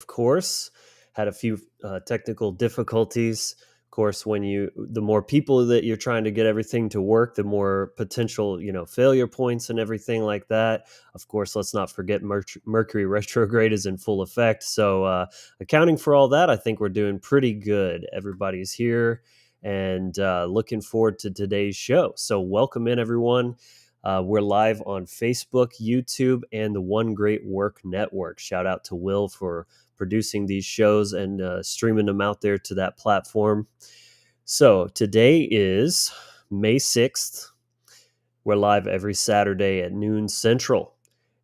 of course, had a few technical difficulties. Of course, the more people that you're trying to get everything to work, the more potential, failure points and everything like that. Of course, let's not forget Mercury retrograde is in full effect. So, accounting for all that, I think we're doing pretty good. Everybody's here and looking forward to today's show. So, welcome in, everyone. We're live on Facebook, YouTube, and the One Great Work Network. Shout out to Will for producing these shows and streaming them out there to that platform. So today is May 6th. We're live every Saturday at noon Central.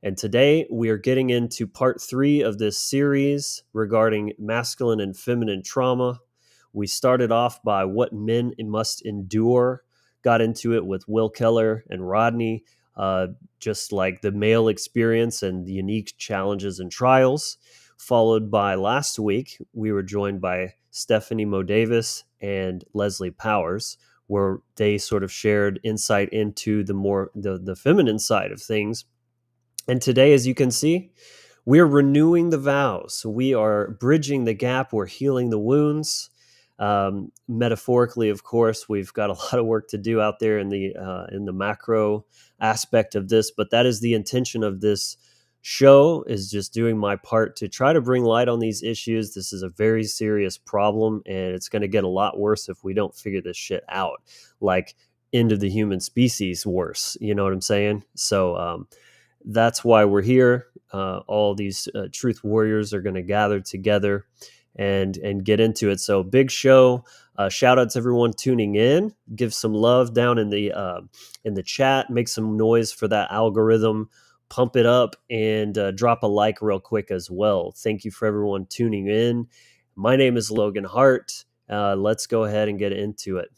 And today we are getting into part 3 of this series regarding masculine and feminine trauma. We started off by what men must endure, got into it with Will Keller and Rodney, just like the male experience and the unique challenges and trials. Followed by last week, we were joined by Stephanie Mo Davis and Leslie Powers, where they sort of shared insight into the feminine side of things. And today, as you can see, we're renewing the vows. We are bridging the gap. We're healing the wounds. Metaphorically, of course, we've got a lot of work to do out there in the macro aspect of this, but that is the intention of this show, is just doing my part to try to bring light on these issues. This is a very serious problem, and it's going to get a lot worse if we don't figure this shit out. Like, end of the human species worse. You know what I'm saying? So that's why we're here. All these truth warriors are going to gather together and get into it. So big show. Shout out to everyone tuning in. Give some love down in the chat. Make some noise for that algorithm. Pump it up and drop a like real quick as well. Thank you for everyone tuning in. My name is Logan Hart. Let's go ahead and get into it.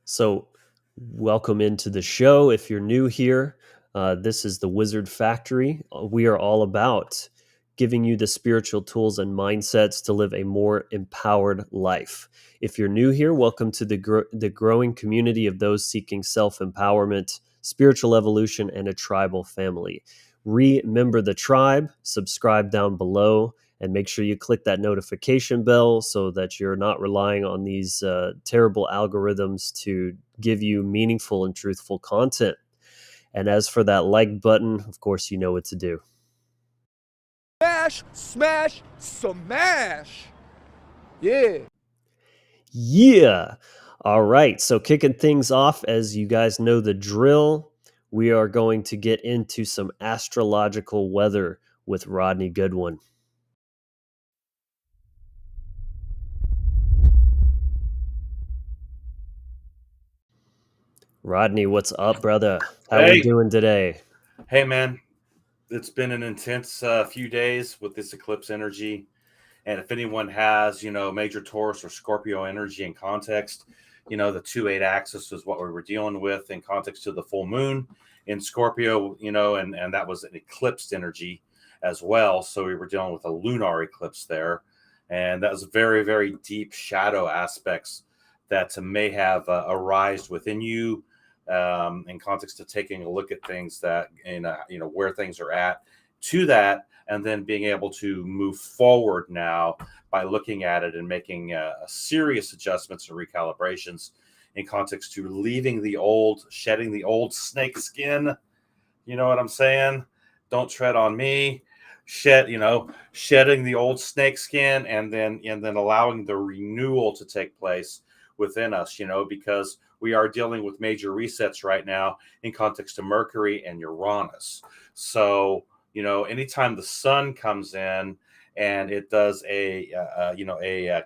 So welcome into the show. If you're new here, this is the Wizard Factory. We are all about giving you the spiritual tools and mindsets to live a more empowered life. If you're new here, welcome to the growing community of those seeking self-empowerment, spiritual evolution, and a tribal family. Remember the tribe, subscribe down below, and make sure you click that notification bell so that you're not relying on these terrible algorithms to give you meaningful and truthful content. And as for that like button, of course, you know what to do. Smash, smash, smash. Yeah. Yeah. All right. So kicking things off, as you guys know the drill, we are going to get into some astrological weather with Rodney Goodwin. Rodney, what's up, brother? How we doing today? Hey, man. It's been an intense few days with this eclipse energy. And if anyone has, major Taurus or Scorpio energy in context, the 2-8 axis is what we were dealing with in context to the full moon in Scorpio, and that was an eclipsed energy as well. So we were dealing with a lunar eclipse there. And that was very, very deep shadow aspects that may have arisen within you in context of taking a look at things that, where things are at to that, and then being able to move forward now by looking at it and making serious adjustments and recalibrations in context to leaving the old, shedding the old snake skin. You know what I'm saying? Don't tread on me. Shedding the old snake skin and then allowing the renewal to take place within us, because we are dealing with major resets right now in context to Mercury and Uranus. So, anytime the sun comes in and it does a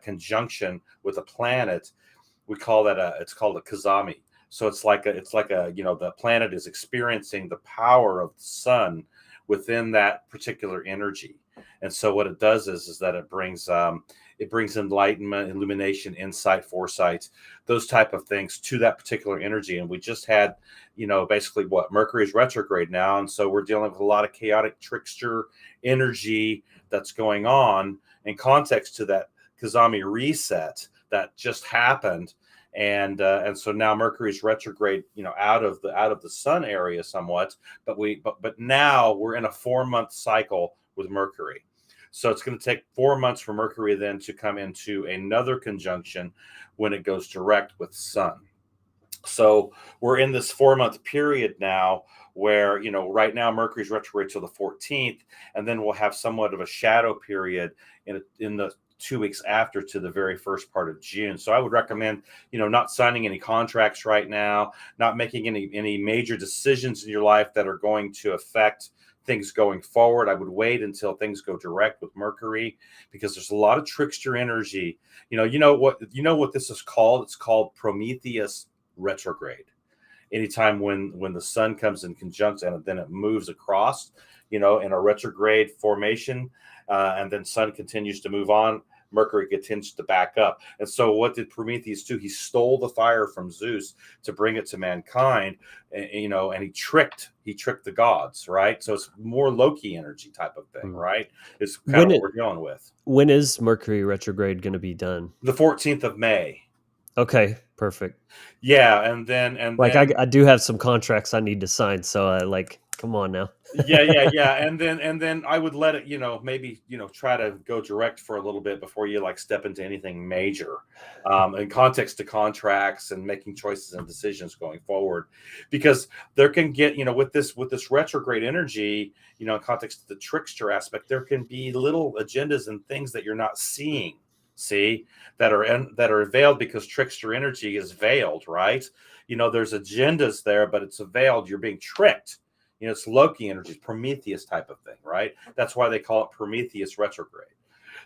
conjunction with a planet, we call that it's called a kazami. So it's like the planet is experiencing the power of the sun within that particular energy. And so what it does is that it brings enlightenment, illumination, insight, foresight, those type of things to that particular energy. And we just had, basically what Mercury is retrograde now. And so we're dealing with a lot of chaotic trickster energy that's going on in context to that Kazami reset that just happened. and so now Mercury's retrograde, out of the sun area somewhat, but now we're in a 4-month cycle with Mercury. So it's going to take 4 months for Mercury then to come into another conjunction when it goes direct with Sun. So we're in this 4-month period now where, right now Mercury's retrograde till the 14th, and then we'll have somewhat of a shadow period in the 2 weeks after to the very first part of June. So I would recommend, not signing any contracts right now, not making any major decisions in your life that are going to affect things going forward. I would wait until things go direct with Mercury, because there's a lot of trickster energy. You know what this is called? It's called Prometheus retrograde. Anytime when the sun comes in conjunct and then it moves across, in a retrograde formation, and then sun continues to move on, Mercury continues to back up. And so what did Prometheus do? He stole the fire from Zeus to bring it to mankind, and he tricked the gods, right? So it's more Loki energy type of thing, right? It's kind of what we're dealing with. When is Mercury retrograde going to be done? The 14th of May. Okay, perfect. Yeah, and then I do have some contracts I need to sign, so come on now. yeah, and then I would let it, maybe try to go direct for a little bit before you step into anything major, in context to contracts and making choices and decisions going forward, because there can get, with this retrograde energy, in context to the trickster aspect, there can be little agendas and things that you're not seeing. That are veiled, because trickster energy is veiled, right? There's agendas there, but it's veiled. You're being tricked. It's Loki energy, Prometheus type of thing, right? That's why they call it Prometheus retrograde.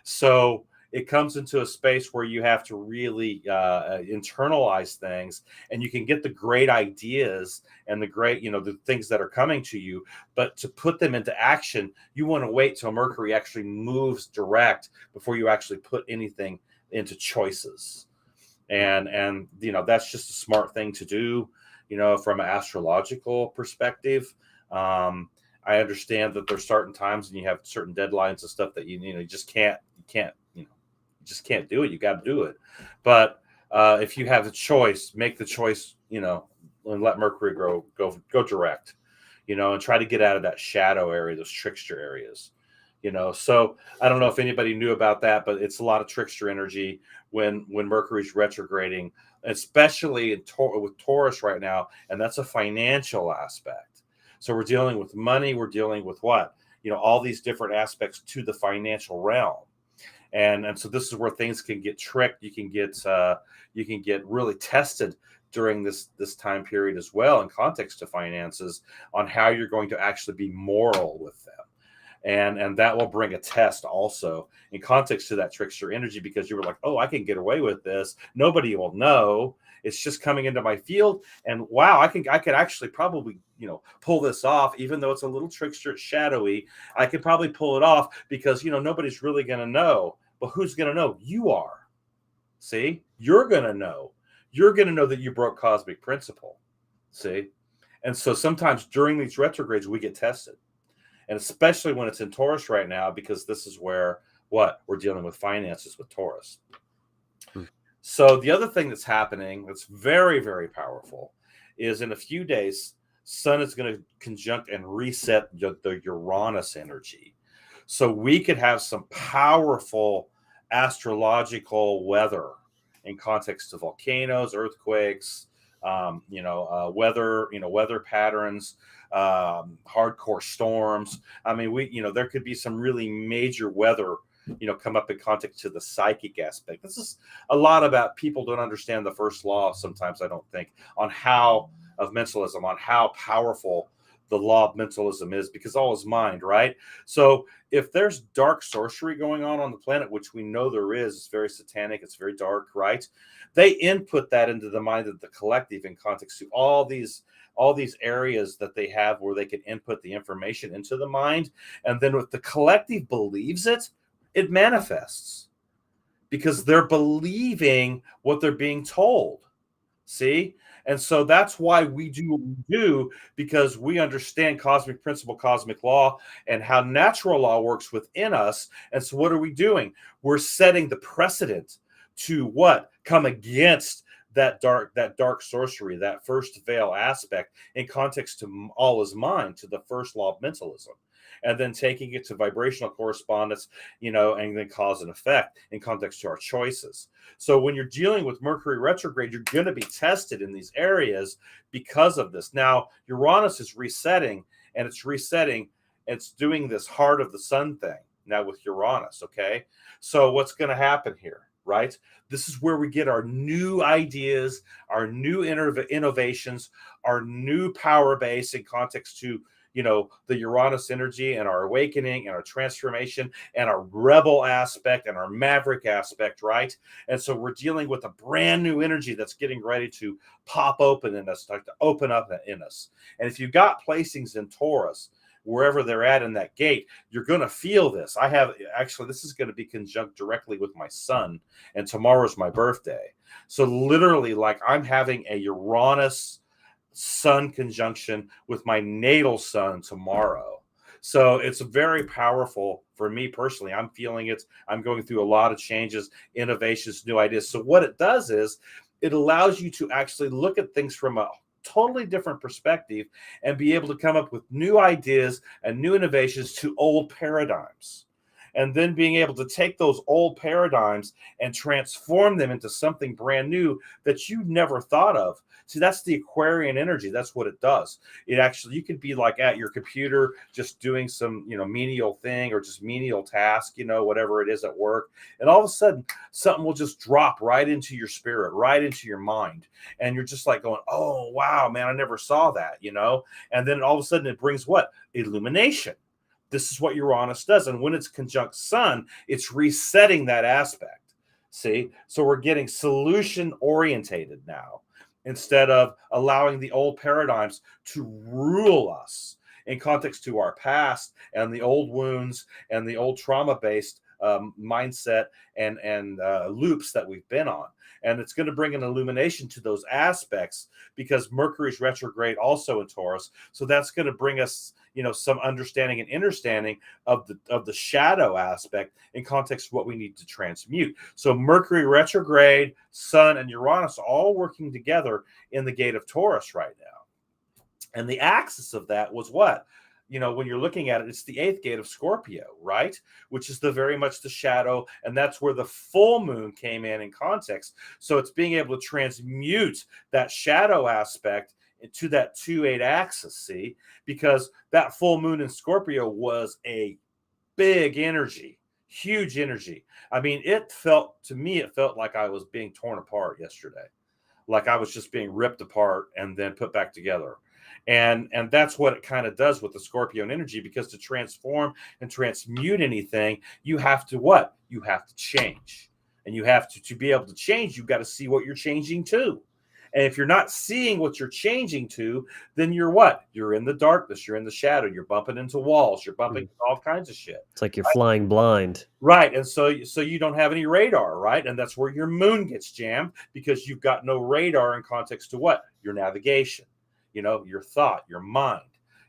So it comes into a space where you have to really internalize things, and you can get the great ideas and the great, the things that are coming to you, but to put them into action, you want to wait till Mercury actually moves direct before you actually put anything into choices. And that's just a smart thing to do, from an astrological perspective. I understand that there's certain times and you have certain deadlines and stuff that you just can't do it. You got to do it. But if you have the choice, make the choice, and let Mercury go direct, and try to get out of that shadow area, those trickster areas, So I don't know if anybody knew about that, but it's a lot of trickster energy when Mercury's retrograding, especially with Taurus right now, and that's a financial aspect. So we're dealing with money. We're dealing with what? All these different aspects to the financial realm. And so this is where things can get tricked. You can get really tested during this time period as well, in context to finances, on how you're going to actually be moral with them. And that will bring a test also in context to that trickster energy, because you were like, oh, I can get away with this. Nobody will know. It's just coming into my field. And wow, I could actually probably, pull this off, even though it's a little trickster, it's shadowy. I could probably pull it off because, nobody's really going to know. But who's going to know? You are. See, you're going to know. You're going to know that you broke cosmic principle. See? And so sometimes during these retrogrades, we get tested. And especially when it's in Taurus right now, because this is where we're dealing with finances with Taurus. So the other thing that's happening that's very, very powerful is in a few days, Sun is going to conjunct and reset the Uranus energy. So we could have some powerful astrological weather in context to volcanoes, earthquakes, weather patterns, hardcore storms. I mean, there could be some really major weather, come up in context to the psychic aspect. This is a lot about people don't understand the first law sometimes, I don't think, of mentalism, on how powerful the law of mentalism is, because all is mind, right? So if there's dark sorcery going on the planet, which we know there is, it's very satanic, it's very dark, right? They input that into the mind of the collective in context to all these areas that they have where they can input the information into the mind. And then if the collective believes it, it manifests, because they're believing what they're being told. See? And so that's why we do what we do, because we understand cosmic principle, cosmic law, and how natural law works within us. And so what are we doing? We're setting the precedent to come against that dark sorcery, that first veil aspect in context to all is mind, to the first law of mentalism, and then taking it to vibrational correspondence, and then cause and effect in context to our choices. So when you're dealing with Mercury retrograde, you're going to be tested in these areas because of this. Now, Uranus is resetting, and it's doing this heart of the sun thing now with Uranus. Okay. So what's going to happen here, right? This is where we get our new ideas, our new innovations, our new power base in context to, the Uranus energy and our awakening and our transformation and our rebel aspect and our maverick aspect, right? And so we're dealing with a brand new energy that's getting ready to pop open in us, start to open up in us. And if you've got placings in Taurus, wherever they're at in that gate, you're going to feel this. This is going to be conjunct directly with my sun, and tomorrow's my birthday. So literally, like, I'm having a Uranus sun conjunction with my natal sun tomorrow. So it's very powerful for me personally. I'm feeling it. I'm going through a lot of changes, innovations, new ideas. So what it does is it allows you to actually look at things from a totally different perspective and be able to come up with new ideas and new innovations to old paradigms. And then being able to take those old paradigms and transform them into something brand new that you never thought of. See, that's the Aquarian energy. That's what it does. It actually, you could be like at your computer, just doing some, menial thing or just menial task, whatever it is at work. And all of a sudden, something will just drop right into your spirit, right into your mind. And you're just like going, oh, wow, man, I never saw that, And then all of a sudden it brings what? Illumination. This is what Uranus does. And when it's conjunct sun, it's resetting that aspect. See? So we're getting solution orientated now, instead of allowing the old paradigms to rule us in context to our past and the old wounds and the old trauma-based mindset and loops that we've been on. And it's going to bring an illumination to those aspects because Mercury's retrograde also in Taurus. So that's going to bring us, some understanding and understanding of the shadow aspect in context of what we need to transmute. So Mercury retrograde, Sun, and Uranus all working together in the gate of Taurus right now. And the axis of that was what? When you're looking at it, it's the 8th gate of Scorpio, right? Which is very much the shadow. And that's where the full moon came in context. So it's being able to transmute that shadow aspect into that 2-8 axis, see? Because that full moon in Scorpio was a big energy, huge energy. I mean, it felt like I was being torn apart yesterday. Like I was just being ripped apart and then put back together. And that's what it kind of does with the Scorpion energy, because to transform and transmute anything, you have to what? You have to change. And you have to be able to change, you've got to see what you're changing to. And if you're not seeing what you're changing to, then you're what? You're in the darkness. You're in the shadow. You're bumping into walls. You're bumping into all kinds of shit. It's like you're flying blind. Right. And so you don't have any radar, right? And that's where your moon gets jammed, because you've got no radar in context to what? Your navigation, your thought, your mind,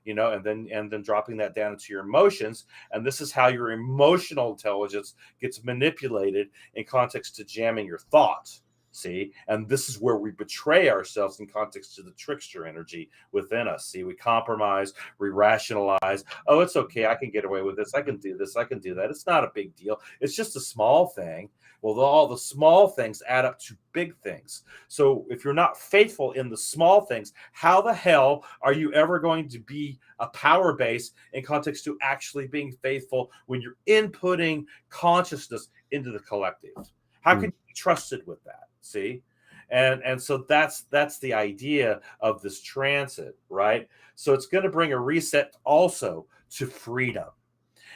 and then dropping that down into your emotions. And this is how your emotional intelligence gets manipulated in context to jamming your thoughts. See, and this is where we betray ourselves in context to the trickster energy within us. See, we compromise, we rationalize. Oh, it's okay. I can get away with this. I can do this. I can do that. It's not a big deal. It's just a small thing. Well, all the small things add up to big things. So if you're not faithful in the small things, how the hell are you ever going to be a power base in context to actually being faithful when you're inputting consciousness into the collective? How can you be trusted with that? See? And so that's the idea of this transit, right? So it's going to bring a reset also to freedom.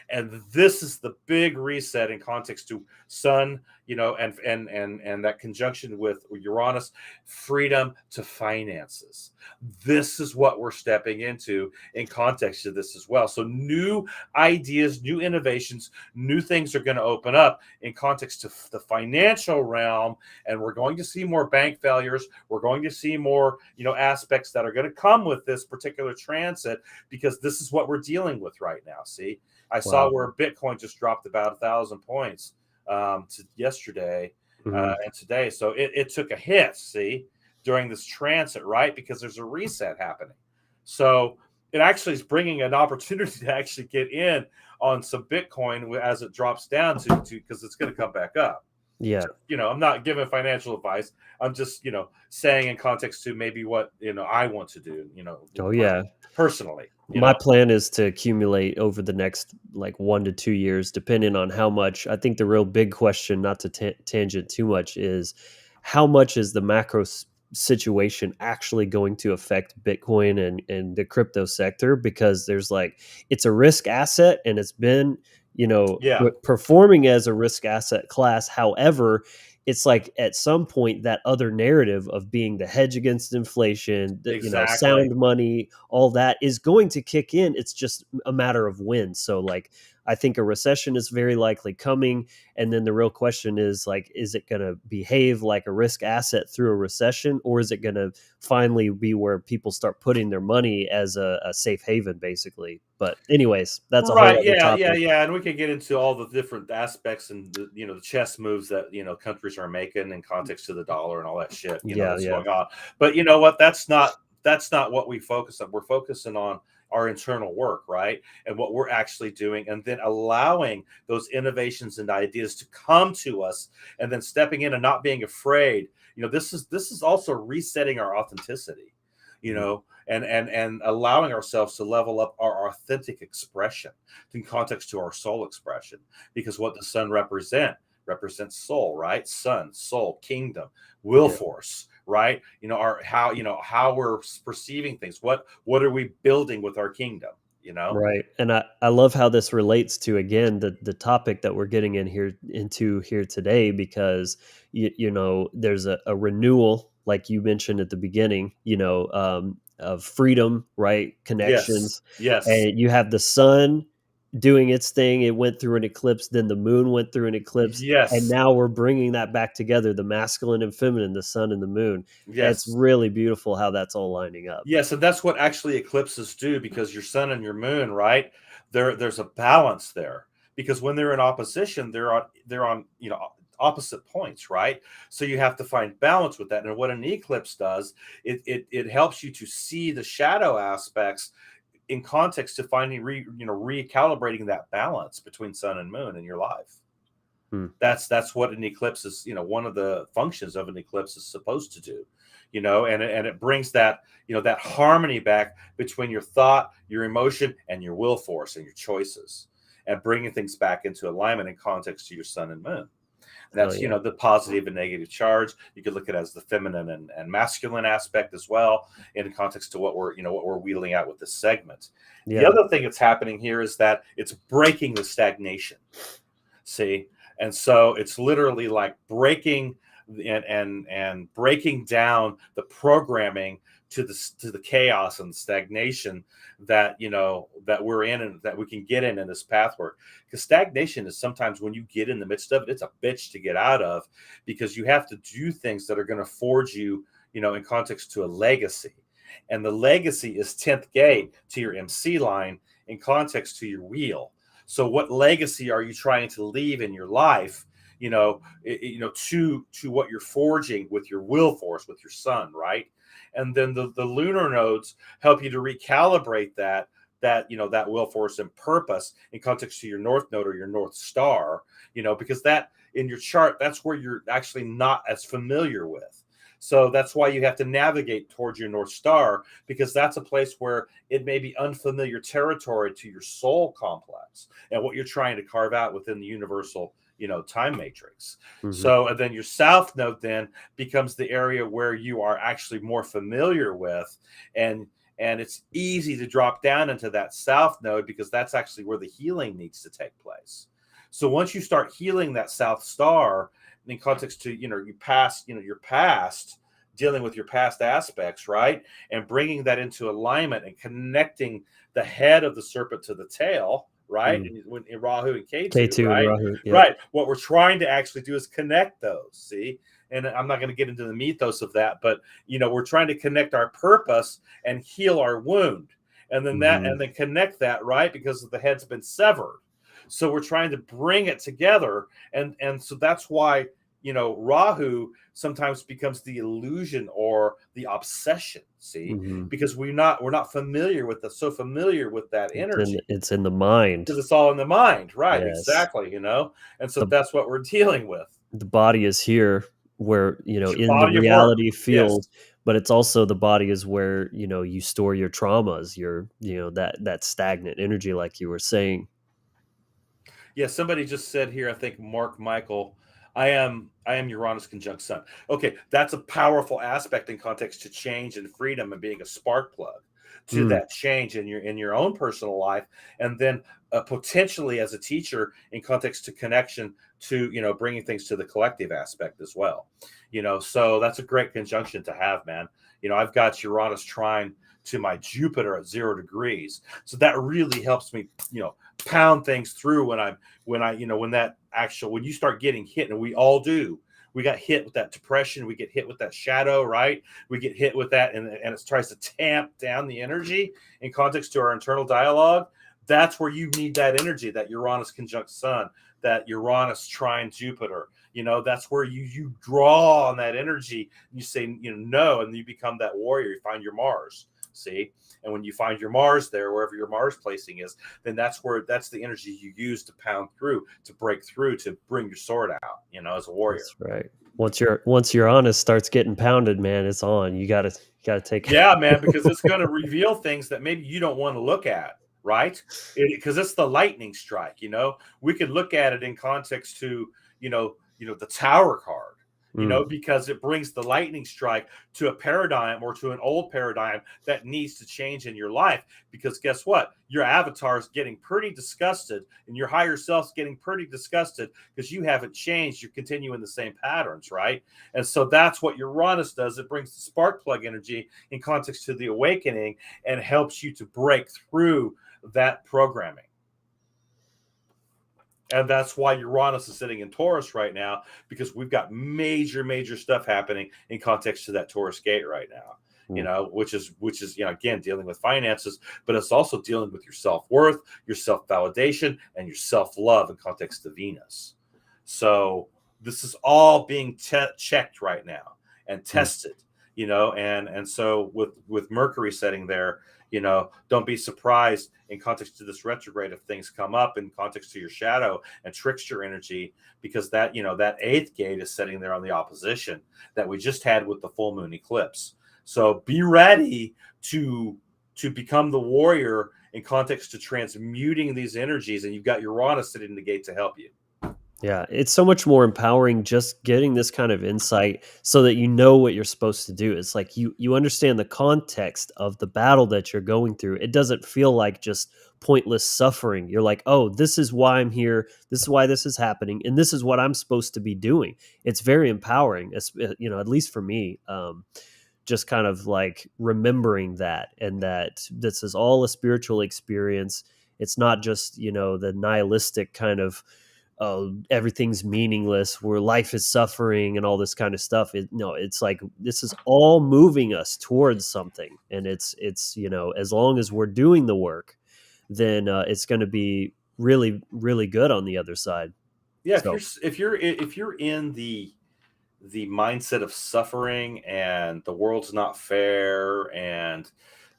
And this is the big reset in context to Sun, and that conjunction with Uranus, freedom to finances. This is what we're stepping into in context to this as well. So new ideas, new innovations, new things are going to open up in context to the financial realm. And we're going to see more bank failures. We're going to see more, aspects that are going to come with this particular transit, because this is what we're dealing with right now. See? I saw where Bitcoin just dropped about 1,000 points to yesterday, Mhm. and today. So it took a hit, see, during this transit, right? Because there's a reset happening. So it actually is bringing an opportunity to actually get in on some Bitcoin as it drops down to because it's going to come back up. Yeah. I'm not giving financial advice. I'm just, saying in context to maybe what, I want to do, Oh, yeah. personally, My plan is to accumulate over the next like 1 to 2 years, depending on how much. I think the real big question, not to tangent too much, is how much is the macro situation actually going to affect Bitcoin and the crypto sector? Because there's like, it's a risk asset and it's been, Yeah, performing as a risk asset class. However, it's like at some point that other narrative of being the hedge against inflation, exactly. sound money, all that is going to kick in. It's just a matter of when. So like I think a recession is very likely coming, and then the real question is like, is it going to behave like a risk asset through a recession, or is it going to finally be where people start putting their money as a safe haven, basically? But anyways, that's a whole Right. other Yeah. Yeah. topic. Yeah. And we can get into all the different aspects and the chess moves that countries are making in context to the dollar and all that shit Yeah, that's yeah, going on. But you know what? That's not what we focus on. We're focusing on our internal work, right? And what we're actually doing, and then allowing those innovations and ideas to come to us, and then stepping in and not being afraid. This is also resetting our authenticity. You mhm, know, and allowing ourselves to level up our authentic expression in context to our soul expression, because what the sun represents soul, right? Sun, soul, kingdom, will yeah. force, right? Our how we're perceiving things. What are we building with our kingdom? Right. And I love how this relates to, again, the topic that we're getting into here today, because there's a renewal, like you mentioned at the beginning, of freedom, right? Yes, Connections. yes, And you have the sun doing its thing. It went through an eclipse, then the moon went through an eclipse, and yes, now we're bringing that back together, the masculine and feminine, the sun and the moon. It's yes. really beautiful how that's all lining up. Yes, and that's what actually eclipses do, because your sun and your moon, right? There's a balance there, because when they're in opposition, they're on opposite points, right? So you have to find balance with that. And what an eclipse does, it helps you to see the shadow aspects in context to finding recalibrating that balance between sun and moon in your life. Hmm. That's what an eclipse is. One of the functions of an eclipse is supposed to do. And it brings that harmony back between your thought, your emotion, and your will force and your choices, and bringing things back into alignment in context to your sun and moon. Hell That's yeah. the positive and negative charge. You could look at it as the feminine and masculine aspect as well, in context to what we're wheeling out with this segment. The Yeah. other thing that's happening here is that it's breaking the stagnation. See, and so it's literally like breaking and breaking down the programming to the chaos and stagnation that we're in and that we can get in this path work. Because stagnation is sometimes, when you get in the midst of it, it's a bitch to get out of, because you have to do things that are going to forge you, in context to a legacy. And the legacy is 10th gate to your MC line in context to your wheel. So what legacy are you trying to leave in your life, to what you're forging with your will force, with your sun, right? And then the lunar nodes help you to recalibrate that will force and purpose in context to your north node or your north star, because that in your chart, that's where you're actually not as familiar with. So that's why you have to navigate towards your North Star, because that's a place where it may be unfamiliar territory to your soul complex and what you're trying to carve out within the universal, time matrix. Mhm. So, and then your South node then becomes the area where you are actually more familiar with, and it's easy to drop down into that South node, because that's actually where the healing needs to take place. So once you start healing that South Star in context to your past, dealing with your past aspects, right, and bringing that into alignment and connecting the head of the serpent to the tail, right, Mm. when in Rahu and Ketu, K2 and right, Rahu. Yep. right. What we're trying to actually do is connect those. See, and I'm not going to get into the mythos of that, but we're trying to connect our purpose and heal our wound, and then Mhm. connect that, right, because the head's been severed. So we're trying to bring it together, and so that's why Rahu sometimes becomes the illusion or the obsession. See, Mhm. because we're not familiar with so familiar with that energy It's in the mind. because it's all in the mind, right? Yes. Exactly. And so The that's what we're dealing with. the body is here where, It's your in the body of work. reality Yes. field, but it's also the body is where, you store your traumas, that stagnant energy like you were saying. Yeah, somebody just said here, I think Mark Michael, I am Uranus conjunct Sun. Okay, that's a powerful aspect in context to change and freedom and being a spark plug to Mm, that change in your own personal life, and then potentially as a teacher in context to connection to bringing things to the collective aspect as well. So that's a great conjunction to have, man. I've got Uranus trine to my Jupiter at 0 degrees, so that really helps me pound things through when you start getting hit, and we all do. We got hit with that depression, we get hit with that shadow, right? We get hit with that, and it tries to tamp down the energy in context to our internal dialogue. That's where you need that energy, that Uranus conjunct Sun, that Uranus trine Jupiter. That's where you draw on that energy. And you say, no, and you become that warrior. You find your Mars. See, and when you find your Mars there, wherever your Mars placing is, then that's the energy you use to pound through, to break through, to bring your sword out, as a warrior. that's right. Once your honest starts getting pounded, man, it's on. You gotta take Yeah, man, because it's going to reveal things that maybe you don't want to look at, right? Because it's the lightning strike. We could look at it in context to the Tower card. Mm, Because it brings the lightning strike to a paradigm or to an old paradigm that needs to change in your life. Because guess what? Your avatar is getting pretty disgusted, and your higher self's getting pretty disgusted because you haven't changed. You're continuing the same patterns, right? And so that's what Uranus does. It brings the spark plug energy in context to the awakening and helps you to break through that programming. And that's why Uranus is sitting in Taurus right now, because we've got major, major stuff happening in context to that Taurus gate right now. mm. Which is again dealing with finances, but it's also dealing with your self-worth, your self-validation, and your self-love in context to Venus. So this is all being checked right now and Mm. tested. And so with Mercury setting there, don't be surprised in context to this retrograde if things come up in context to your shadow and trickster energy, because that eighth gate is sitting there on the opposition that we just had with the full moon eclipse. So be ready to become the warrior in context to transmuting these energies, and you've got Uranus sitting in the gate to help you. Yeah, it's so much more empowering just getting this kind of insight so that you know what you're supposed to do. It's like you understand the context of the battle that you're going through. It doesn't feel like just pointless suffering. You're like, "Oh, this is why I'm here. This is why this is happening, and this is what I'm supposed to be doing." It's very empowering, at least for me. Just kind of like remembering that, and that this is all a spiritual experience. It's not just, the nihilistic kind of everything's meaningless, where life is suffering and all this kind of stuff. No, it's like this is all moving us towards something, and it's as long as we're doing the work, then it's going to be really, really good on the other side. Yeah, So if you're in the mindset of suffering and the world's not fair, and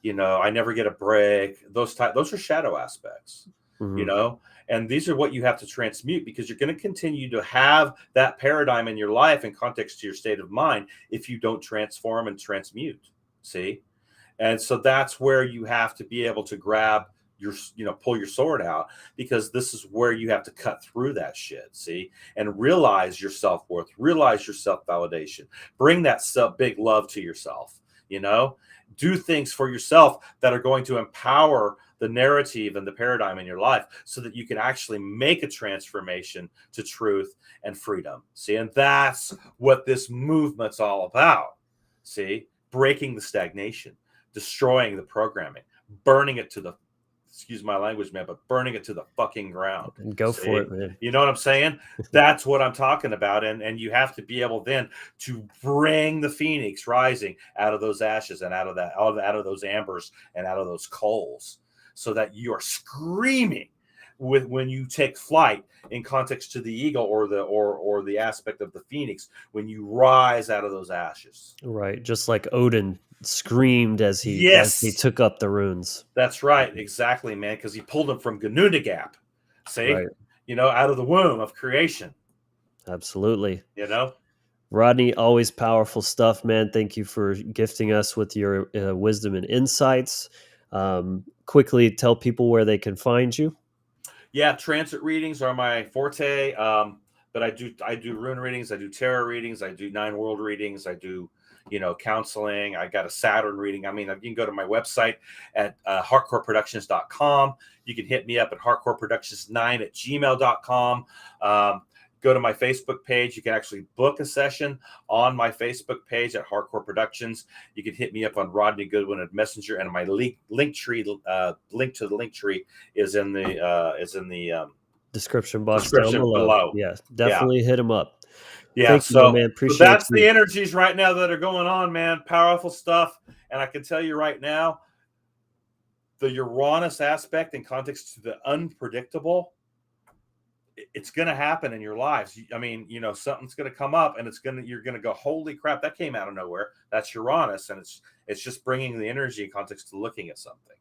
I never get a break, those are shadow aspects. you mhm, know and these are what you have to transmute, because you're going to continue to have that paradigm in your life in context to your state of mind if you don't transform and transmute. See, and so that's where you have to be able to grab pull your sword out, because this is where you have to cut through that shit. See, and realize your self-worth, realize your self-validation, bring that big love to yourself. Do things for yourself that are going to empower the narrative and the paradigm in your life, so that you can actually make a transformation to truth and freedom. See, and that's what this movement's all about. See, breaking the stagnation, destroying the programming, burning it to the, excuse my language, man, but burning it to the fucking ground. and go for See, it, man. you know what I'm saying? That's what I'm talking about. And you have to be able then to bring the phoenix rising out of those ashes, and out of those ambers, and out of those coals, so that you are screaming with when you take flight in context to the eagle or the aspect of the phoenix, when you rise out of those ashes. Right. Just like Odin screamed as he Yes, took up the runes. that's right. Exactly, man. Because he pulled them from Ganunagap. See, Right. out of the womb of creation. Absolutely. You know. Rodney, always powerful stuff, man. Thank you for gifting us with your wisdom and insights. Quickly tell people where they can find you. Yeah, transit readings are my forte. But I do rune readings, I do tarot readings, I do 9 world readings, I do counseling. I got a Saturn reading. I mean, you can go to my website at hardcoreproductions.com. You can hit me up at hardcoreproductions9@gmail.com. Go to my Facebook page. You can actually book a session on my Facebook page at Hardcore Productions. You can hit me up on Rodney Goodwin at Messenger, and my link to the link tree is in the Description box down below. Yeah, definitely hit him up. Yeah, Thank you, my man. so Appreciate that's you. the energies right now that are going on, man. Powerful stuff. And I can tell you right now, the Uranus aspect in context to the unpredictable, it's going to happen in your lives. I mean, something's going to come up, and you're going to go, holy crap, that came out of nowhere. That's Uranus, and it's just bringing the energy in context to looking at something.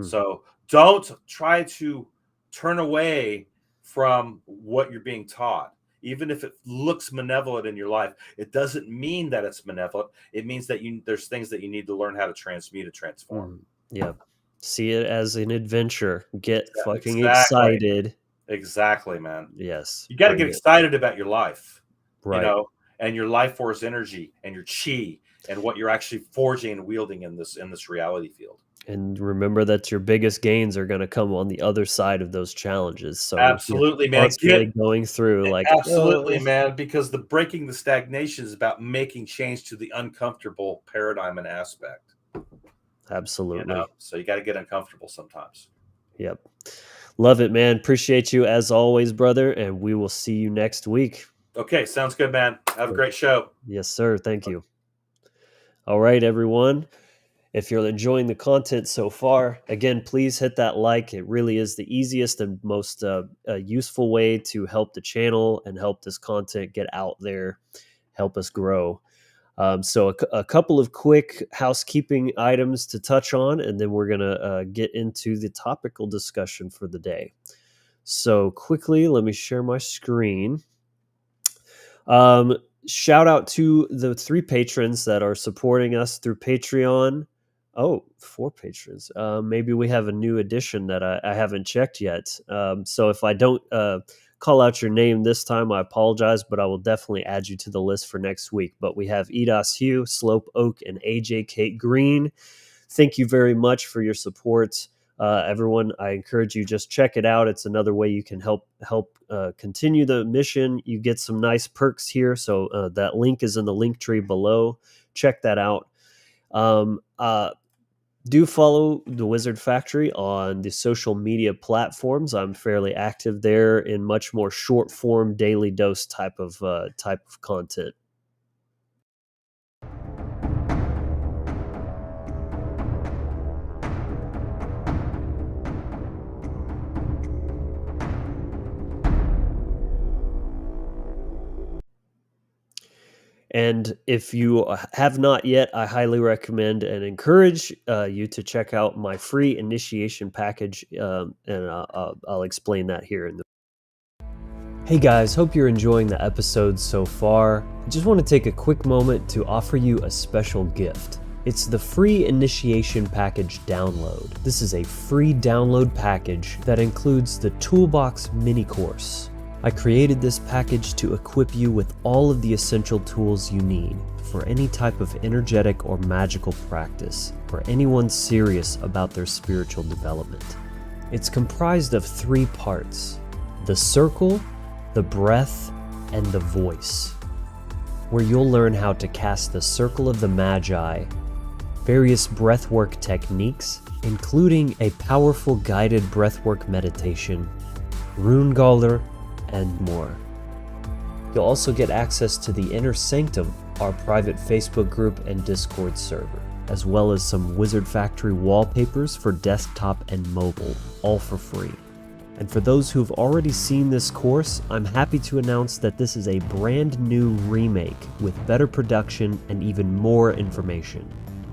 So don't try to turn away from what you're being taught. Even if it looks malevolent in your life, it doesn't mean that it's malevolent. It means that there's things that you need to learn how to transmute and transform. Yeah. See it as an adventure. Get fucking Exactly. excited. Exactly, man. Yes. You got to get excited about your life, right? And your life force energy and your chi and what you're actually forging and wielding in this reality field. And remember that your biggest gains are going to come on the other side of those challenges. So absolutely, man. Constantly going through absolutely, man, because the breaking the stagnation is about making change to the uncomfortable paradigm and aspect. Absolutely. So you got to get uncomfortable sometimes. Yep. Love it, man. Appreciate you as always, brother. And we will see you next week. Okay. Sounds good, man. Have a great show. Yes, sir. Thank you. All right, everyone. If you're enjoying the content so far, again, please hit that like. It really is the easiest and most useful way to help the channel and help this content get out there, help us grow. So a couple of quick housekeeping items to touch on, and then we're going to get into the topical discussion for the day. So quickly, let me share my screen. Shout out to the 3 patrons that are supporting us through Patreon. Oh, 4 patrons. Maybe we have a new addition that I haven't checked yet. So if I don't call out your name this time, I apologize, but I will definitely add you to the list for next week. But we have Edos Hugh, Slope Oak, and AJ Kate Green. Thank you very much for your support. Everyone, I encourage you, just check it out. It's another way you can help continue the mission. You get some nice perks here. So that link is in the link tree below. Check that out. Do follow the Wizard Factory on the social media platforms. I'm fairly active there in much more short form, daily dose type of content. And if you have not yet, I highly recommend and encourage you to check out my free initiation package, and I'll explain that here. Hey guys, hope you're enjoying the episode so far. I just want to take a quick moment to offer you a special gift. It's the free initiation package download. This is a free download package that includes the Toolbox mini course. I created this package to equip you with all of the essential tools you need for any type of energetic or magical practice for anyone serious about their spiritual development. It's comprised of 3 parts: the circle, the breath, and the voice, where you'll learn how to cast the Circle of the Magi, various breathwork techniques, including a powerful guided breathwork meditation, rune galler, and more. You'll also get access to the Inner Sanctum, our private Facebook group and Discord server, as well as some Wizard Factory wallpapers for desktop and mobile, all for free. And for those who've already seen this course, I'm happy to announce that this is a brand new remake with better production and even more information.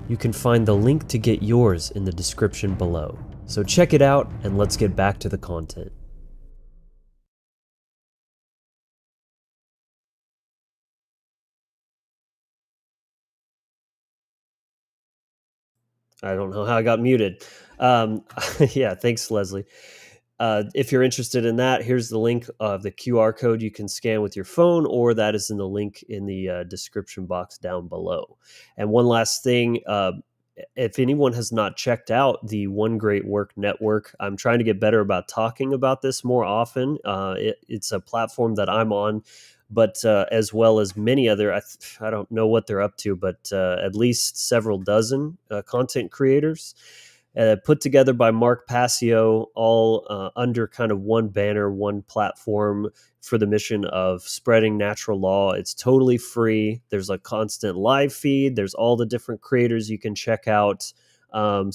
You can find the link to get yours in the description below. So check it out and let's get back to the content. I don't know how I got muted. Yeah, thanks, Leslie. If you're interested in that, here's the link of the QR code you can scan with your phone, or that is in the link in the description box down below. And one last thing, if anyone has not checked out the One Great Work Network, I'm trying to get better about talking about this more often. It's a platform that I'm on, but as well as many other, I don't know what they're up to, but at least several dozen content creators put together by Mark Passio, all under kind of one banner, one platform for the mission of spreading natural law. It's totally free. There's a constant live feed. There's all the different creators you can check out. And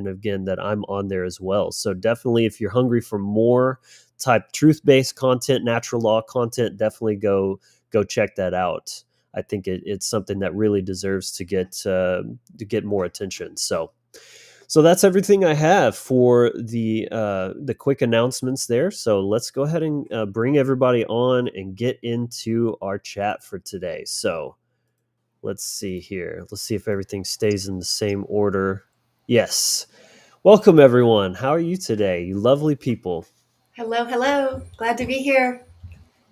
again, that I'm on there as well. So definitely, if you're hungry for more type truth-based content, natural law content, definitely go check that out. I think it's something that really deserves to get more attention. So that's everything I have for the quick announcements there. So let's go ahead and bring everybody on and get into our chat for today. So let's see here. Let's see if everything stays in the same order. Yes. Welcome, everyone. How are you today, you lovely people? Hello, hello. Glad to be here.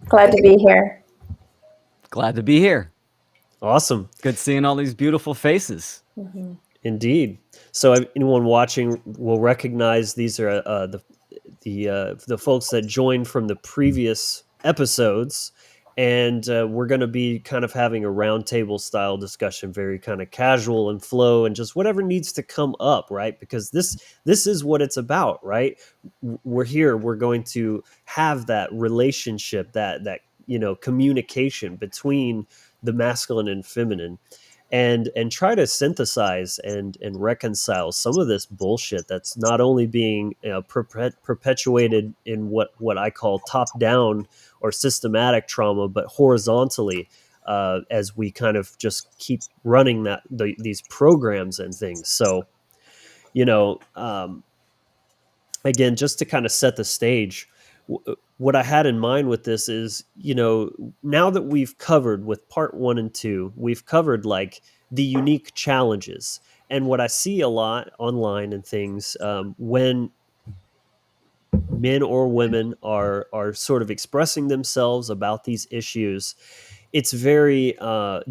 Glad to be here. Glad to be here. Awesome. Good seeing all these beautiful faces. Mm-hmm. Indeed. So anyone watching will recognize these are the folks that joined from the previous episodes, and we're going to be kind of having a roundtable style discussion, very kind of casual and flow, and just whatever needs to come up, right? Because this is what it's about, right? We're here. We're going to have that relationship, that communication between the masculine and feminine, and try to synthesize and reconcile some of this bullshit that's not only being perpetuated in what I call top down or systematic trauma, but horizontally, as we kind of just keep running these programs and things. So, again, just to kind of set the stage, what I had in mind with this is, now that we've covered with part 1 and 2, we've covered like the unique challenges. And what I see a lot online and things, when men or women are sort of expressing themselves about these issues, it's very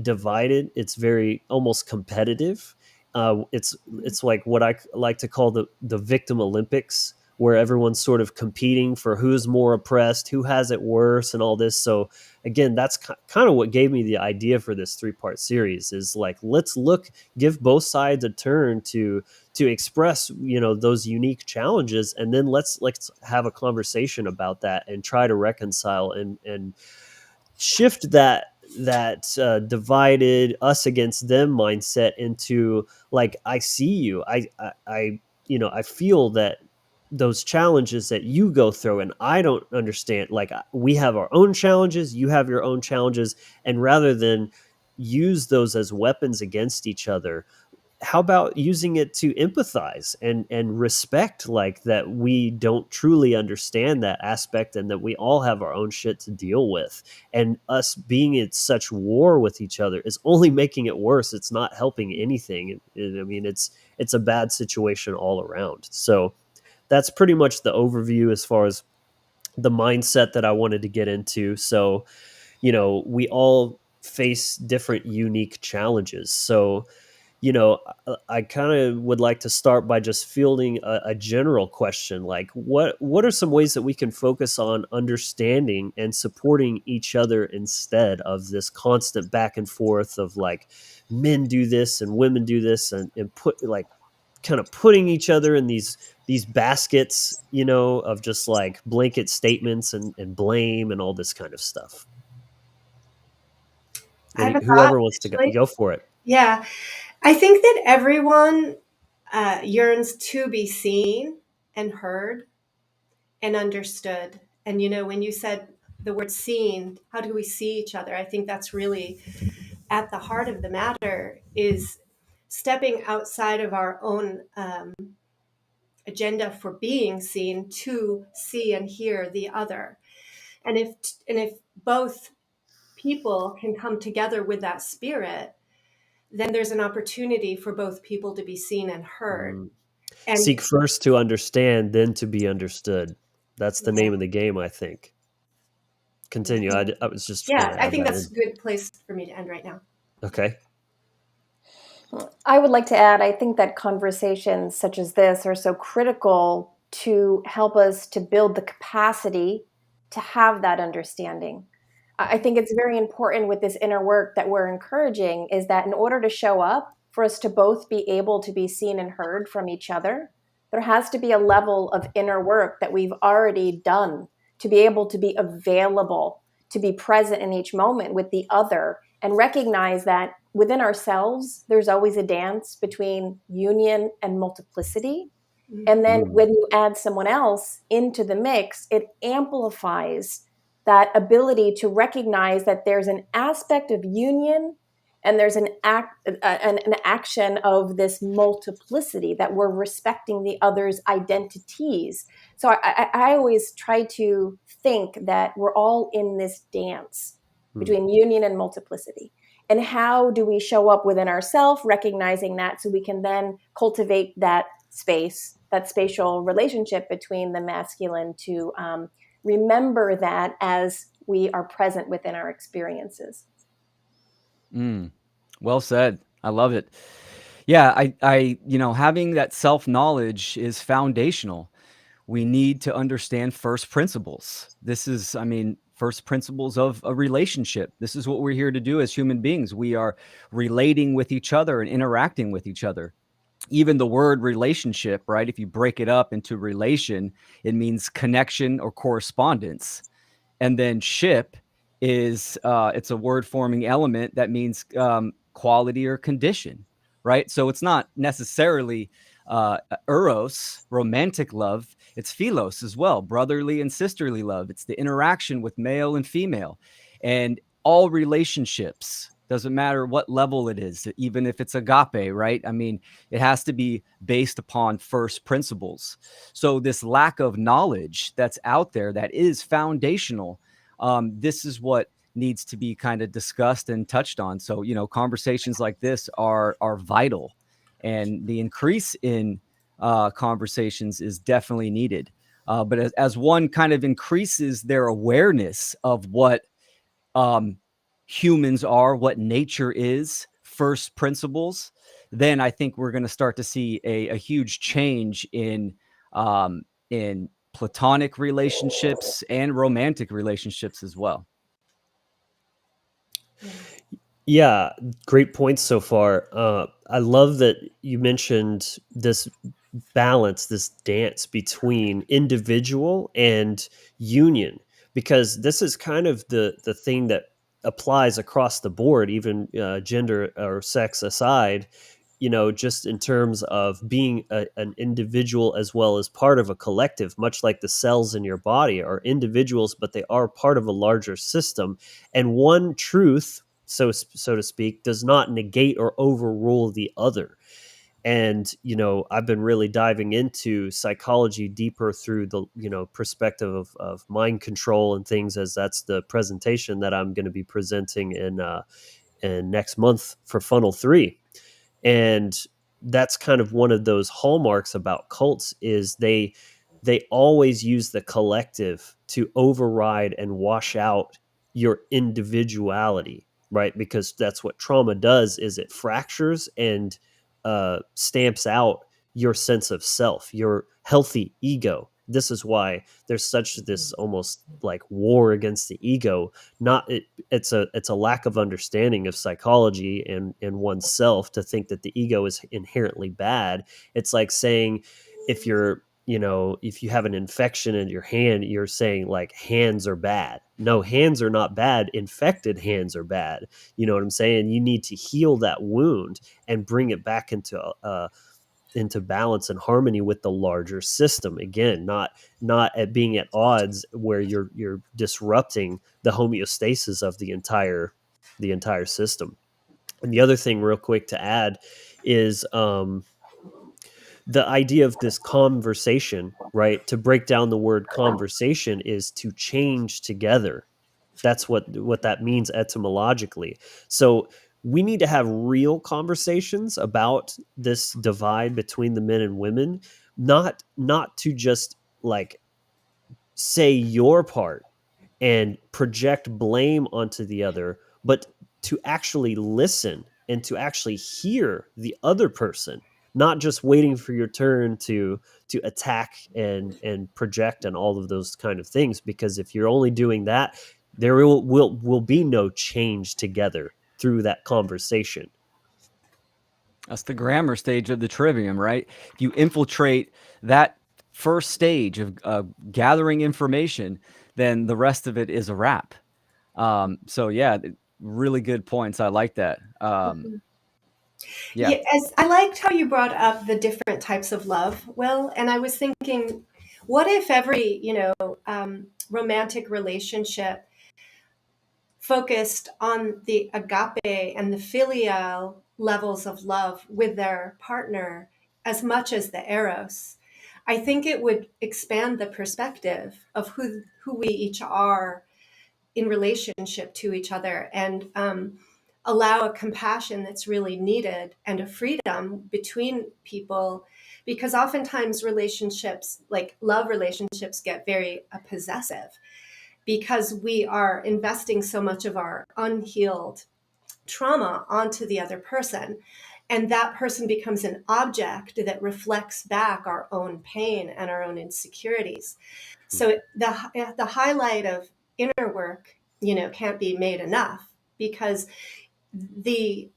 divided. It's very almost competitive. It's like what I like to call the victim Olympics, where everyone's sort of competing for who's more oppressed, who has it worse, and all this. So again, that's kind of what gave me the idea for this 3-part series, is like, let's give both sides a turn to express, those unique challenges, and then let's have a conversation about that and try to reconcile and shift that divided us against them mindset into like, I see you, I feel that those challenges that you go through, and I don't understand, like, we have our own challenges, you have your own challenges, and rather than use those as weapons against each other, how about using it to empathize and respect, like, that we don't truly understand that aspect, and that we all have our own shit to deal with, and us being in such war with each other is only making it worse. It's not helping anything. I mean, it's a bad situation all around. So that's pretty much the overview as far as the mindset that I wanted to get into. So, we all face different unique challenges. So, I kind of would like to start by just fielding a general question, like, what are some ways that we can focus on understanding and supporting each other instead of this constant back and forth of like, men do this and women do this, and put like kind of putting each other in these baskets, of just like blanket statements and blame and all this kind of stuff. I have a Whoever thought, wants to actually. go for it. Yeah. I think that everyone yearns to be seen and heard. and understood. And, when you said the word seen, how do we see each other? I think that's really at the heart of the matter, is stepping outside of our own agenda for being seen to see and hear the other. And if both people can come together with that spirit, then there's an opportunity for both people to be seen and heard. Mm. And Seek first to understand, then to be understood. That's the name of the game, I think. Continue. I was just want yeah, to I add think that that's in. a good place for me to end right now. Okay. I would like to add, I think that conversations such as this are so critical to help us to build the capacity to have that understanding. I think it's very important with this inner work that we're encouraging, is that in order to show up, for us to both be able to be seen and heard from each other, there has to be a level of inner work that we've already done to be able to be available, to be present in each moment with the other, and recognize that within ourselves, there's always a dance between union and multiplicity. And then when you add someone else into the mix, it amplifies that ability to recognize that there's an aspect of union and there's an action of this multiplicity, that we're respecting the other's identities. So I always try to think that we're all in this dance between union and multiplicity. And how do we show up within ourselves, recognizing that, so we can then cultivate that space, that spatial relationship between the masculine, to remember that as we are present within our experiences. Well said. I love it. Yeah, having that self-knowledge is foundational. We need to understand first principles. This is, first principles of a relationship. This is what we're here to do as human beings. We are relating with each other and interacting with each other. Even the word relationship, right? If you break it up into relation, it means connection or correspondence. And then ship is it's a word forming element that means quality or condition, right? So it's not necessarily eros, romantic love. It's philos as well, brotherly and sisterly love. It's the interaction with male and female. And all relationships, doesn't matter what level it is, even if it's agape, right? It has to be based upon first principles. So this lack of knowledge that's out there that is foundational, this is what needs to be kind of discussed and touched on. So, conversations like this are vital, and the increase in conversations is definitely needed. But as one kind of increases their awareness of what humans are, what nature is, first principles, then I think we're going to start to see a huge change in platonic relationships and romantic relationships as well. Yeah, great points so far. I love that you mentioned this balance, this dance between individual and union, because this is kind of the thing that applies across the board, even gender or sex aside. Just in terms of being an individual as well as part of a collective, much like the cells in your body are individuals, but they are part of a larger system. And one truth, so to speak, does not negate or overrule the other. And I've been really diving into psychology deeper through the perspective of mind control and things, as that's the presentation that I'm going to be presenting in next month for Funnel 3. And that's kind of one of those hallmarks about cults, is they always use the collective to override and wash out your individuality, right? Because that's what trauma does, is it fractures and stamps out your sense of self, your healthy ego. This is why there's such this almost like war against the ego. It's a lack of understanding of psychology and oneself to think that the ego is inherently bad. It's like saying, if you have an infection in your hand, you're saying like hands are bad. No, hands are not bad. Infected hands are bad. You know what I'm saying? You need to heal that wound and bring it back into into balance and harmony with the larger system. Again, not at being at odds where you're disrupting the homeostasis of the entire system. And the other thing, real quick, to add is the idea of this conversation, right? To break down the word conversation is to change together. That's what that means etymologically. So we need to have real conversations about this divide between the men and women, not to just like say your part and project blame onto the other, but to actually listen and to actually hear the other person, not just waiting for your turn to attack and project and all of those kind of things. Because if you're only doing that, there will be no change together through that conversation. That's the grammar stage of the trivium, right? If you infiltrate that first stage of gathering information, then the rest of it is a wrap. So yeah, really good points. I like that. Yeah. As I liked how you brought up the different types of love, Will, and I was thinking, what if every romantic relationship focused on the agape and the filial levels of love with their partner as much as the eros? I think it would expand the perspective of who we each are in relationship to each other, and allow a compassion that's really needed and a freedom between people, because oftentimes relationships, like love relationships, get very possessive because we are investing so much of our unhealed trauma onto the other person, and that person becomes an object that reflects back our own pain and our own insecurities. So the highlight of inner work, can't be made enough, because the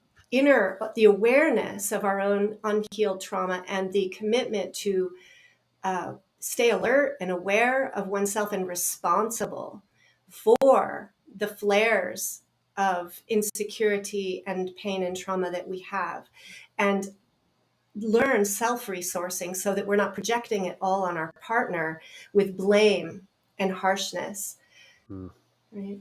awareness of our own unhealed trauma and the commitment to stay alert and aware of oneself and responsible for the flares of insecurity and pain and trauma that we have, and learn self-resourcing so that we're not projecting it all on our partner with blame and harshness. Right?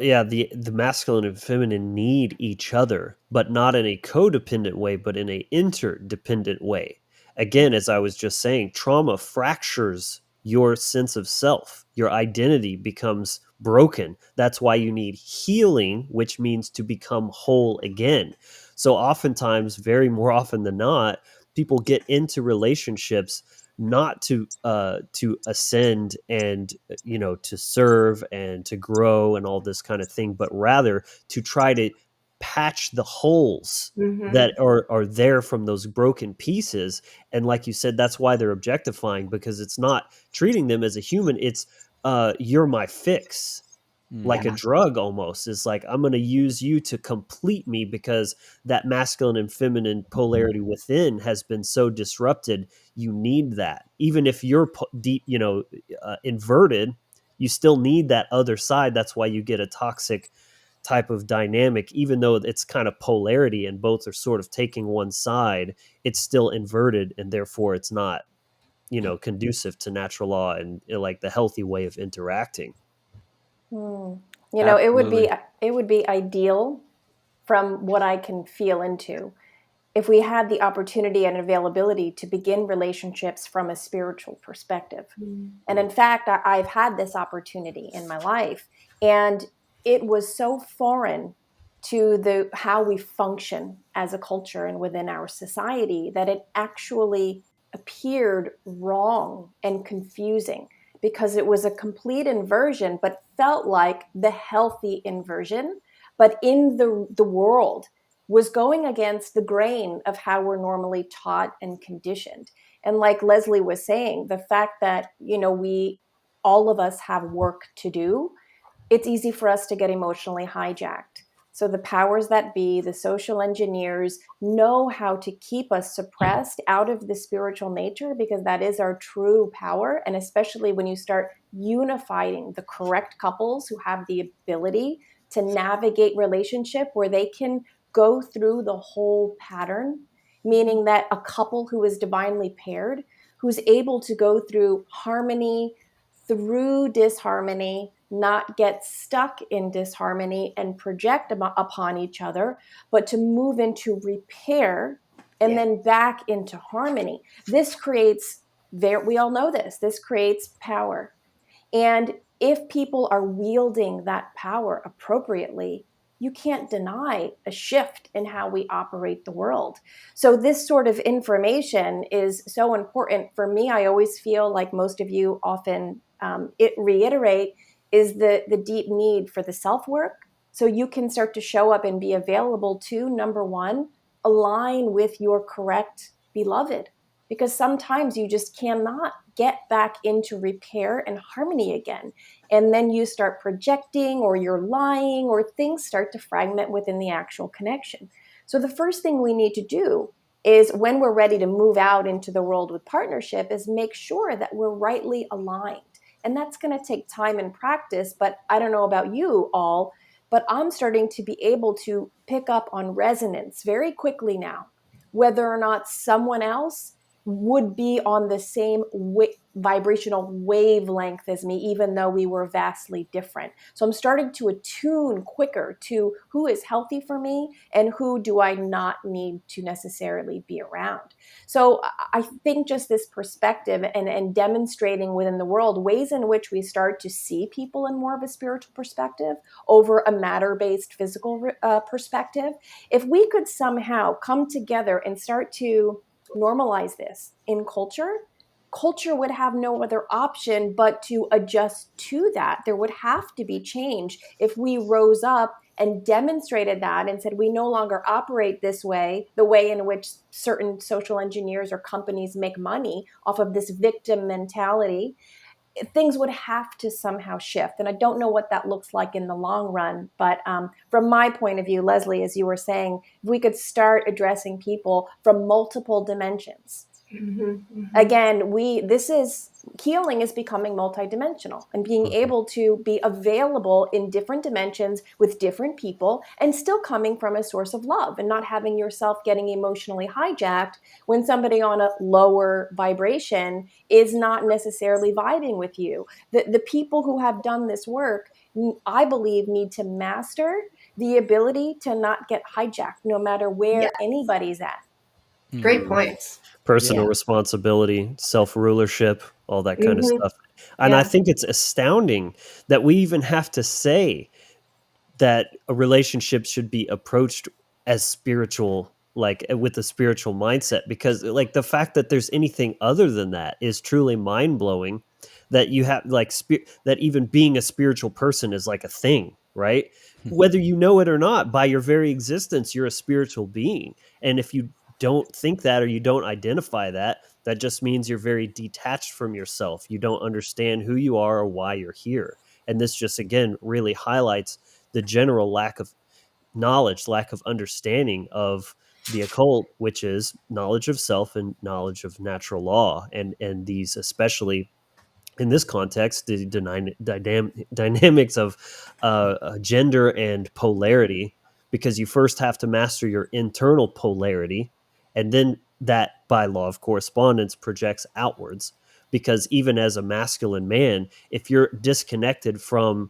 Yeah, the masculine and feminine need each other, but not in a codependent way, but in a interdependent way. Again, as I was just saying, trauma fractures your sense of self. Your identity becomes broken. That's why you need healing, which means to become whole again. So oftentimes, very more often than not, people get into relationships not to ascend and to serve and to grow and all this kind of thing, but rather to try to patch the holes that are there from those broken pieces. And like you said, that's why they're objectifying, because it's not treating them as a human. It's you're my fix. Like a drug almost. Is like, I'm going to use you to complete me, because that masculine and feminine polarity within has been so disrupted. You need that. Even if you're deep, inverted, you still need that other side. That's why you get a toxic type of dynamic. Even though it's kind of polarity and both are sort of taking one side, it's still inverted, and therefore it's not, conducive to natural law and like the healthy way of interacting. Absolutely. It would be ideal, from what I can feel into, if we had the opportunity and availability to begin relationships from a spiritual perspective. And in fact, I've had this opportunity in my life, and it was so foreign to how we function as a culture and within our society that it actually appeared wrong and confusing, because it was a complete inversion, but felt like the healthy inversion, but in the world was going against the grain of how we're normally taught and conditioned. And like Leslie was saying, the fact that, all of us have work to do, it's easy for us to get emotionally hijacked. So the powers that be, the social engineers, know how to keep us suppressed out of the spiritual nature, because that is our true power. And especially when you start unifying the correct couples who have the ability to navigate relationship where they can go through the whole pattern, meaning that a couple who is divinely paired, who's able to go through harmony, through disharmony, not get stuck in disharmony and project upon each other, but to move into repair and then back into harmony. This creates, we all know this creates power. And if people are wielding that power appropriately, you can't deny a shift in how we operate the world. So this sort of information is so important for me. I always feel like most of you often reiterate is the deep need for the self-work. So you can start to show up and be available to, number one, align with your correct beloved. Because sometimes you just cannot get back into repair and harmony again. And then you start projecting, or you're lying, or things start to fragment within the actual connection. So the first thing we need to do is, when we're ready to move out into the world with partnership, is make sure that we're rightly aligned. And that's going to take time and practice. But I don't know about you all, but I'm starting to be able to pick up on resonance very quickly now, whether or not someone else would be on the same vibrational wavelength as me, even though we were vastly different. So I'm starting to attune quicker to who is healthy for me and who do I not need to necessarily be around. So I think just this perspective and demonstrating within the world ways in which we start to see people in more of a spiritual perspective over a matter-based physical perspective. If we could somehow come together and start to normalize this in culture would have no other option but to adjust to that. There would have to be change if we rose up and demonstrated that and said we no longer operate this way, the way in which certain social engineers or companies make money off of this victim mentality. Things would have to somehow shift. And I don't know what that looks like in the long run. But from my point of view, Leslie, as you were saying, if we could start addressing people from multiple dimensions. Again, healing is becoming multidimensional, and being able to be available in different dimensions with different people and still coming from a source of love, and not having yourself getting emotionally hijacked when somebody on a lower vibration is not necessarily vibing with you. The people who have done this work, I believe, need to master the ability to not get hijacked no matter where anybody's at. Great points. Personal responsibility, self-rulership, all that kind of stuff. And I think it's astounding that we even have to say that a relationship should be approached as spiritual, like with a spiritual mindset, because like the fact that there's anything other than that is truly mind-blowing. That you have like that even being a spiritual person is like a thing, right? Whether you know it or not, by your very existence, you're a spiritual being. And if you don't think that, or you don't identify that, that just means you're very detached from yourself. You don't understand who you are or why you're here. And this just, again, really highlights the general lack of knowledge, lack of understanding of the occult, which is knowledge of self and knowledge of natural law. And these, especially in this context, the dynamics of gender and polarity, because you first have to master your internal polarity, and then that, by law of correspondence, projects outwards. Because even as a masculine man, if you're disconnected from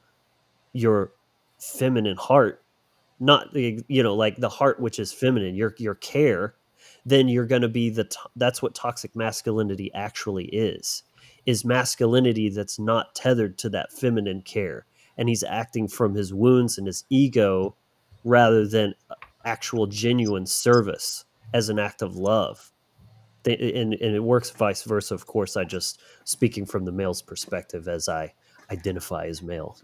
your feminine heart, not like the heart which is feminine, your care, then you're going to be that's what toxic masculinity actually is masculinity that's not tethered to that feminine care, and he's acting from his wounds and his ego rather than actual genuine service as an act of love. And it works vice versa, of course. I just speaking from the male's perspective as I identify as male.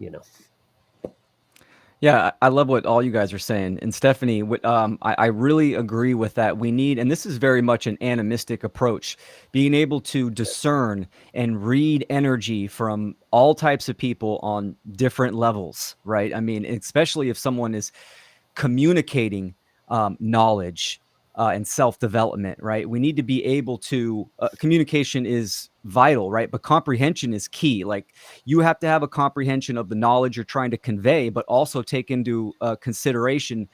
Yeah, I love what all you guys are saying. And Stephanie, I really agree with that. We need, and this is very much an animistic approach, being able to discern and read energy from all types of people on different levels, right? I mean, especially if someone is communicating knowledge and self-development, right? We need to be able to, communication is vital, right? But comprehension is key. Like, you have to have a comprehension of the knowledge you're trying to convey, but also take into consideration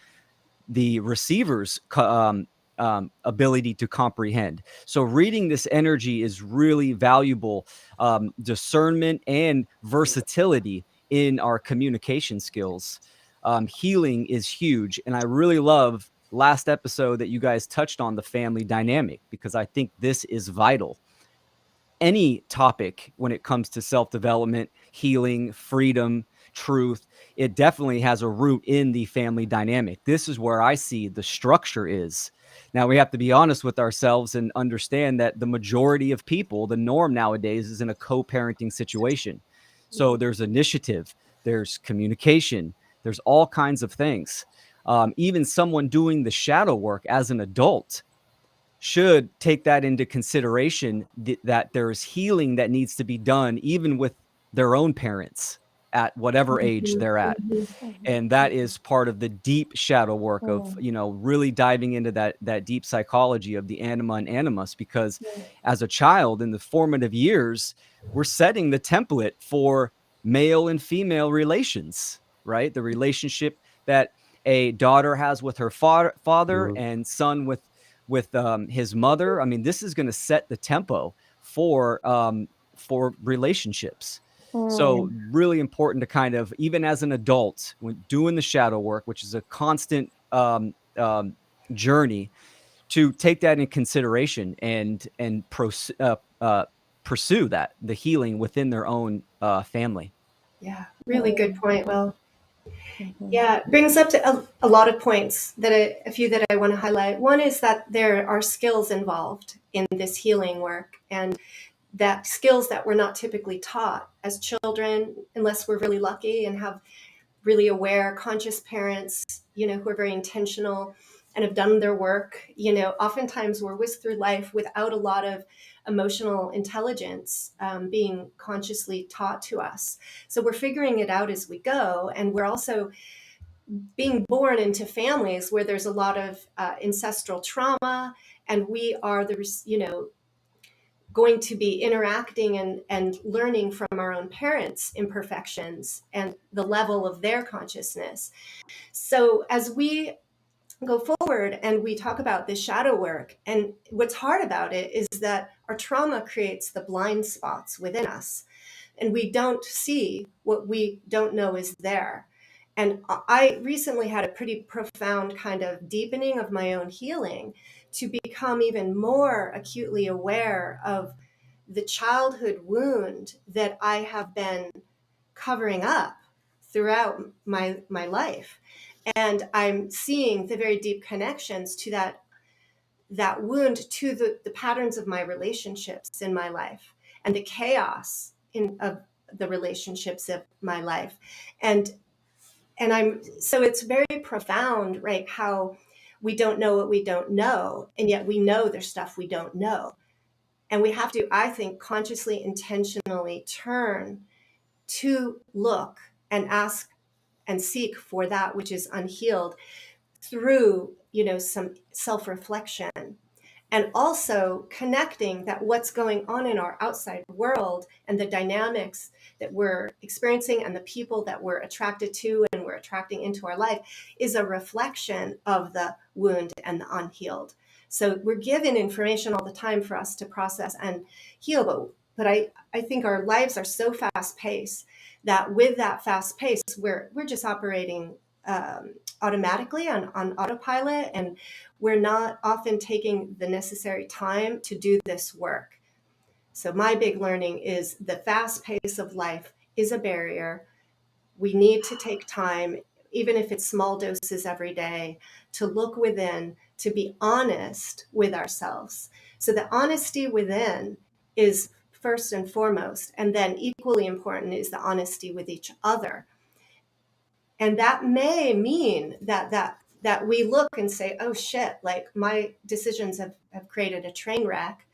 the receiver's ability to comprehend. So reading this energy is really valuable, discernment and versatility in our communication skills. Healing is huge. And I really love last episode that you guys touched on the family dynamic, because I think this is vital. Any topic when it comes to self-development, healing, freedom, truth, it definitely has a root in the family dynamic. This is where I see the structure is. Now we have to be honest with ourselves and understand that the majority of people, the norm nowadays, is in a co-parenting situation. So there's initiative, there's communication, there's all kinds of things. Even someone doing the shadow work as an adult should take that into consideration, that there's healing that needs to be done even with their own parents at whatever age they're at. And that is part of the deep shadow work of, really diving into that deep psychology of the anima and animus, because as a child in the formative years, we're setting the template for male and female relations, right? The relationship that a daughter has with her father and son with his mother. I mean, this is going to set the tempo for relationships. So really important to kind of, even as an adult, when doing the shadow work, which is a constant journey, to take that in consideration and pursue that, the healing within their own family. Yeah, really good point. Well, yeah, it brings up to a lot of points, that a few that I want to highlight. One is that there are skills involved in this healing work, and that skills that we're not typically taught as children, unless we're really lucky and have really aware, conscious parents, who are very intentional and have done their work. Oftentimes we're whisked through life without a lot of emotional intelligence being consciously taught to us. So we're figuring it out as we go. And we're also being born into families where there's a lot of ancestral trauma, and we are going to be interacting and learning from our own parents' imperfections and the level of their consciousness. So as we go forward and we talk about this shadow work, and what's hard about it is that our trauma creates the blind spots within us, and we don't see what we don't know is there. And I recently had a pretty profound kind of deepening of my own healing to become even more acutely aware of the childhood wound that I have been covering up throughout my life. And I'm seeing the very deep connections to that wound, to the patterns of my relationships in my life, and the chaos of the relationships of my life. And so it's very profound, right? How we don't know what we don't know, and yet we know there's stuff we don't know. And we have to, I think, consciously, intentionally turn to look and ask and seek for that which is unhealed through, some self-reflection, and also connecting that what's going on in our outside world and the dynamics that we're experiencing and the people that we're attracted to and we're attracting into our life is a reflection of the wound and the unhealed. So we're given information all the time for us to process and heal, but I think our lives are so fast paced that with that fast pace, we're just operating automatically on autopilot, and we're not often taking the necessary time to do this work. So my big learning is the fast pace of life is a barrier. We need to take time, even if it's small doses every day, to look within, to be honest with ourselves. So the honesty within is first and foremost, and then equally important is the honesty with each other. And that may mean that we look and say, oh shit, like my decisions have created a train wreck,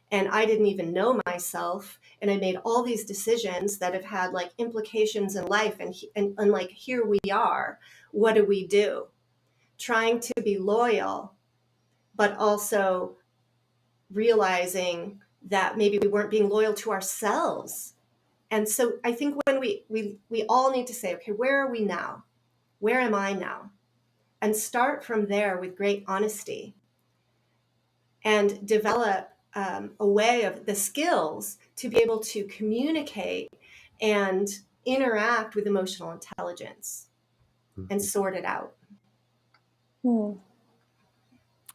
and I didn't even know myself, and I made all these decisions that have had like implications in life, and like here we are. What do we do? Trying to be loyal, but also realizing that maybe we weren't being loyal to ourselves. And so I think when we all need to say, okay, where are we now? Where am I now? And start from there with great honesty. and develop a way of the skills to be able to communicate and interact with emotional intelligence and sort it out.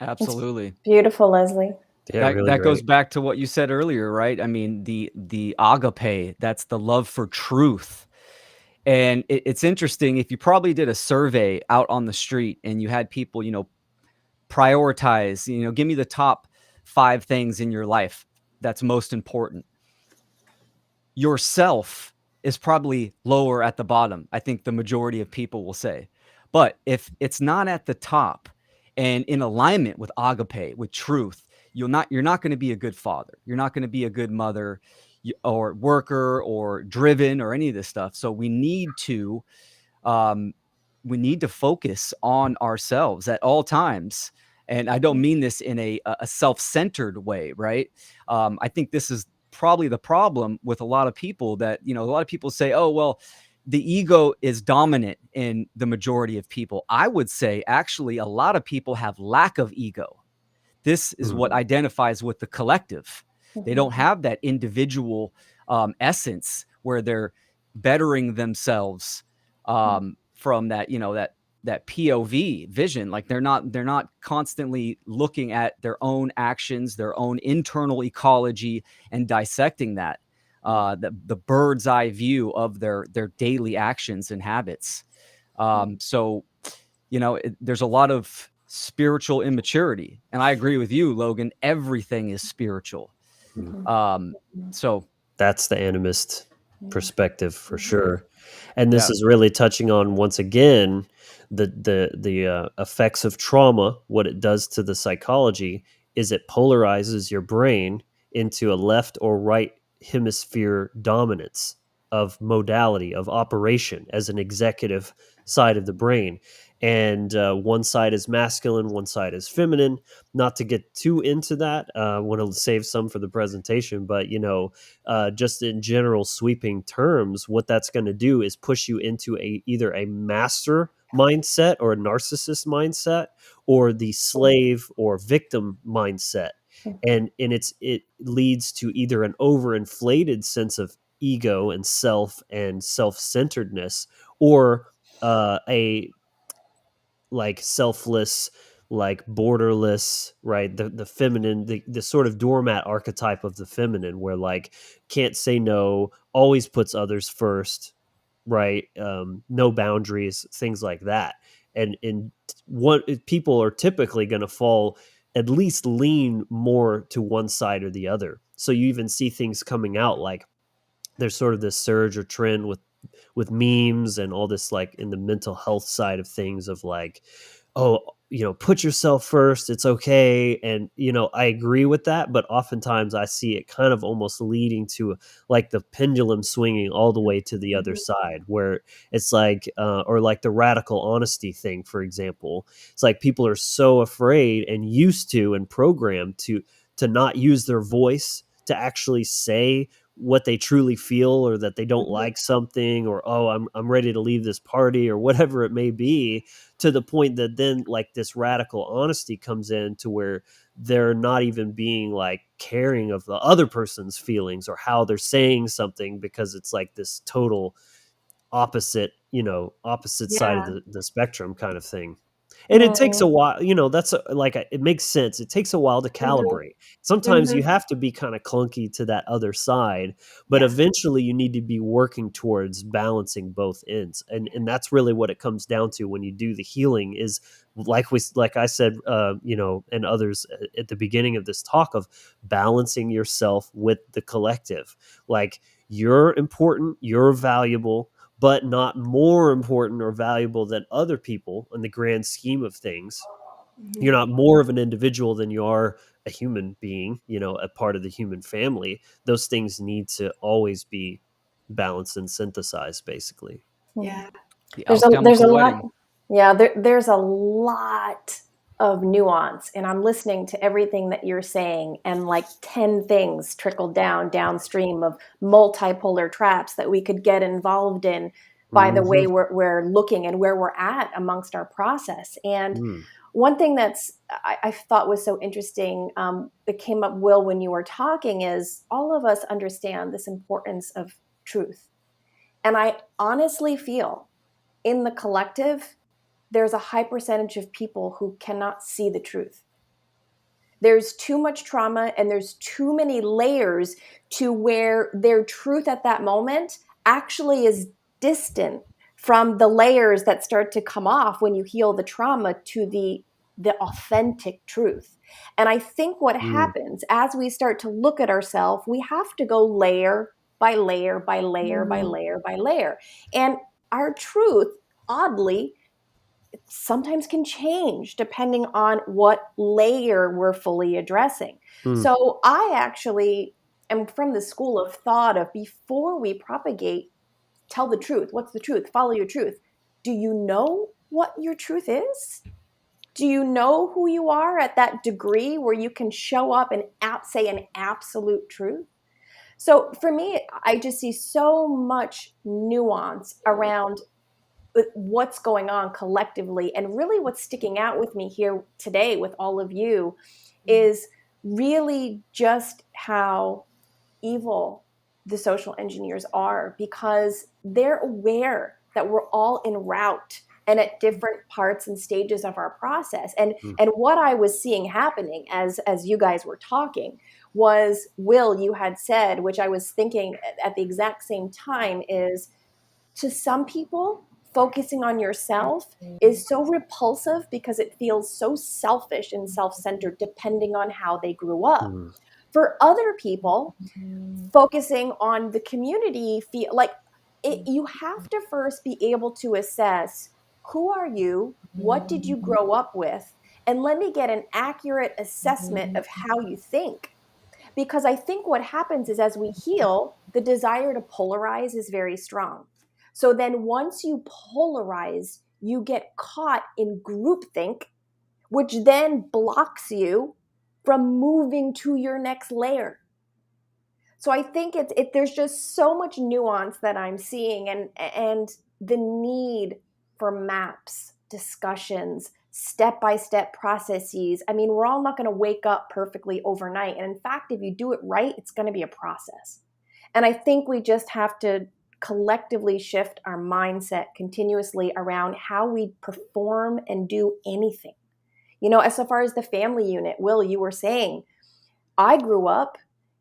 Absolutely. It's beautiful, Leslie. Yeah, That really that goes great. back to what you said earlier, right? I mean, the agape, that's the love for truth. And it's interesting, if you probably did a survey out on the street and you had people, prioritize, give me the top 5 things in your life that's most important. Yourself is probably lower at the bottom, I think the majority of people will say. But if it's not at the top and in alignment with agape, with truth, you're not going to be a good father. You're not going to be a good mother or worker or driven or any of this stuff. So um, we need to focus on ourselves at all times. And I don't mean this in a self-centered way, right? I think this is probably the problem with a lot of people, that, a lot of people say, oh, well, the ego is dominant in the majority of people. I would say actually a lot of people have lack of ego. This is what identifies with the collective. They don't have that individual essence where they're bettering themselves from that, that POV vision. Like they're not constantly looking at their own actions, their own internal ecology, and dissecting that, the bird's eye view of their daily actions and habits. So, there's a lot of spiritual immaturity, and I agree with you, Logan. Everything is spiritual. So That's the animist perspective for sure. And this Yeah. is really touching on, once again, the effects of trauma. What it does to the psychology is it polarizes your brain into a left or right hemisphere dominance of modality, of operation as an executive side of the brain. And one side is masculine, one side is feminine. Not to get too into that, I want to save some for the presentation, but just in general sweeping terms, what that's going to do is push you into either a master mindset or a narcissist mindset, or the slave or victim mindset. And it leads to either an overinflated sense of ego and self-centeredness, or a like selfless, like borderless, right? The feminine, the sort of doormat archetype of the feminine, where like can't say no, always puts others first, right? No boundaries, things like that. And what people are typically going to fall, at least lean more to one side or the other. So you even see things coming out like there's sort of this surge or trend with memes and all this, like in the mental health side of things, of like, oh, put yourself first, it's okay. And I agree with that, but oftentimes I see it kind of almost leading to like the pendulum swinging all the way to the other side, where it's like or like the radical honesty thing, for example. It's like people are so afraid and used to and programmed to not use their voice to actually say what they truly feel, or that they don't like something, or oh, I'm ready to leave this party, or whatever it may be, to the point that then like this radical honesty comes in, to where they're not even being like caring of the other person's feelings or how they're saying something, because it's like this total opposite side of Yeah. the spectrum kind of thing. And it takes a while, it makes sense. It takes a while to calibrate. Sometimes you have to be kind of clunky to that other side, but Yes. eventually you need to be working towards balancing both ends. And that's really what it comes down to when you do the healing, is like I said, and others at the beginning of this talk, of balancing yourself with the collective. Like, you're important, you're valuable, but not more important or valuable than other people in the grand scheme of things. You're not more of an individual than you are a human being, a part of the human family. Those things need to always be balanced and synthesized, basically. Yeah. The There's a alchemical lot. wedding. Yeah, there's a lot of nuance, and I'm listening to everything that you're saying, and like 10 things trickle downstream of multipolar traps that we could get involved in by the way we're looking and where we're at amongst our process. And One thing I thought was so interesting, that came up, Will, when you were talking, is all of us understand this importance of truth. And I honestly feel in the collective, there's a high percentage of people who cannot see the truth. There's too much trauma and there's too many layers to where their truth at that moment actually is distant from the layers that start to come off when you heal the trauma to the authentic truth. And I think what happens as we start to look at ourselves, we have to go layer by layer by layer by layer by layer. And our truth, oddly, sometimes can change depending on what layer we're fully addressing. So I actually am from the school of thought of, before we propagate, tell the truth. What's the truth? Follow your truth. Do you know what your truth is? Do you know who you are at that degree where you can show up and say an absolute truth? So for me, I just see so much nuance around what's going on collectively. And really what's sticking out with me here today with all of you is really just how evil the social engineers are, because they're aware that we're all en route and at different parts and stages of our process. And what I was seeing happening as you guys were talking was, Will, you had said, which I was thinking at the exact same time, is, to some people, focusing on yourself is so repulsive because it feels so selfish and self-centered, depending on how they grew up. For other people, focusing on the community, feel like you have to first be able to assess, who are you? What did you grow up with? And let me get an accurate assessment of how you think. Because I think what happens is, as we heal, the desire to polarize is very strong. So then once you polarize, you get caught in groupthink, which then blocks you from moving to your next layer. So I think there's just so much nuance that I'm seeing, and the need for maps, discussions, step-by-step processes. I mean, we're all not going to wake up perfectly overnight. And in fact, if you do it right, it's going to be a process. And I think we just have to collectively shift our mindset continuously around how we perform and do anything. You know, as far as the family unit, Will, you were saying, I grew up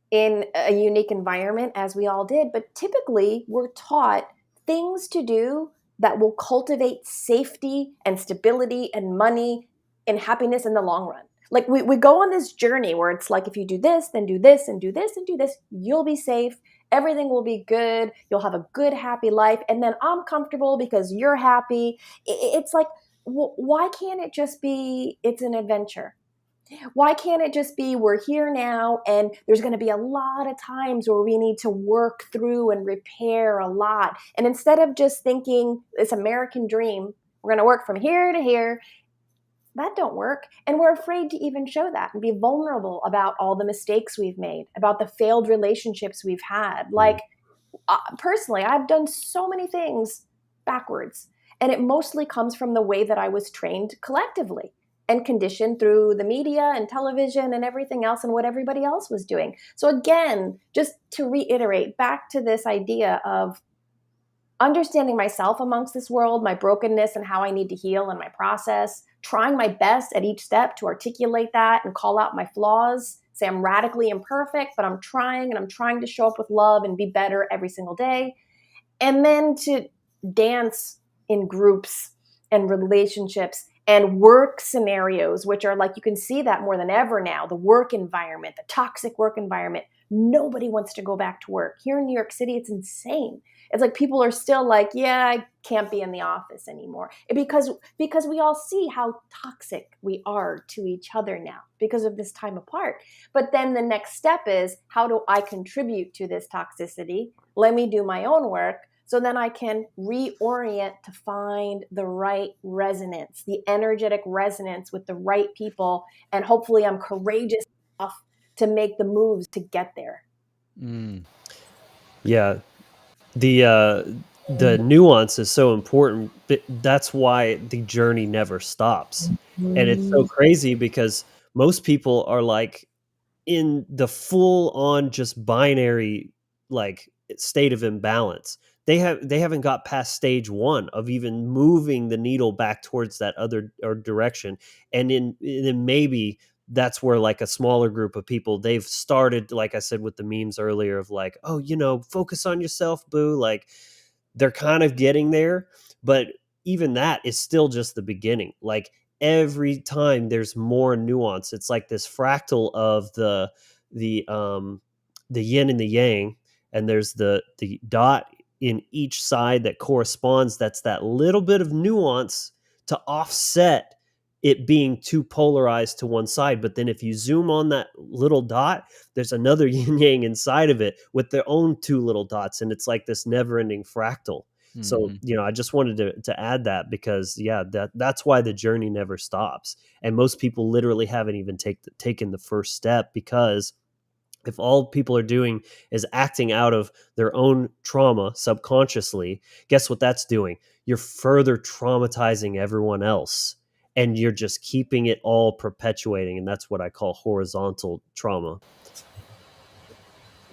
in a unique environment, as we all did, but typically we're taught things to do that will cultivate safety and stability and money and happiness in the long run. Like we go on this journey where it's like, if you do this, then do this, and do this, and do this, you'll be safe. Everything will be good. You'll have a good, happy life. And then I'm comfortable because you're happy. It's like, why can't it just be, it's an adventure? Why can't it just be, we're here now, and there's going to be a lot of times where we need to work through and repair a lot. And instead of just thinking this American dream, we're going to work from here to here, that don't work. And we're afraid to even show that and be vulnerable about all the mistakes we've made, about the failed relationships we've had. Like, personally, I've done so many things backwards, and it mostly comes from the way that I was trained collectively and conditioned through the media and television and everything else and what everybody else was doing. So again, just to reiterate back to this idea of understanding myself amongst this world, my brokenness and how I need to heal in my process, trying my best at each step to articulate that and call out my flaws, say I'm radically imperfect, but I'm trying, and I'm trying to show up with love and be better every single day. And then to dance in groups and relationships and work scenarios, which are like, you can see that more than ever now, the work environment, the toxic work environment. Nobody wants to go back to work. Here in New York City, it's insane. It's like people are still like, yeah, I can't be in the office anymore. Because we all see how toxic we are to each other now because of this time apart. But then the next step is, how do I contribute to this toxicity? Let me do my own work, so then I can reorient to find the right resonance, the energetic resonance with the right people. And hopefully I'm courageous enough to make the moves to get there. Yeah. The nuance is so important. But that's why the journey never stops. And it's so crazy because most people are like in the full on just binary like state of imbalance. They haven't got past stage one of even moving the needle back towards that other or direction. And then maybe that's where like a smaller group of people, they've started, like I said with the memes earlier, of like, oh, focus on yourself, boo. Like they're kind of getting there, but even that is still just the beginning. Like every time there's more nuance. It's like this fractal of the yin and the yang, and there's the dot in each side that corresponds. That's that little bit of nuance to offset it being too polarized to one side. But then if you zoom on that little dot, there's another yin yang inside of it with their own two little dots, and it's like this never ending fractal. So, I just wanted to add that because, yeah, that's why the journey never stops. And most people literally haven't even taken the first step, because if all people are doing is acting out of their own trauma subconsciously, guess what that's doing? You're further traumatizing everyone else, and you're just keeping it all perpetuating. And that's what I call horizontal trauma.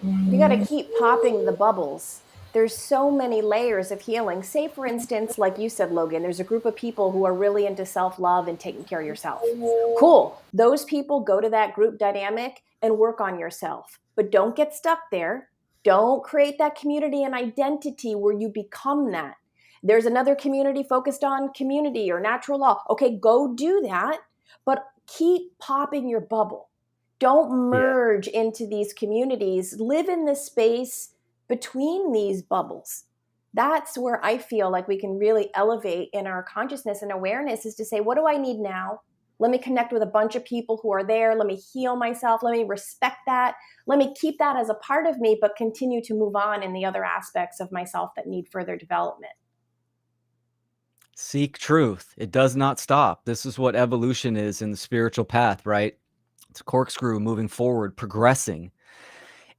You got to keep popping the bubbles. There's so many layers of healing. Say, for instance, like you said, Logan, there's a group of people who are really into self-love and taking care of yourself. Cool. Those people, go to that group dynamic and work on yourself. But don't get stuck there. Don't create that community and identity where you become that. There's another community focused on community or natural law. Okay, go do that, but keep popping your bubble. Don't merge into these communities. Live in the space between these bubbles. That's where I feel like we can really elevate in our consciousness and awareness, is to say, what do I need now? Let me connect with a bunch of people who are there. Let me heal myself. Let me respect that. Let me keep that as a part of me, but continue to move on in the other aspects of myself that need further development. Seek truth. It does not stop. This is what evolution is in the spiritual path, right? It's a corkscrew moving forward, progressing.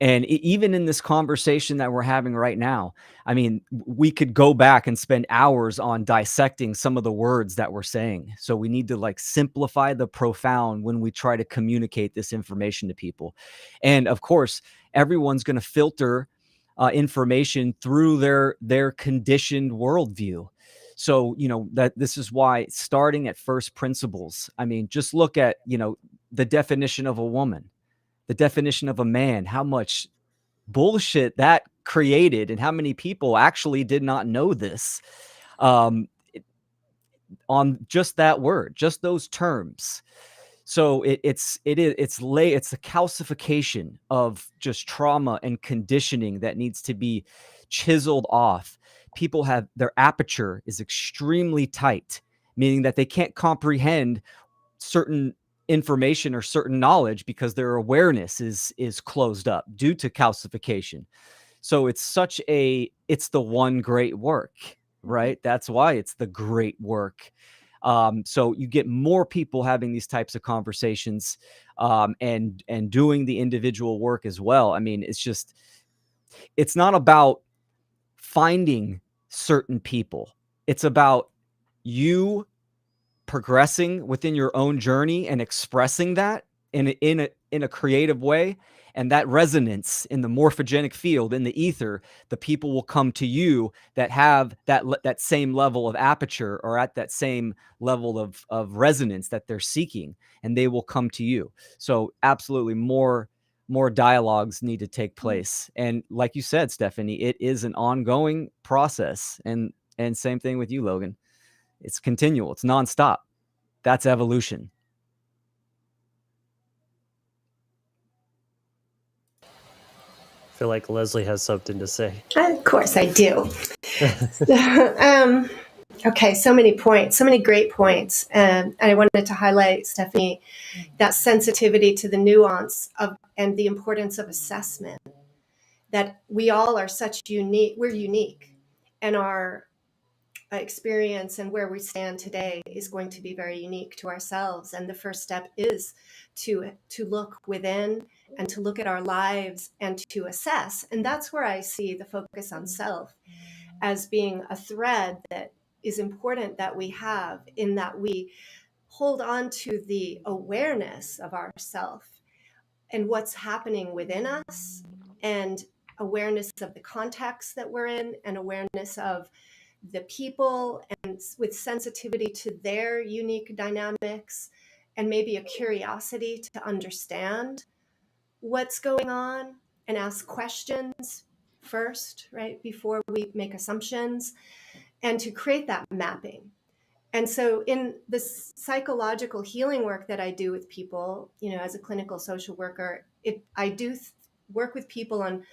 And even in this conversation that we're having right now, I mean, we could go back and spend hours on dissecting some of the words that we're saying. So we need to like simplify the profound when we try to communicate this information to people. And of course, everyone's going to filter information through their conditioned worldview. So, that this is why starting at first principles, I mean, just look at, the definition of a woman, the definition of a man, how much bullshit that created, and how many people actually did not know this on just that word, just those terms. So it's a calcification of just trauma and conditioning that needs to be chiseled off. People have, their aperture is extremely tight, meaning that they can't comprehend certain information or certain knowledge because their awareness is closed up due to calcification. So it's the one great work, right? That's why it's the great work. So you get more people having these types of conversations, and doing the individual work as well. I mean, it's not about finding certain people. It's about you progressing within your own journey and expressing that in a creative way. And that resonance in the morphogenic field, in the ether, the people will come to you that have that same level of aperture, or at that same level of resonance that they're seeking, and they will come to you. So absolutely more dialogues need to take place. And like you said, Stephanie, it is an ongoing process. And same thing with you, Logan. It's continual. It's nonstop. That's evolution. I feel like Leslie has something to say. Of course I do. Okay, so many points, so many great points. And I wanted to highlight, Stephanie, that sensitivity to the nuance of and the importance of assessment. That we all are we're unique, and our experience and where we stand today is going to be very unique to ourselves. And the first step is to look within and to look at our lives and to assess. And that's where I see the focus on self as being a thread that is important that we have, in that we hold on to the awareness of ourself and what's happening within us, and awareness of the context that we're in, and awareness of the people, and with sensitivity to their unique dynamics, and maybe a curiosity to understand what's going on and ask questions first, right, before we make assumptions, and to create that mapping. And so in the psychological healing work that I do with people, as a clinical social worker, I do work with people on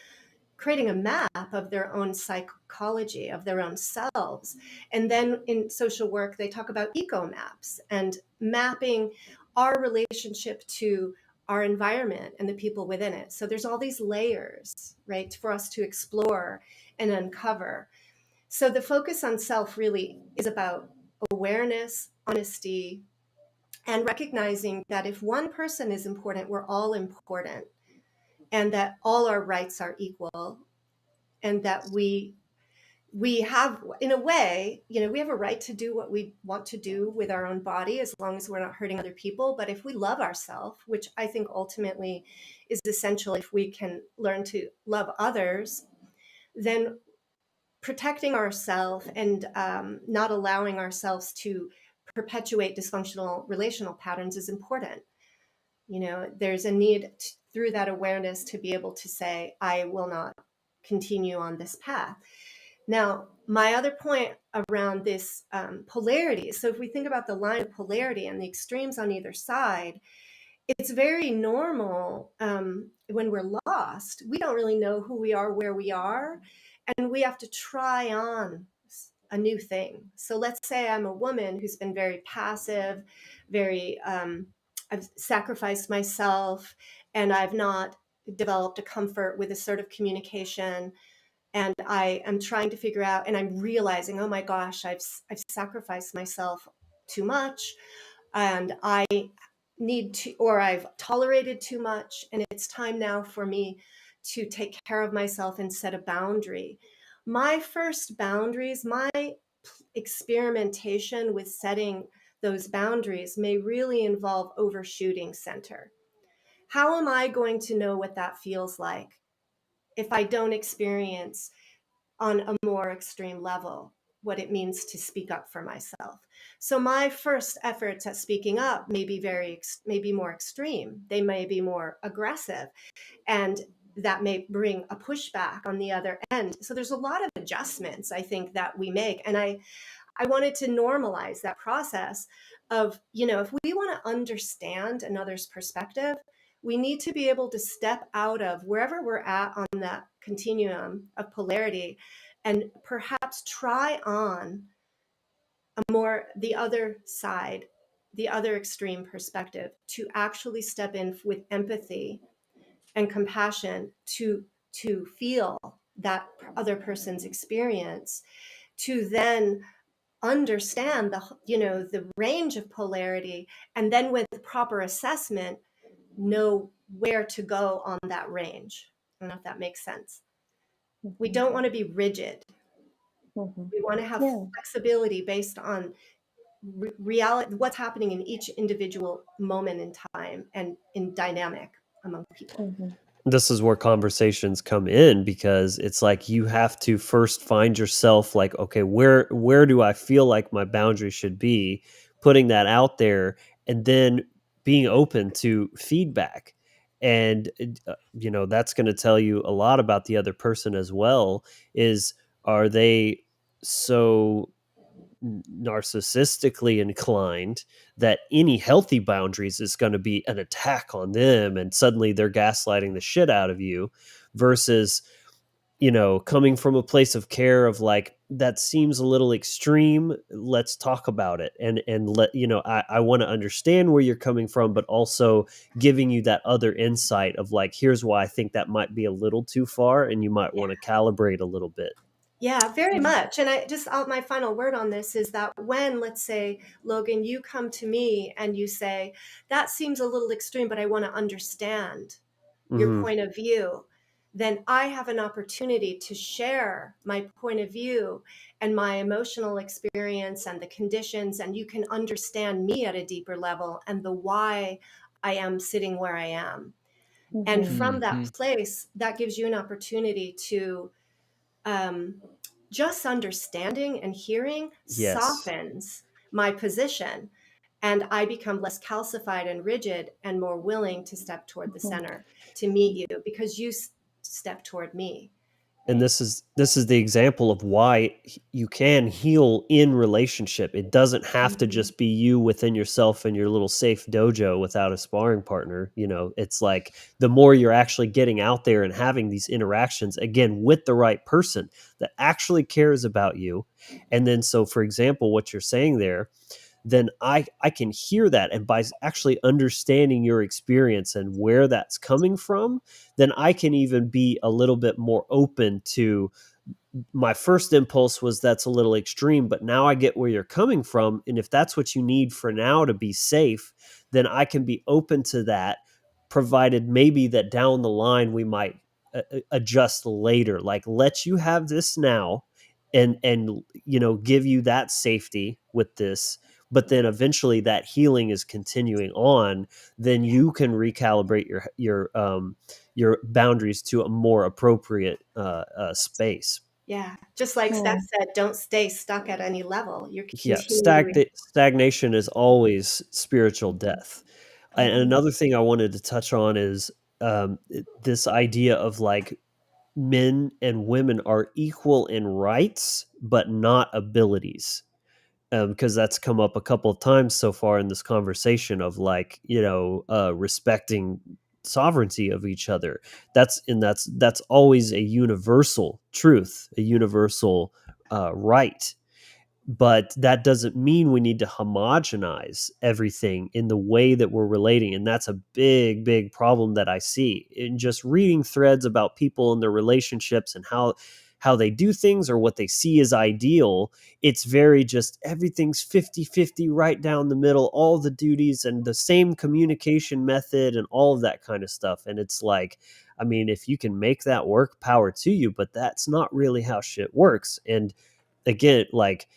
creating a map of their own psychology, of their own selves. And then in social work, they talk about eco maps and mapping our relationship to our environment and the people within it. So there's all these layers, right, for us to explore and uncover. So the focus on self really is about awareness, honesty, and recognizing that if one person is important, we're all important, and that all our rights are equal, and that we have, in a way, we have a right to do what we want to do with our own body, as long as we're not hurting other people. But if we love ourselves, which I think ultimately is essential, if we can learn to love others, then protecting ourselves and not allowing ourselves to perpetuate dysfunctional relational patterns is important. There's a need through that awareness to be able to say, I will not continue on this path. Now, my other point around this polarity. So if we think about the line of polarity and the extremes on either side, it's very normal when we're lost. We don't really know who we are, where we are, and we have to try on a new thing. So let's say I'm a woman who's been very passive, I've sacrificed myself, and I've not developed a comfort with assertive communication. And I am trying to figure out, and I'm realizing, oh my gosh, I've sacrificed myself too much, and I need to, or I've tolerated too much, and it's time now for me to take care of myself and set a boundary. My first boundaries, my experimentation with setting those boundaries may really involve overshooting center. How am I going to know what that feels like if I don't experience on a more extreme level what it means to speak up for myself? So my first efforts at speaking up may be more extreme. They may be more aggressive, and that may bring a pushback on the other end. So there's a lot of adjustments, I think, that we make. And I wanted to normalize that process of, if we want to understand another's perspective, we need to be able to step out of wherever we're at on that continuum of polarity and perhaps try on the other side, the other extreme perspective, to actually step in with empathy and compassion to feel that other person's experience, to then understand the range of polarity, and then with proper assessment know where to go on that range. I don't know if that makes sense. We don't want to be rigid. We want to have flexibility based on reality, what's happening in each individual moment in time and in dynamic among people. This is where conversations come in, because it's like you have to first find yourself, like, okay, where do I feel like my boundary should be, putting that out there, and then being open to feedback. And that's going to tell you a lot about the other person as well. Are they so narcissistically inclined that any healthy boundaries is going to be an attack on them, and suddenly they're gaslighting the shit out of you, versus coming from a place of care of like, that seems a little extreme, let's talk about it, and let I want to understand where you're coming from, but also giving you that other insight of like, here's why I think that might be a little too far and you might want to calibrate a little bit. Yeah, very much. And my final word on this is that when, let's say, Logan, you come to me and you say, that seems a little extreme, but I want to understand your point of view. then I have an opportunity to share my point of view and my emotional experience and the conditions, and you can understand me at a deeper level and the why I am sitting where I am. And from that place, that gives you an opportunity to just understanding and hearing Yes. softens my position, and I become less calcified and rigid and more willing to step toward the center to meet you because you step toward me. And this is the example of why you can heal in relationship. It doesn't have to just be you within yourself and your little safe dojo without a sparring partner. It's like the more you're actually getting out there and having these interactions again with the right person that actually cares about you. And then, so for example, what you're saying there, then I can hear that. And by actually understanding your experience and where that's coming from, then I can even be a little bit more open to. My first impulse was that's a little extreme, but now I get where you're coming from. And if that's what you need for now to be safe, then I can be open to that, provided maybe that down the line we might adjust later, like let you have this now and give you that safety with this, but then eventually that healing is continuing on, then you can recalibrate your boundaries to a more appropriate space. Yeah, just like Steph said, don't stay stuck at any level. You're Yeah, continually. stagnation is always spiritual death. And another thing I wanted to touch on is this idea of like men and women are equal in rights, but not abilities. Because that's come up a couple of times so far in this conversation of like, respecting sovereignty of each other. That's always a universal truth, a universal right. But that doesn't mean we need to homogenize everything in the way that we're relating. And that's a big, big problem that I see in just reading threads about people and their relationships and how they do things or what they see as ideal. It's very just everything's 50-50 right down the middle, all the duties and the same communication method and all of that kind of stuff. And it's like, I mean, if you can make that work, power to you, but that's not really how shit works. And again, like,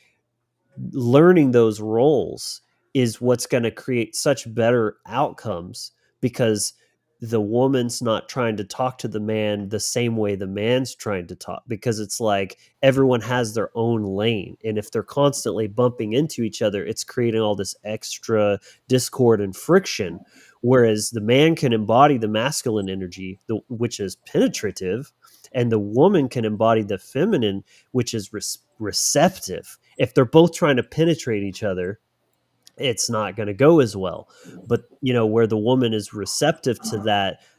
learning those roles is what's going to create such better outcomes, because the woman's not trying to talk to the man the same way the man's trying to talk, because it's like everyone has their own lane, and if they're constantly bumping into each other, it's creating all this extra discord and friction. Whereas the man can embody the masculine energy, which is penetrative, and the woman can embody the feminine, which is receptive. If they're both trying to penetrate each other, it's not going to go as well. But where the woman is receptive to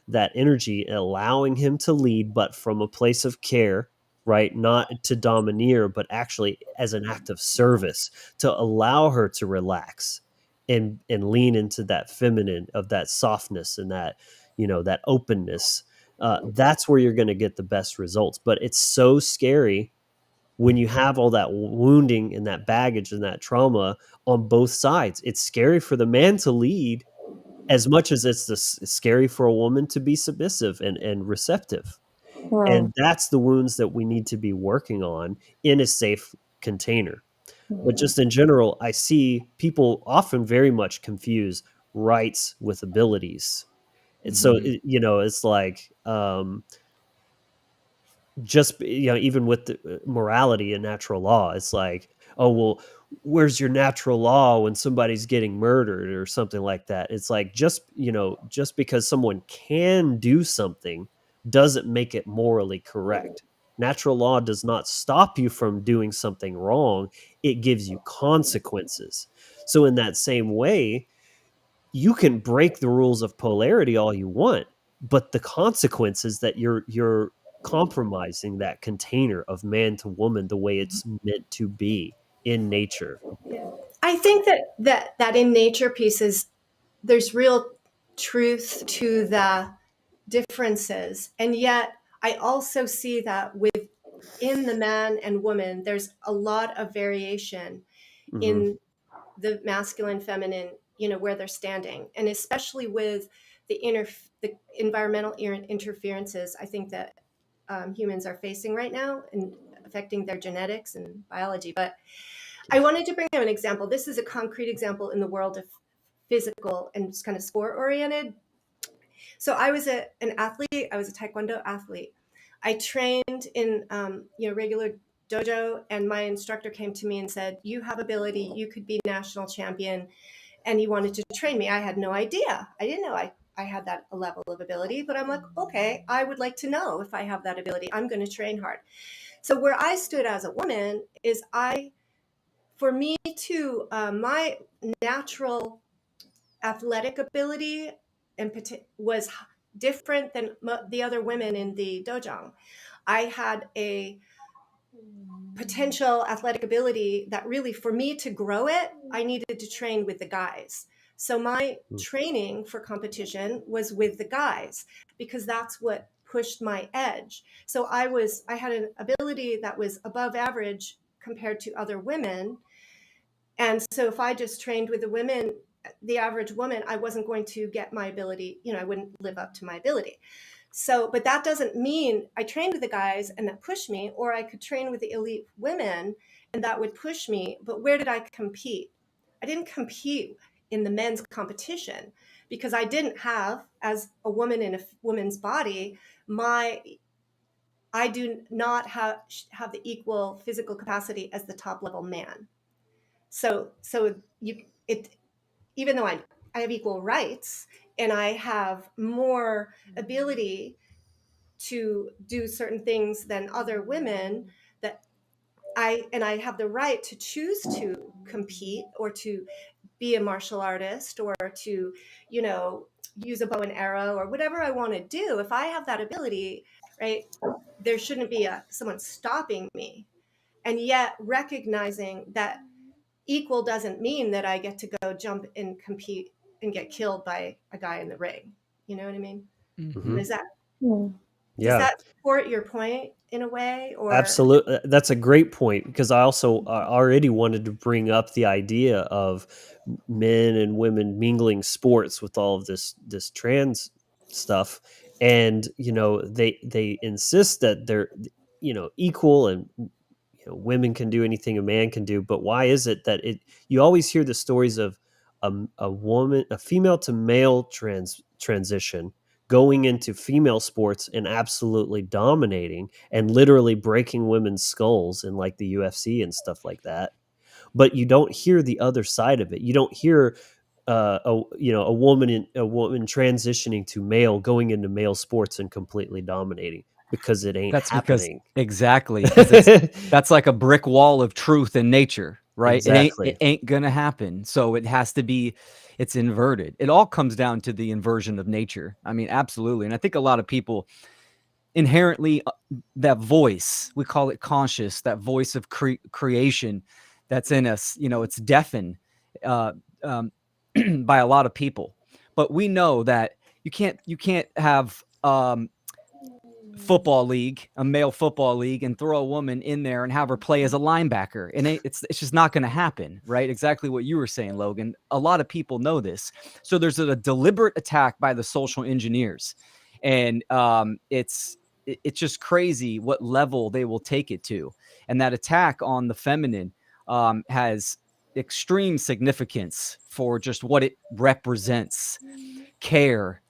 that energy, allowing him to lead, but from a place of care, right? Not to domineer, but actually as an act of service, to allow her to relax and lean into that feminine, of that softness and that openness. That's where you're going to get the best results. But it's so scary when you have all that wounding and that baggage and that trauma on both sides. It's scary for the man to lead as much as it's scary for a woman to be submissive and receptive. And that's the wounds that we need to be working on in a safe container. But just in general, I see people often very much confuse rights with abilities. And so, it's like, just even with the morality and natural law, it's like, oh well, where's your natural law when somebody's getting murdered or something like that? It's like, just because someone can do something doesn't make it morally correct. Natural law does not stop you from doing something wrong, it gives you consequences. So in that same way, you can break the rules of polarity all you want, but the consequences that you're compromising that container of man to woman the way it's meant to be in nature. I think that in nature pieces, there's real truth to the differences, and yet I also see that within the man and woman, there's a lot of variation Mm-hmm. in the masculine, feminine, where they're standing, and especially with the environmental interferences. I think that humans are facing right now and affecting their genetics and biology. But I wanted to bring up an example. This is a concrete example in the world of physical and just kind of sport oriented. So I was an athlete. I was a Taekwondo athlete. I trained in regular dojo, and my instructor came to me and said, "You have ability. You could be national champion." And he wanted to train me. I had no idea. I didn't know I had that level of ability, but I'm like, okay, I would like to know if I have that ability. I'm going to train hard. So where I stood as a woman is for me to my natural athletic ability was different than the other women in the dojo. I had a potential athletic ability that really, for me to grow it, I needed to train with the guys. So my training for competition was with the guys because that's what pushed my edge. So I had an ability that was above average compared to other women. And so if I just trained with the women, the average woman, I wasn't going to get my ability, I wouldn't live up to my ability. So, but that doesn't mean I trained with the guys and that pushed me, or I could train with the elite women and that would push me. But where did I compete? I didn't compete in the men's competition because I didn't have, as a woman in a woman's body, I do not have the equal physical capacity as the top level man. So even though I have equal rights and I have more ability to do certain things than other women, that I have the right to choose to compete or to be a martial artist or to, use a bow and arrow or whatever I want to do. If I have that ability, right, there shouldn't be someone stopping me. And yet recognizing that equal doesn't mean that I get to go jump and compete and get killed by a guy in the ring. You know what I mean? Mhm. Does Yeah. that support your point in a way? Or Absolutely. That's a great point because I also already wanted to bring up the idea of men and women mingling sports with all of this trans stuff. And, they insist that they're, equal and, women can do anything a man can do. But why is it that you always hear the stories of a female to male transition going into female sports and absolutely dominating and literally breaking women's skulls in like the UFC and stuff like that. But you don't hear the other side of it. You don't hear a woman transitioning to male, going into male sports and completely dominating because it ain't That's because happening. exactly, because that's like a brick wall of truth in nature, right? It Exactly. ain't gonna happen. So it has to be, it's inverted. It all comes down to the inversion of nature. I mean, absolutely. And I think a lot of people inherently, that voice, we call it conscious, that voice of creation that's in us, it's deafened uh, by a lot of people. But we know that you can't have football league, a male football league, and throw a woman in there and have her play as a linebacker. And it's just not going to happen, right? Exactly what you were saying, Logan. A lot of people know this. So there's a deliberate attack by the social engineers. And it's just crazy what level they will take it to. And that attack on the feminine has extreme significance for just what it represents, care,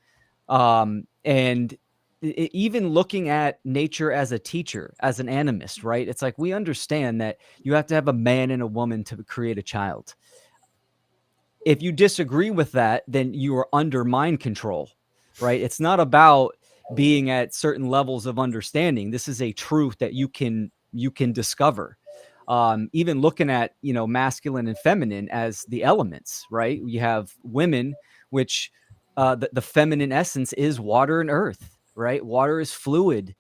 and even looking at nature as a teacher, as an animist, right? It's like we understand that you have to have a man and a woman to create a child. If you disagree with that, then you are under mind control, right? It's not about being at certain levels of understanding. This is a truth that you can discover. Even looking at, masculine and feminine as the elements, right? You have women, which the feminine essence is water and earth, right? Water is fluid,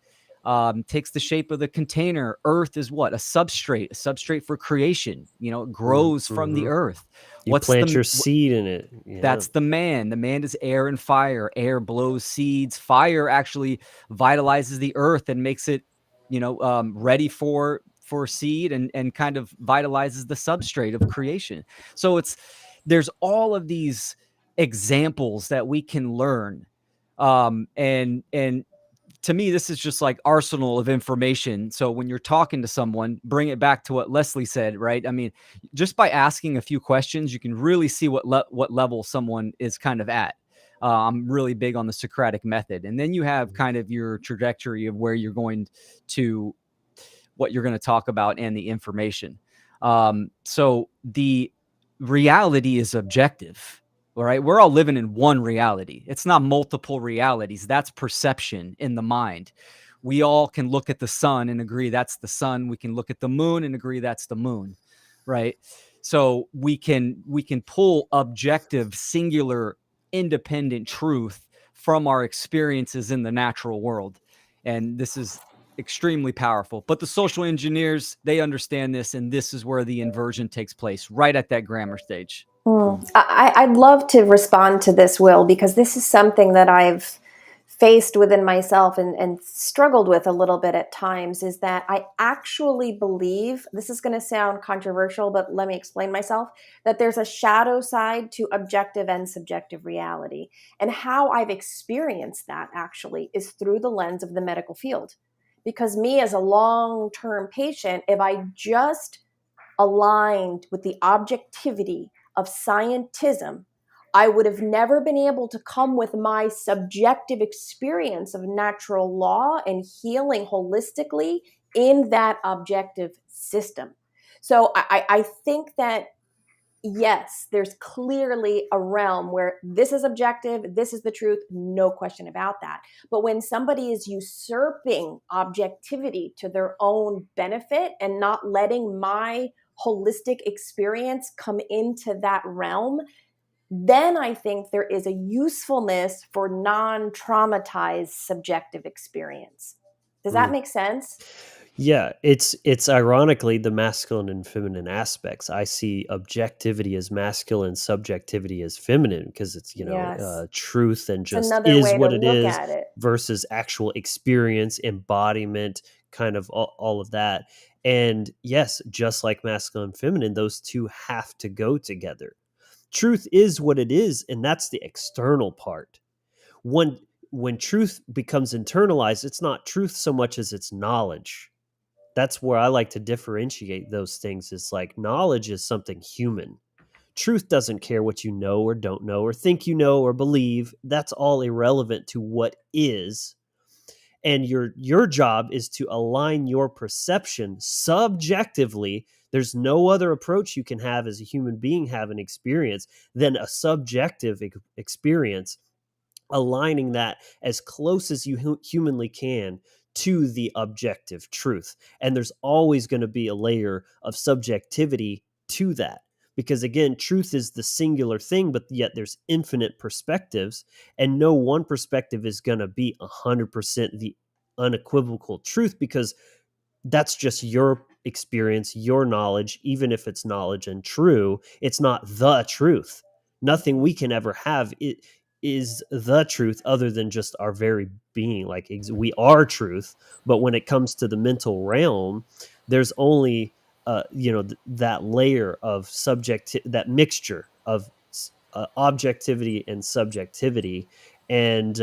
takes the shape of the container. Earth is what? A substrate for creation. It grows from the earth. You plant your seed in it. Yeah. That's the man. The man is air and fire. Air blows seeds. Fire actually vitalizes the earth and makes it, ready for seed and kind of vitalizes the substrate of creation. So there's all of these examples that we can learn, and to me, this is just like arsenal of information. So when you're talking to someone, bring it back to what Leslie said, right? I mean, just by asking a few questions, you can really see what level someone is kind of at. I'm really big on the Socratic method. And then you have kind of your trajectory of where you're going to, what you're going to talk about and the information. So the reality is objective. All right. We're all living in one reality. It's not multiple realities. That's perception in the mind. We all can look at the sun and agree that's the sun. We can look at the moon and agree that's the moon. Right. So we can pull objective, singular, independent truth from our experiences in the natural world. And this is extremely powerful. But the social engineers, they understand this, and this is where the inversion takes place, right at that grammar stage. I'd love to respond to this, Will, because this is something that I've faced within myself and struggled with a little bit at times, is that I actually believe, this is going to sound controversial, but let me explain myself, that there's a shadow side to objective and subjective reality. And how I've experienced that actually is through the lens of the medical field. Because me as a long-term patient, if I just aligned with the objectivity of scientism, I would have never been able to come with my subjective experience of natural law and healing holistically in that objective system. So I think that, yes, there's clearly a realm where this is objective, this is the truth, no question about that. But when somebody is usurping objectivity to their own benefit and not letting my holistic experience come into that realm, then I think there is a usefulness for non-traumatized subjective experience. Does that make sense? Yeah, it's ironically the masculine and feminine aspects. I see objectivity as masculine, subjectivity as feminine, because it's, Yes. truth and It's just another is way to what it look is at it. versus actual experience, embodiment, kind of all of that. And yes, just like masculine and feminine, those two have to go together. Truth is what it is, and that's the external part. When truth becomes internalized, it's not truth so much as it's knowledge. That's where I like to differentiate those things. Is like knowledge is something human. Truth doesn't care what you know or don't know or think you know or believe. That's all irrelevant to what is. And your job is to align your perception subjectively. There's no other approach you can have as a human being, have an experience, than a subjective experience, aligning that as close as you humanly can to the objective truth. And there's always going to be a layer of subjectivity to that. Because again, truth is the singular thing, but yet there's infinite perspectives, and no one perspective is going to be 100% the unequivocal truth, because that's just your experience, your knowledge. Even if it's knowledge and true, it's not the truth. Nothing we can ever have it is the truth, other than just our very being. Like we are truth, but when it comes to the mental realm, there's only that layer of that mixture of objectivity and subjectivity, and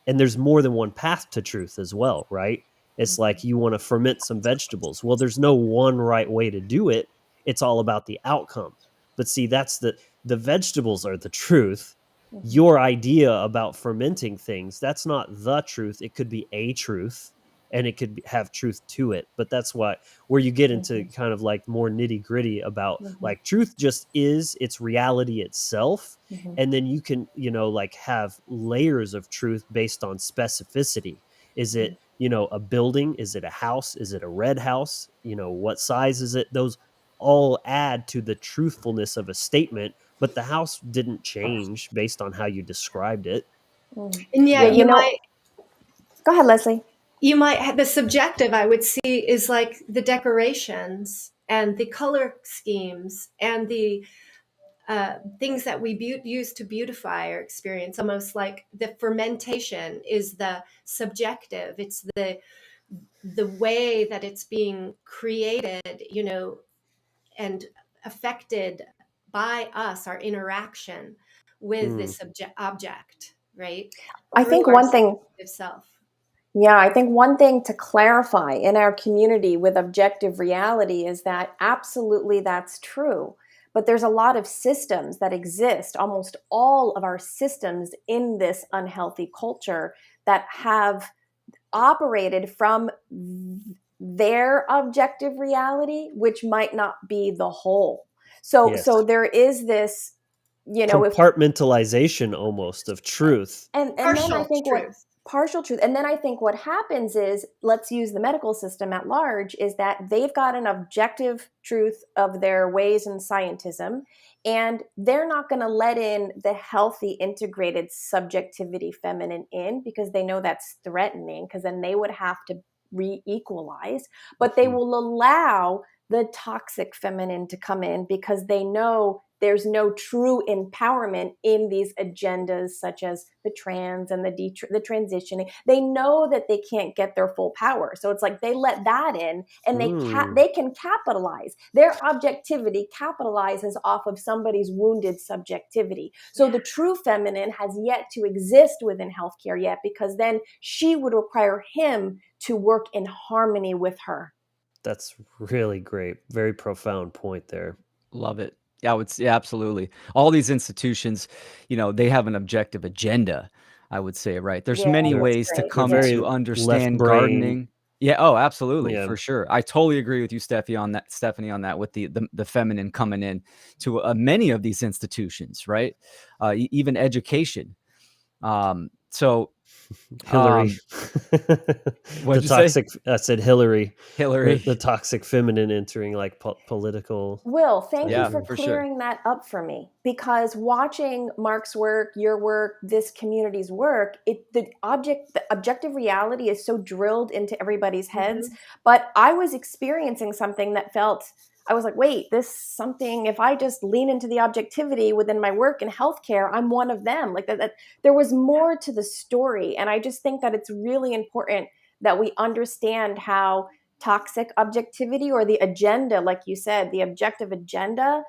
there's more than one path to truth as well, right? It's like you want to ferment some vegetables. Well, there's no one right way to do it. It's all about the outcome. But see, that's the vegetables are the truth. Your idea about fermenting things, that's not the truth. It could be a truth, and it could have truth to it. But that's where you get into kind of like more nitty gritty about like truth just is its reality itself. And then you can, like have layers of truth based on specificity. Is it, a building? Is it a house? Is it a red house? What size is it? Those all add to the truthfulness of a statement, but the house didn't change based on how you described it. And yet Go ahead, Leslie. You might have the subjective, I would see, is like the decorations and the color schemes and the things that we use to beautify our experience. Almost like the fermentation is the subjective. It's the way that it's being created, and affected by us, our interaction with this object, right? I Through think our one thing subjective self. Yeah, I think one thing to clarify in our community with objective reality is that absolutely that's true. But there's a lot of systems that exist, almost all of our systems in this unhealthy culture that have operated from their objective reality, which might not be the whole. So Yes. there is this, if Compartmentalization almost of truth. and then I Partial think what truth. partial truth, and then I think what happens is, let's use the medical system at large, is that they've got an objective truth of their ways and scientism, and they're not going to let in the healthy integrated subjectivity feminine in, because they know that's threatening, because then they would have to re-equalize. But they will allow the toxic feminine to come in, because they know there's no true empowerment in these agendas, such as the trans and the transitioning. They know that they can't get their full power, so it's like they let that in, and they can capitalize. Their objectivity capitalizes off of somebody's wounded subjectivity. So the true feminine has yet to exist within healthcare yet, because then she would require him to work in harmony with her. That's really great. Very profound point there. Love it. Yeah, yeah, absolutely. All these institutions, they have an objective agenda, I would say, right? There's Yeah, many that's ways to great. They're come very to left understand brain. gardening. Yeah, oh, absolutely, Yeah. for sure. I totally agree with you, Stephanie, on that with the feminine coming in to many of these institutions, right? Even education. So, Hillary. what'd you say? I said Hillary. Hillary. The toxic feminine entering like political Will, thank you Yeah, for ideas. for sure. clearing that up for me, because watching Mark's work, your work, this community's work, the objective reality is so drilled into everybody's heads. But I was experiencing something that I was like, wait, if I just lean into the objectivity within my work in healthcare, I'm one of them. Like that there was more to the story. And I just think that it's really important that we understand how toxic objectivity, or the agenda, like you said, the objective agenda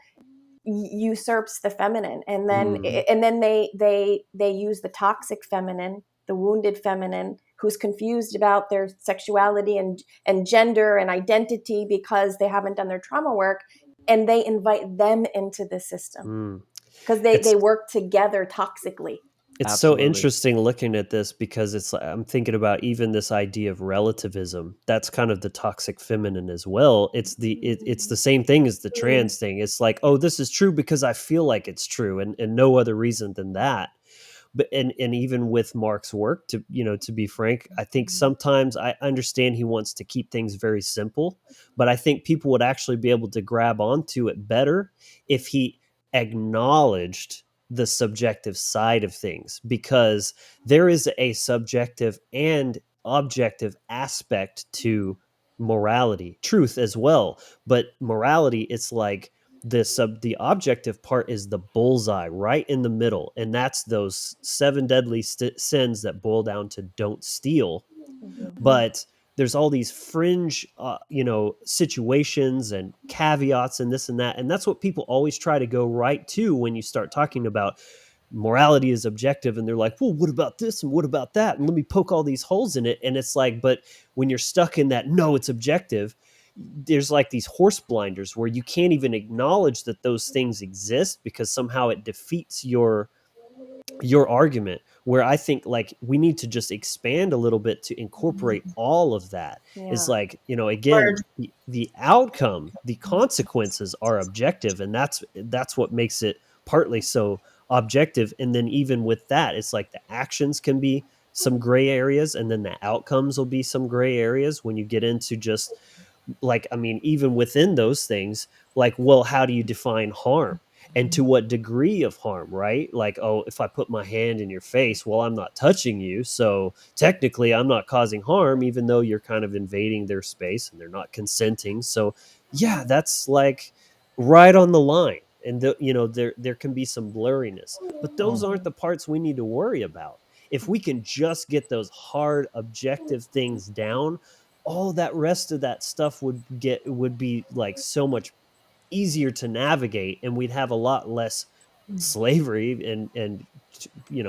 usurps the feminine, and then they use the toxic feminine, the wounded feminine, who's confused about their sexuality and gender and identity because they haven't done their trauma work, and they invite them into the system, because they work together toxically. It's so Absolutely. interesting looking at this, because I'm thinking about even this idea of relativism. That's kind of the toxic feminine as well. It's the same thing as the trans thing. It's like, oh, this is true because I feel like it's true, and no other reason than that. But and even with Mark's work, to be frank, I think sometimes I understand he wants to keep things very simple, but I think people would actually be able to grab onto it better if he acknowledged the subjective side of things, because there is a subjective and objective aspect to morality, truth as well. But morality, it's like the objective part is the bullseye right in the middle, and that's those 7 deadly sins that boil down to don't steal. But there's all these fringe situations and caveats and this and that, and that's what people always try to go right to when you start talking about morality is objective, and they're like, well, what about this and what about that, and let me poke all these holes in it. And it's like, but when you're stuck in that, no, it's objective, there's like these horse blinders where you can't even acknowledge that those things exist, because somehow it defeats your argument. Where I think like we need to just expand a little bit to incorporate all of that. Is like, again, the outcome, the consequences are objective, and that's what makes it partly so objective. And then even with that, it's like the actions can be some gray areas, and then the outcomes will be some gray areas when you get into just like, I mean, even within those things, like, well, how do you define harm? And to what degree of harm, right? Like, oh, if I put my hand in your face, well, I'm not touching you, so technically I'm not causing harm, even though you're kind of invading their space and they're not consenting. So yeah, that's like right on the line. And there can be some blurriness, but those aren't the parts we need to worry about. If we can just get those hard objective things down, all that rest of that stuff would be like so much easier to navigate, and we'd have a lot less slavery and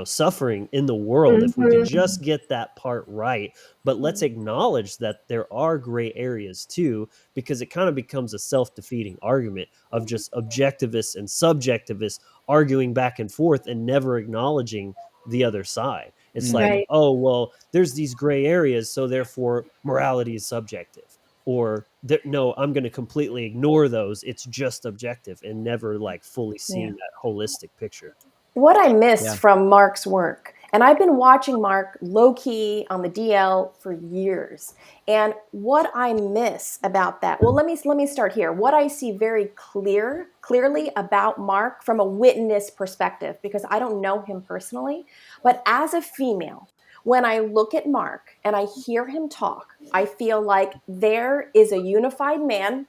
suffering in the world if we could just get that part right. But let's acknowledge that there are gray areas too, because it kind of becomes a self-defeating argument of just objectivists and subjectivists arguing back and forth and never acknowledging the other side. It's like, Right. oh, well, there's these gray areas, so therefore morality is subjective. Or no, I'm going to completely ignore those. It's just objective, and never like fully seeing that holistic picture. What I miss Yeah. from Mark's work, and I've been watching Mark low-key on the DL for years, and what I miss about that, well, let me start here. What I see very clearly about Mark from a witness perspective, because I don't know him personally, but as a female, when I look at Mark and I hear him talk, I feel like there is a unified man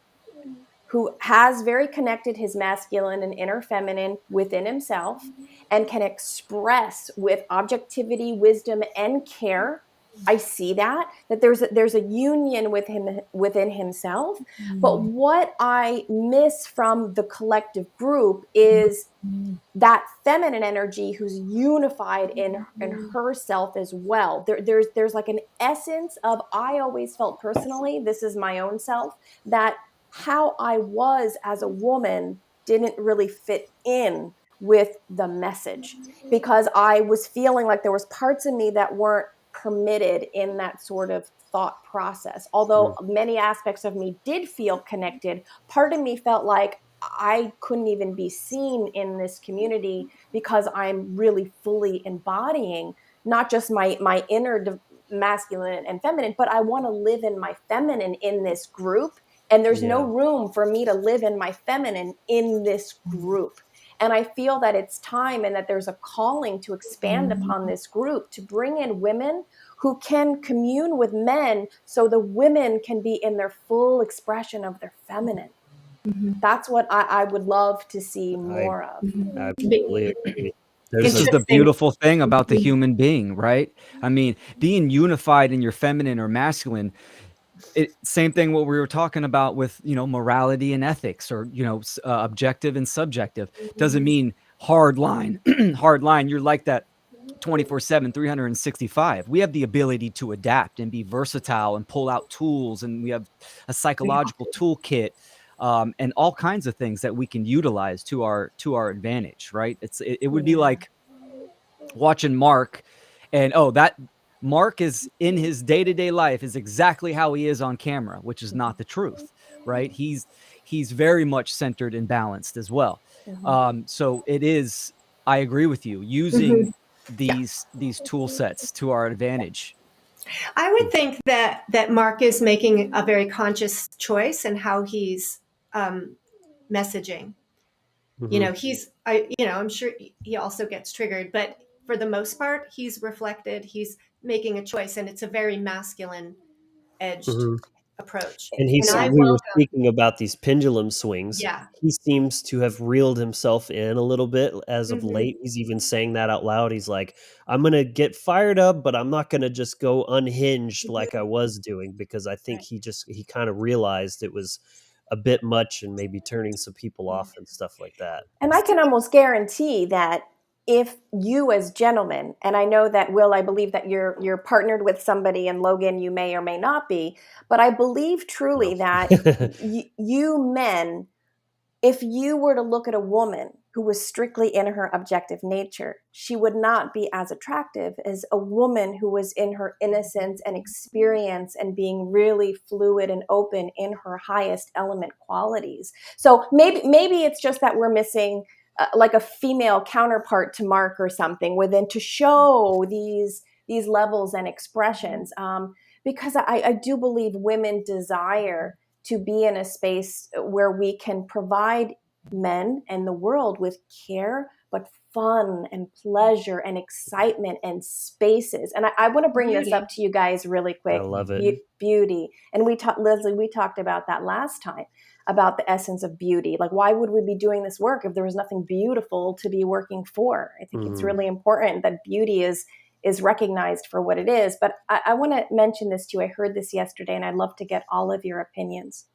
who has very connected his masculine and inner feminine within himself and can express with objectivity, wisdom, and care. I see that there's a union with him within himself. But what I miss from the collective group is that feminine energy who's unified in herself as well. There's like an essence of, I always felt personally, this is my own self, that how I was as a woman didn't really fit in with the message, because I was feeling like there was parts of me that weren't permitted in that sort of thought process. Although many aspects of me did feel connected, part of me felt like I couldn't even be seen in this community because I'm really fully embodying not just my inner masculine and feminine, but I want to live in my feminine in this group. And there's no room for me to live in my feminine in this group. And I feel that it's time, and that there's a calling to expand upon this group, to bring in women who can commune with men so the women can be in their full expression of their feminine. That's what I would love to see more of. Absolutely agree. This is the beautiful thing about the human being, right? I mean, being unified in your feminine or masculine, same thing what we were talking about with, morality and ethics, or, objective and subjective. Doesn't mean hard line, hard line. You're like that 24/7, 365. We have the ability to adapt and be versatile and pull out tools. And we have a psychological toolkit, and all kinds of things that we can utilize to our advantage, right? It would be like watching Mark, and that Mark is in his day-to-day life is exactly how he is on camera, which is not the truth, right? He's very much centered and balanced as well. So it is, I agree with you, using these tool sets to our advantage. I would think that Mark is making a very conscious choice in how he's messaging. I'm sure he also gets triggered, but for the most part, he's reflected, he's making a choice, and it's a very masculine edged approach. And we were speaking about these pendulum swings. Yeah. He seems to have reeled himself in a little bit as of late. He's even saying that out loud. He's like, I'm going to get fired up, but I'm not going to just go unhinged like I was doing, because I think he kind of realized it was a bit much and maybe turning some people off and stuff like that. And I can almost guarantee that if you as gentlemen, and I know that, Will, I believe that you're partnered with somebody, and Logan, you may or may not be, but I believe truly that you men, if you were to look at a woman who was strictly in her objective nature, she would not be as attractive as a woman who was in her innocence and experience and being really fluid and open in her highest element qualities. So maybe it's just that we're missing like a female counterpart to Mark or something within to show these levels and expressions. Because I do believe women desire to be in a space where we can provide men and the world with care, but fun and pleasure and excitement and spaces. And I want to bring this up to you guys really quick. I love it. Beauty. And Leslie, we talked about that last time, about the essence of beauty. Like, why would we be doing this work if there was nothing beautiful to be working for? I think it's really important that beauty is recognized for what it is. But I want to mention this too. I heard this yesterday, and I'd love to get all of your opinions.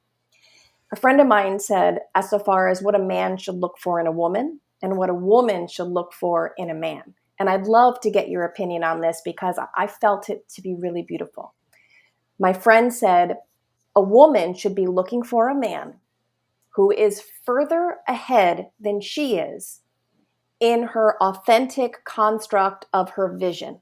A friend of mine said, as so far as what a man should look for in a woman and what a woman should look for in a man. And I'd love to get your opinion on this because I felt it to be really beautiful. My friend said a woman should be looking for a man who is further ahead than she is in her authentic construct of her vision,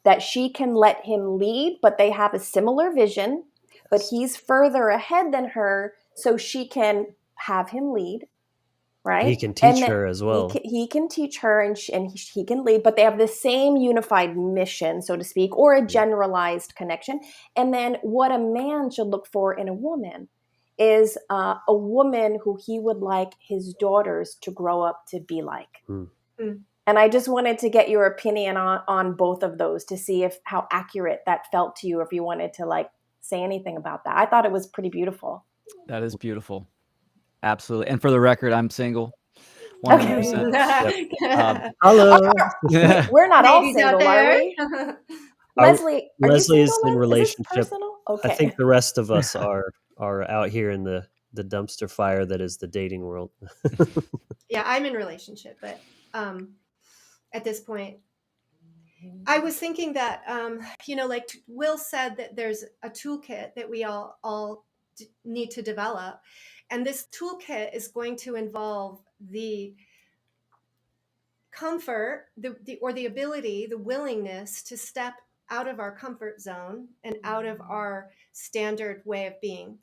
that she can let him lead, but they have a similar vision, but he's further ahead than her, so she can have him lead, right? He can And teach then her as well. he can teach her, and he can lead, but they have the same unified mission, so to speak, or a generalized connection. And then what a man should look for in a woman is a woman who he would like his daughters to grow up to be like. And I just wanted to get your opinion on both of those to see if how accurate that felt to you, if you wanted to like say anything about that. I thought it was pretty beautiful. That is beautiful. Absolutely. And for the record, I'm single. 100%. Okay. Yep. Hello. We're not all Ladies out single, there. are we? Leslie, are Leslie you is single? in Is this relationship. personal? Okay. I think the rest of us are out here in the dumpster fire that is the dating world. Yeah, I'm in relationship, but at this point, I was thinking that like Will said, that there's a toolkit that we all need to develop, and this toolkit is going to involve the comfort, the ability, the willingness to step out of our comfort zone and out of our standard way of being.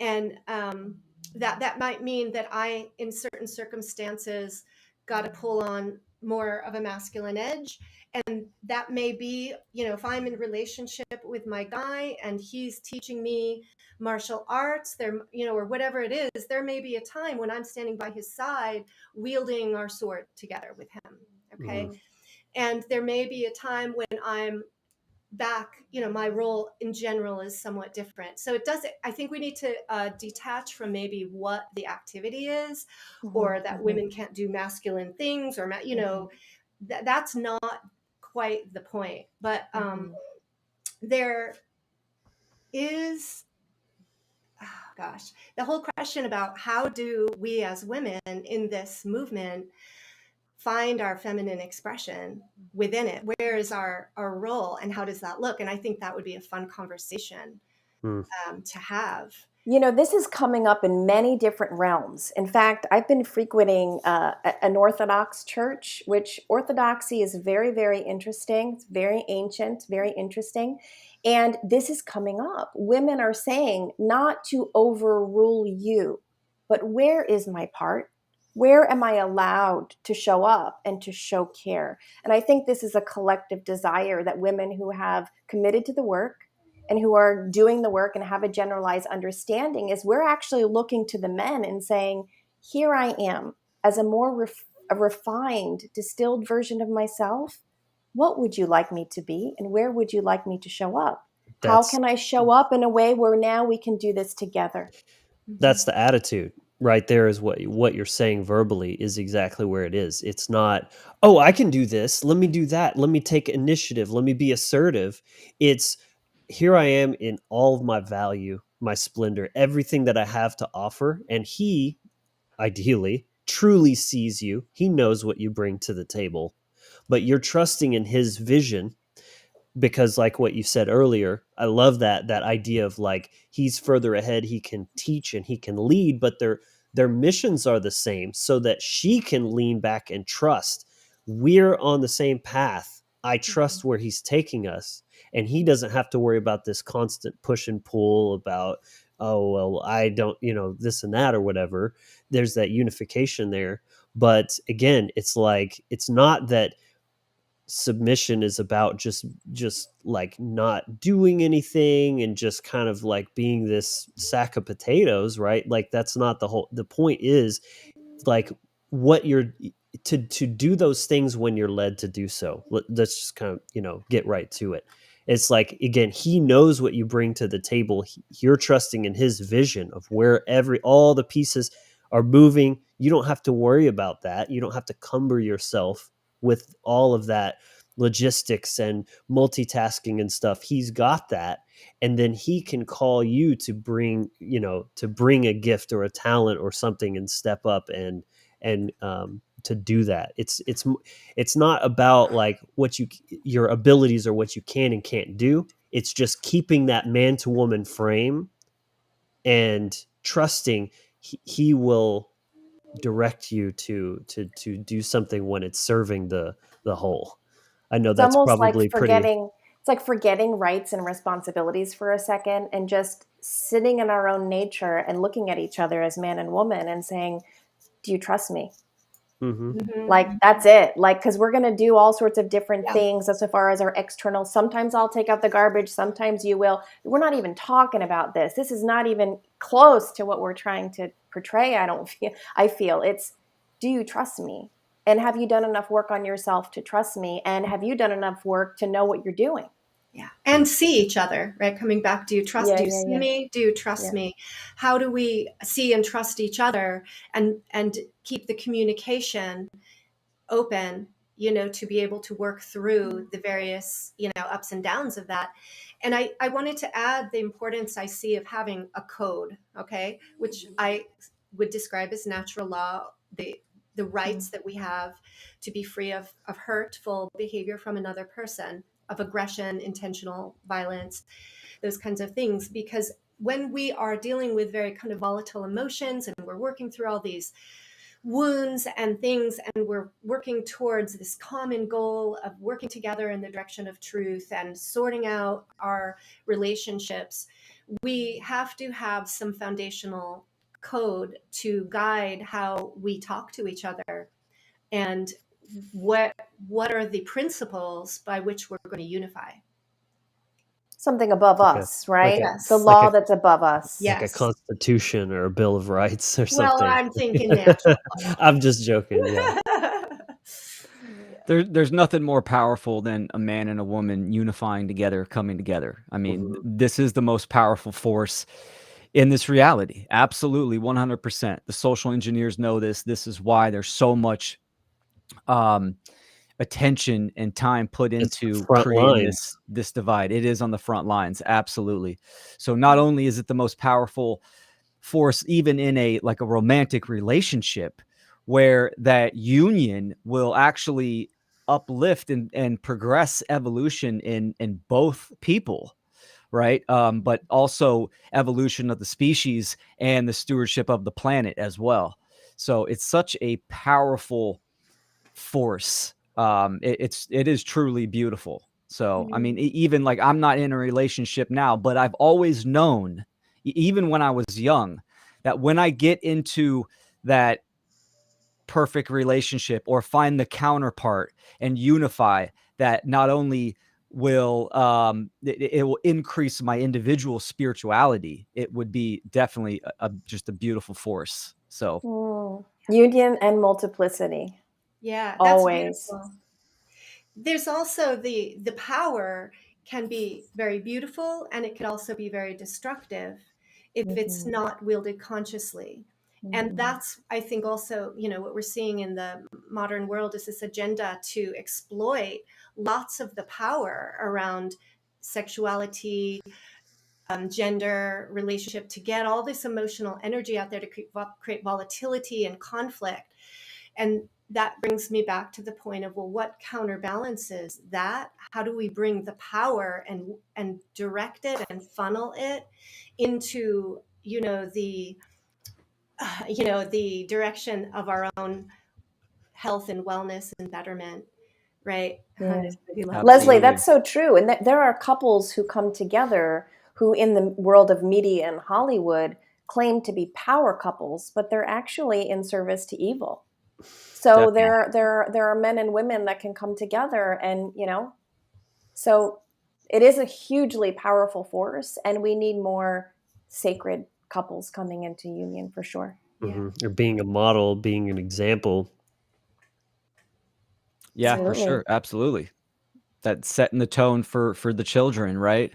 And that might mean that I, in certain circumstances, got to pull on more of a masculine edge. And that may be, if I'm in relationship with my guy and he's teaching me martial arts, or whatever it is, there may be a time when I'm standing by his side, wielding our sword together with him. Okay. Mm-hmm. And there may be a time when I'm back, my role in general is somewhat different. So I think we need to detach from maybe what the activity is, or that women can't do masculine things, or, that's not quite the point. But there is, the whole question about how do we as women in this movement find our feminine expression within it? Where is our role, and how does that look? And I think that would be a fun conversation to have. This is coming up in many different realms. In fact, I've been frequenting an Orthodox church, which Orthodoxy is very, very interesting. It's very ancient, very interesting. And this is coming up. Women are saying not to overrule you, but where is my part? Where am I allowed to show up and to show care? And I think this is a collective desire that women who have committed to the work and who are doing the work and have a generalized understanding is we're actually looking to the men and saying, here I am as a more refined, distilled version of myself. What would you like me to be? And where would you like me to show up? How can I show up in a way where now we can do this together? That's the attitude right there, is what you're saying verbally is exactly where it is. It's not, oh, I can do this. Let me do that. Let me take initiative. Let me be assertive. It's, here I am in all of my value, my splendor, everything that I have to offer. And he, ideally, truly sees you. He knows what you bring to the table, but you're trusting in his vision. Because like what you said earlier, I love that idea of like, he's further ahead, he can teach and he can lead, but their missions are the same, so that she can lean back and trust. We're on the same path. I trust where he's taking us, and he doesn't have to worry about this constant push and pull about, oh, well, I don't, this and that or whatever. There's that unification there. But again, it's like, it's not that submission is about just like not doing anything and just kind of like being this sack of potatoes, right? Like that's not the point. Is like what you're to do those things when you're led to do so. Let's just kind of get right to it. It's like, again, he knows what you bring to the table. You're trusting in his vision of where all the pieces are moving. You don't have to worry about that. You don't have to cumber yourself with all of that logistics and multitasking and stuff. He's got that. And then he can call you to bring a gift or a talent or something and step up and to do that. It's not about like what your abilities or what you can and can't do. It's just keeping that man to woman frame and trusting he will direct you to do something when it's serving the whole. I know It's that's almost like probably pretty. forgetting rights and responsibilities for a second and just sitting in our own nature and looking at each other as man and woman and saying, do you trust me? Mm-hmm. Like, that's it. Like, because we're going to do all sorts of different Yeah. things as far as our external. Sometimes I'll take out the garbage. Sometimes you will. We're not even talking about this. This is not even close to what we're trying to portray. I feel it's, do you trust me? And have you done enough work on yourself to trust me? And have you done enough work to know what you're doing? Yeah. And see each other, right? Coming back, do you trust, Yeah, do you yeah, see yeah. me? Do you trust Yeah. me? How do we see and trust each other and keep the communication open, to be able to work through the various, ups and downs of that. And I wanted to add the importance I see of having a code, okay, which I would describe as natural law, the rights that we have to be free of hurtful behavior from another person, of aggression, intentional violence, those kinds of things. Because when we are dealing with very kind of volatile emotions and we're working through all these wounds and things, and we're working towards this common goal of working together in the direction of truth and sorting out our relationships, we have to have some foundational code to guide how we talk to each other, and what are the principles by which we're going to unify. Something above us, right? Yes. The law that's above us. Yes. Like a constitution or a bill of rights or Well, something. I'm thinking natural. I'm just joking. Yeah. There's nothing more powerful than a man and a woman unifying together, coming together. I mean, this is the most powerful force in this reality. Absolutely, 100%. The social engineers know this. This is why there's so much attention and time put It's the into front creating lines. this divide. It is on the front lines. Absolutely. So not only is it the most powerful force, even in a romantic relationship, where that union will actually uplift and progress evolution in both people, right? But also evolution of the species and the stewardship of the planet as well. So it's such a powerful force. It is truly beautiful. So I mean, even like, I'm not in a relationship now, but I've always known, even when I was young, that when I get into that perfect relationship or find the counterpart and unify, that not only will it will increase my individual spirituality, it would be definitely just a beautiful force. So Union and multiplicity. Yeah, that's Always. beautiful. There's also the power can be very beautiful, and it could also be very destructive if it's not wielded consciously. And that's, I think, also, what we're seeing in the modern world is this agenda to exploit lots of the power around sexuality, gender, relationship, to get all this emotional energy out there to create volatility and conflict. And that brings me back to the point of, well, what counterbalances that? How do we bring the power and direct it and funnel it into, the direction of our own health and wellness and betterment, right? Yeah. Absolutely. Leslie, that's so true. And there are couples who come together who, in the world of media and Hollywood, claim to be power couples, but they're actually in service to evil. So there are men and women that can come together, and so it is a hugely powerful force, and we need more sacred couples coming into union for sure. Or being a model, being an example. Yeah, Absolutely. for sure. Absolutely. That's setting the tone for the children, right?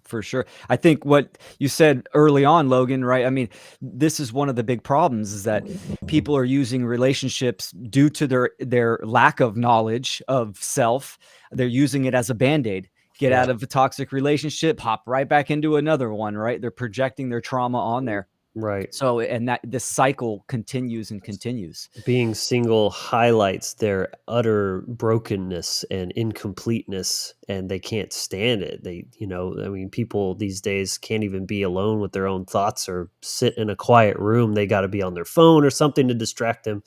For sure. I think what you said early on, Logan, right? I mean, this is one of the big problems, is that people are using relationships due to their lack of knowledge of self. They're using it as a Band-Aid. Get out of a toxic relationship, hop right back into another one, right? They're projecting their trauma on there. Right. So, and that this cycle continues and continues. Being single highlights their utter brokenness and incompleteness, and they can't stand it. I mean, people these days can't even be alone with their own thoughts or sit in a quiet room. They got to be on their phone or something to distract them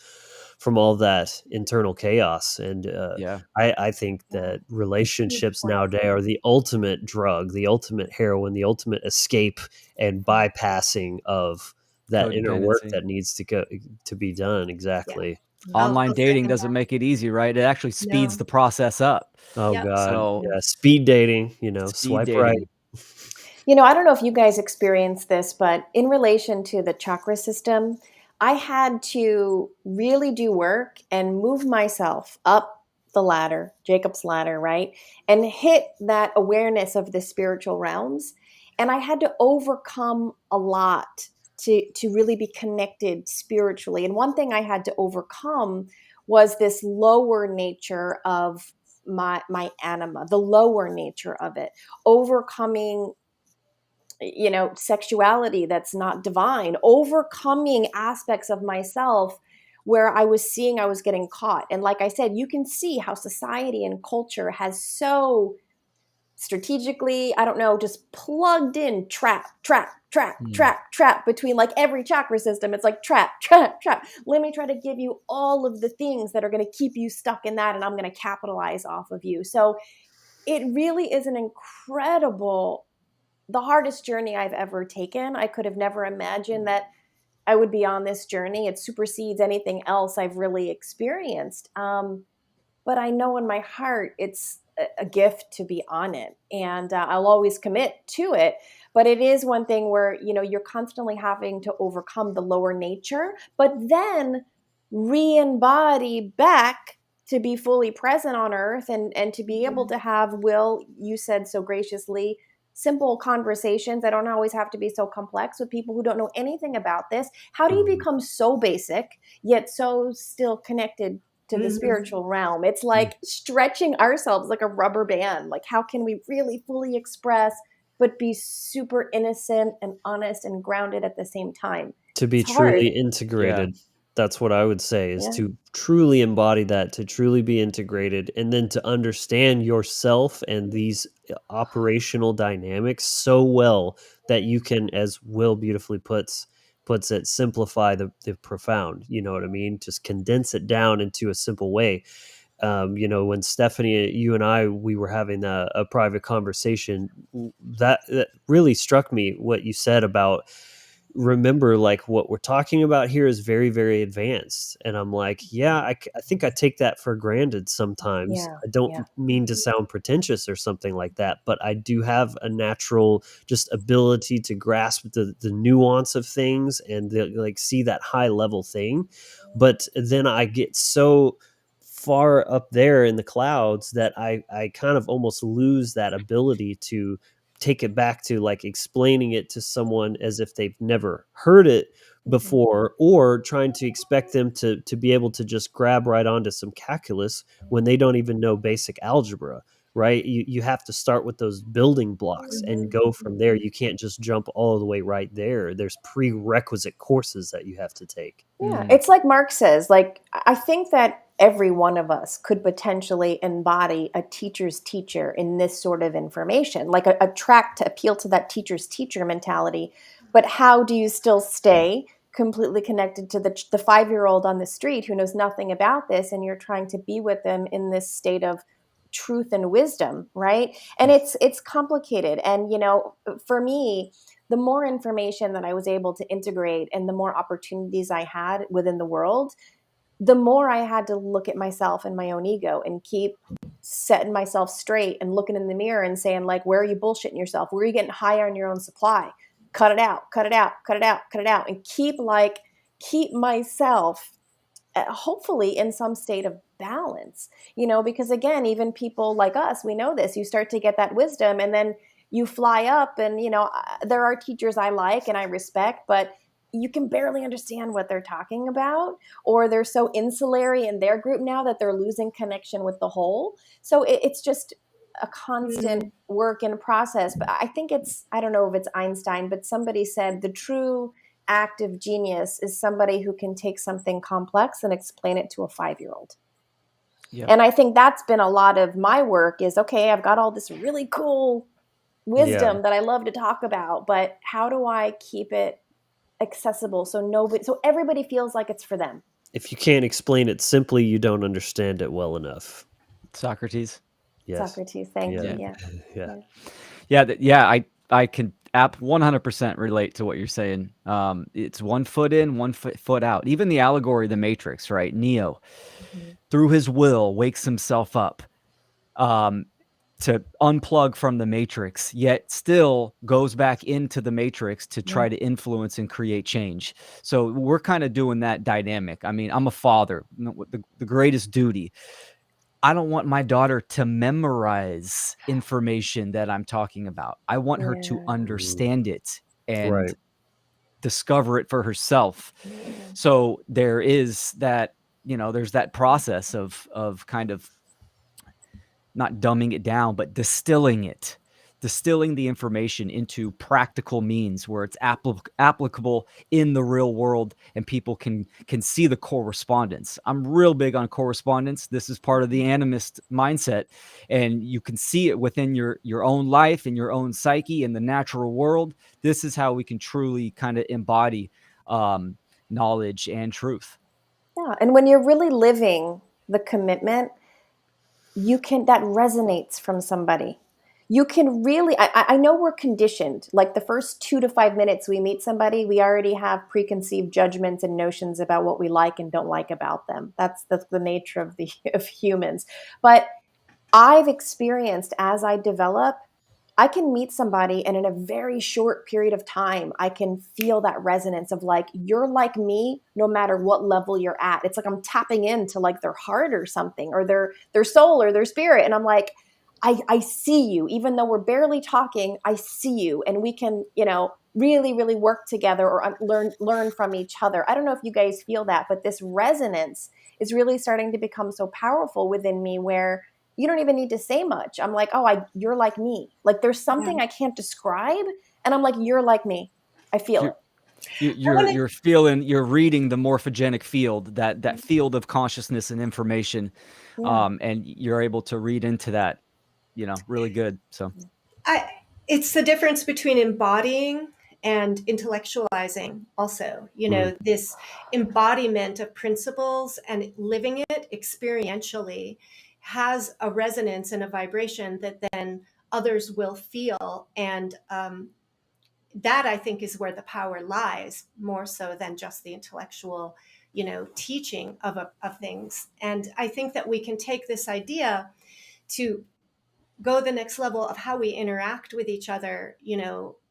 from all that internal chaos. And Yeah. I think Yeah. that relationships point. nowadays are the ultimate drug, the ultimate heroin, the ultimate escape and bypassing of that inner work Codependency. that needs to be done. Yeah. Exactly. Online I'll dating second doesn't that. make it easy, right? It actually speeds No. the process up. Oh Yep. God. So, Yeah. Speed dating, speed swipe right. dating. I don't know if you guys experience this, but in relation to the chakra system, I had to really do work and move myself up the ladder, Jacob's ladder, right? And hit that awareness of the spiritual realms. And I had to overcome a lot to really be connected spiritually. And one thing I had to overcome was this lower nature of my anima, the lower nature of it, overcoming sexuality that's not divine, overcoming aspects of myself where I was seeing I was getting caught. And like I said, you can see how society and culture has so strategically, I don't know, just plugged in trap between like every chakra system. It's like trap. Let me try to give you all of the things that are going to keep you stuck in that, and I'm going to capitalize off of you. So it really is the hardest journey I've ever taken. I could have never imagined that I would be on this journey. It supersedes anything else I've really experienced. But I know in my heart it's a gift to be on it, and I'll always commit to it. But it is one thing where you're constantly having to overcome the lower nature, but then re-embody back to be fully present on earth, and to be able to have, Will, you said so graciously, simple conversations that don't always have to be so complex with people who don't know anything about this. How do you Mhm. become so basic yet so still connected to the spiritual realm? It's like stretching ourselves like a rubber band. Like, how can we really fully express but be super innocent and honest and grounded at the same time? To be It's hard. truly Yeah. integrated. That's what I would say, is Yeah. to truly embody that, to truly be integrated, and then to understand yourself and these operational dynamics so well that you can, as Will beautifully puts it, simplify the profound. You know what I mean? Just condense it down into a simple way. When Stephanie, you and I, we were having a private conversation, that really struck me what you said about, remember, like, what we're talking about here is very, very advanced. And I'm like, yeah, I think I take that for granted sometimes. Yeah. I don't Yeah. mean to sound pretentious or something like that, but I do have a natural just ability to grasp the nuance of things and like see that high level thing. But then I get so far up there in the clouds that I kind of almost lose that ability to take it back to like explaining it to someone as if they've never heard it before, or trying to expect them to be able to just grab right onto some calculus when they don't even know basic algebra. Right? You have to start with those building blocks and go from there. You can't just jump all the way right there. There's prerequisite courses that you have to take. Yeah, it's like Mark says, like, I think that every one of us could potentially embody a teacher's teacher in this sort of information, like a track to appeal to that teacher's teacher mentality. But how do you still stay completely connected to the 5-year-old on the street who knows nothing about this, and you're trying to be with them in this state of truth and wisdom, right? And it's complicated. And for me, the more information that I was able to integrate and the more opportunities I had within the world, the more I had to look at myself and my own ego and keep setting myself straight and looking in the mirror and saying, like, where are you bullshitting yourself? Where are you getting higher on your own supply? Cut it out, cut it out, cut it out, cut it out. And keep myself hopefully in some state of balance, because again, even people like us, we know this, you start to get that wisdom and then you fly up, and there are teachers I like and I respect, but you can barely understand what they're talking about, or they're so insulary in their group now that they're losing connection with the whole. So it's just a constant work in process. But I think I don't know if it's Einstein, but somebody said the true active genius is somebody who can take something complex and explain it to a 5-year-old. Yep. And I think that's been a lot of my work is, okay, I've got all this really cool wisdom that I love to talk about, but how do I keep it accessible so everybody feels like it's for them? If you can't explain it simply, you don't understand it well enough. Socrates. Yes. Socrates, thank Yeah. you. Yeah. Yeah. I can 100% relate to what you're saying. It's 1 foot in, 1 foot out. Even the allegory, the Matrix, right? Neo, through his will, wakes himself up to unplug from the Matrix, yet still goes back into the Matrix to try to influence and create change. So we're kind of doing that dynamic. I mean, I'm a father. The greatest duty, I don't want my daughter to memorize information that I'm talking about. I want her to understand it and Right. discover it for herself. So there is that, there's that process of kind of not dumbing it down, but distilling the information into practical means where it's applicable in the real world and people can see the correspondence. I'm real big on correspondence. This is part of the animist mindset, and you can see it within your own life and your own psyche in the natural world. This is how we can truly kind of embody knowledge and truth. Yeah. And when you're really living the commitment, that resonates from somebody. You can really, I know we're conditioned, like the first 2 to 5 minutes we meet somebody, we already have preconceived judgments and notions about what we like and don't like about them. That's the nature of humans. But I've experienced, as I develop, I can meet somebody and in a very short period of time, I can feel that resonance of like, you're like me, no matter what level you're at. It's like I'm tapping into like their heart or something, or their soul or their spirit. And I'm like, I see you, even though we're barely talking, I see you. And we can, really, really work together or learn from each other. I don't know if you guys feel that, but this resonance is really starting to become so powerful within me where you don't even need to say much. I'm like, oh, you're like me. Like there's something I can't describe. And I'm like, you're like me. I feel it. You're reading the morphogenic field, that field of consciousness and information. And you're able to read into that, really good. So it's the difference between embodying and intellectualizing also, this embodiment of principles and living it experientially has a resonance and a vibration that then others will feel. And that I think is where the power lies, more so than just the intellectual, teaching of things. And I think that we can take this idea to go the next level of how we interact with each other,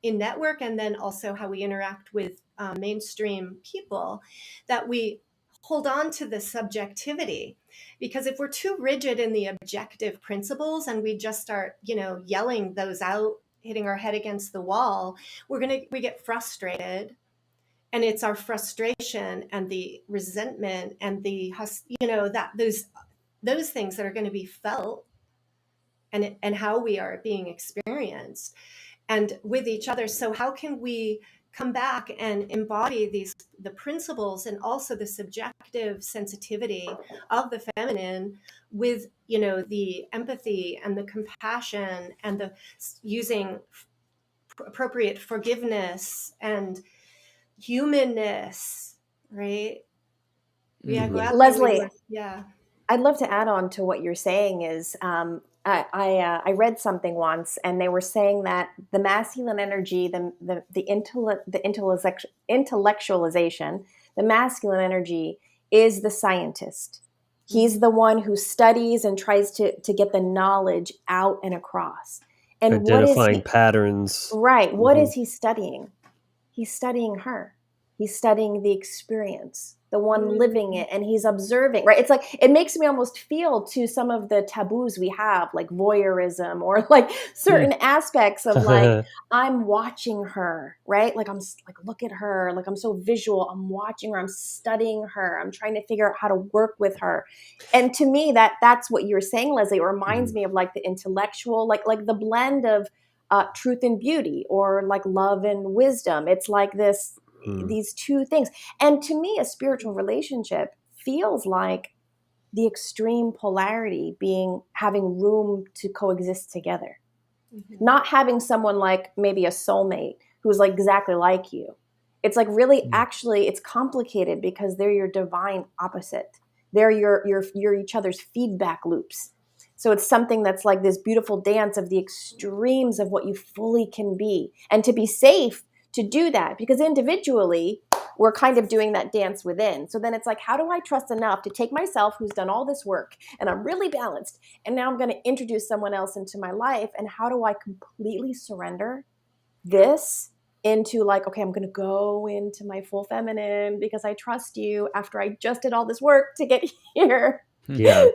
in network, and then also how we interact with mainstream people, that we hold on to the subjectivity. Because if we're too rigid in the objective principles and we just start, yelling those out, hitting our head against the wall, we get frustrated. And it's our frustration and the resentment and those things that are going to be felt, and how we are being experienced and with each other. So how can we come back and embody the principles and also the subjective sensitivity of the feminine with, the empathy and the compassion and the using appropriate forgiveness and humanness, right? Yeah, go out there, Leslie, yeah. I'd love to add on to what you're saying is I read something once, and they were saying that the masculine energy, the intellectualization, the masculine energy is the scientist. He's the one who studies and tries to get the knowledge out and across. And Identifying patterns. Right. What is he studying? He's studying her. He's studying the experience, the one living it, and he's observing, right? It's like, it makes me almost feel to some of the taboos we have, like voyeurism or like certain aspects of like, I'm watching her, right? Like I'm like, look at her. Like I'm so visual. I'm watching her. I'm studying her. I'm trying to figure out how to work with her. And to me, that's what you're saying, Leslie. It reminds me of like the intellectual, like the blend of truth and beauty, or like love and wisdom. It's like this Mm. these two things. And to me, a spiritual relationship feels like the extreme polarity being having room to coexist together. Not having someone like maybe a soulmate who's like exactly like you. It's like really actually it's complicated because they're your divine opposite. They're your each other's feedback loops. So it's something that's like this beautiful dance of the extremes of what you fully can be, and to be safe to do that, because individually we're kind of doing that dance within. So then it's like, how do I trust enough to take myself, who's done all this work and I'm really balanced, and now I'm going to introduce someone else into my life, and how do I completely surrender this into like, okay, I'm going to go into my full feminine because I trust you after I just did all this work to get here. Yeah.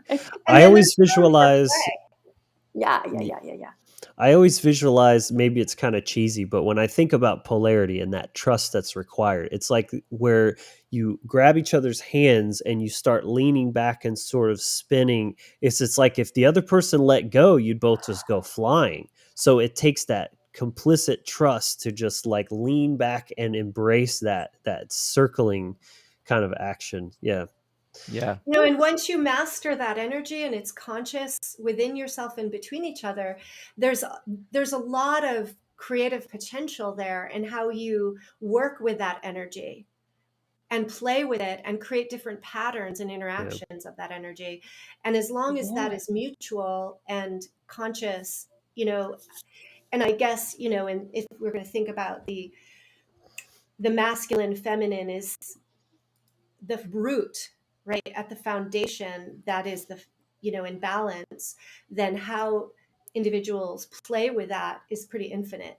And I then always there's room for visualize play. Yeah. I always visualize, maybe it's kind of cheesy, but when I think about polarity and that trust that's required, it's like where you grab each other's hands and you start leaning back and sort of spinning. It's like if the other person let go, you'd both just go flying. So it takes that complicit trust to just like lean back and embrace that circling kind of action. Yeah. Yeah. And once you master that energy and it's conscious within yourself and between each other, there's a lot of creative potential there, and how you work with that energy and play with it and create different patterns and Yeah. interactions of that energy. And as long as that is mutual and conscious, and I guess, and if we're going to think about the masculine feminine is the root, right, at the foundation, that is in balance, then how individuals play with that is pretty infinite.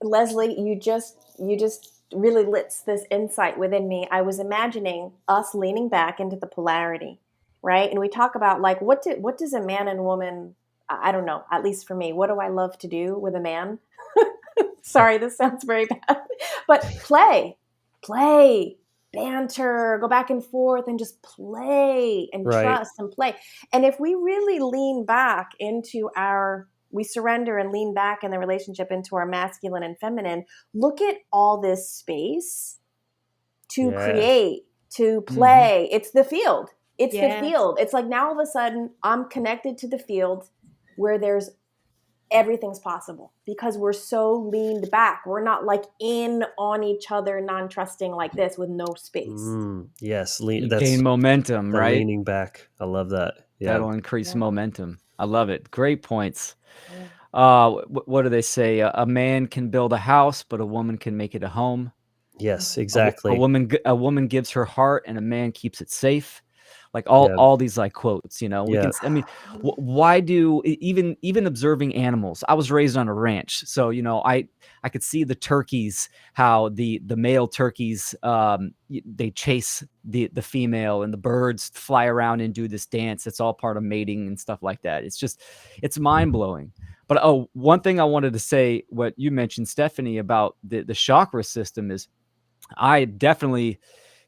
Leslie, you just really lit this insight within me. I was imagining us leaning back into the polarity, right? And we talk about like what does a man and woman, I don't know, at least for me, what do I love to do with a man? Sorry, this sounds very bad. But play, banter, go back and forth and just play and Right. trust and play. And if we really lean back into we surrender and lean back in the relationship into our masculine and feminine, look at all this space to Yeah. create, to Mm-hmm. play. It's the field. It's the Yes. field. It's like now all of a sudden I'm connected to the field where there's everything's possible because we're so leaned back. We're not like in on each other, non-trusting like this with no space. Yes. You gain That's momentum, the right? leaning back. I love that. Yeah. That'll increase Yeah. momentum. I love it. Great points. Yeah. What do they say? A man can build a house, but a woman can make it a home. Yes, A exactly. woman gives her heart, and a man keeps it safe. Like all Yeah. all these like quotes, we Yeah. can. I mean, why do even observing animals? I was raised on a ranch, so I could see the turkeys, how the male turkeys they chase the female, and the birds fly around and do this dance. It's all part of mating and stuff like that. It's mind blowing. But one thing I wanted to say, what you mentioned, Stephanie, about the chakra system is, I definitely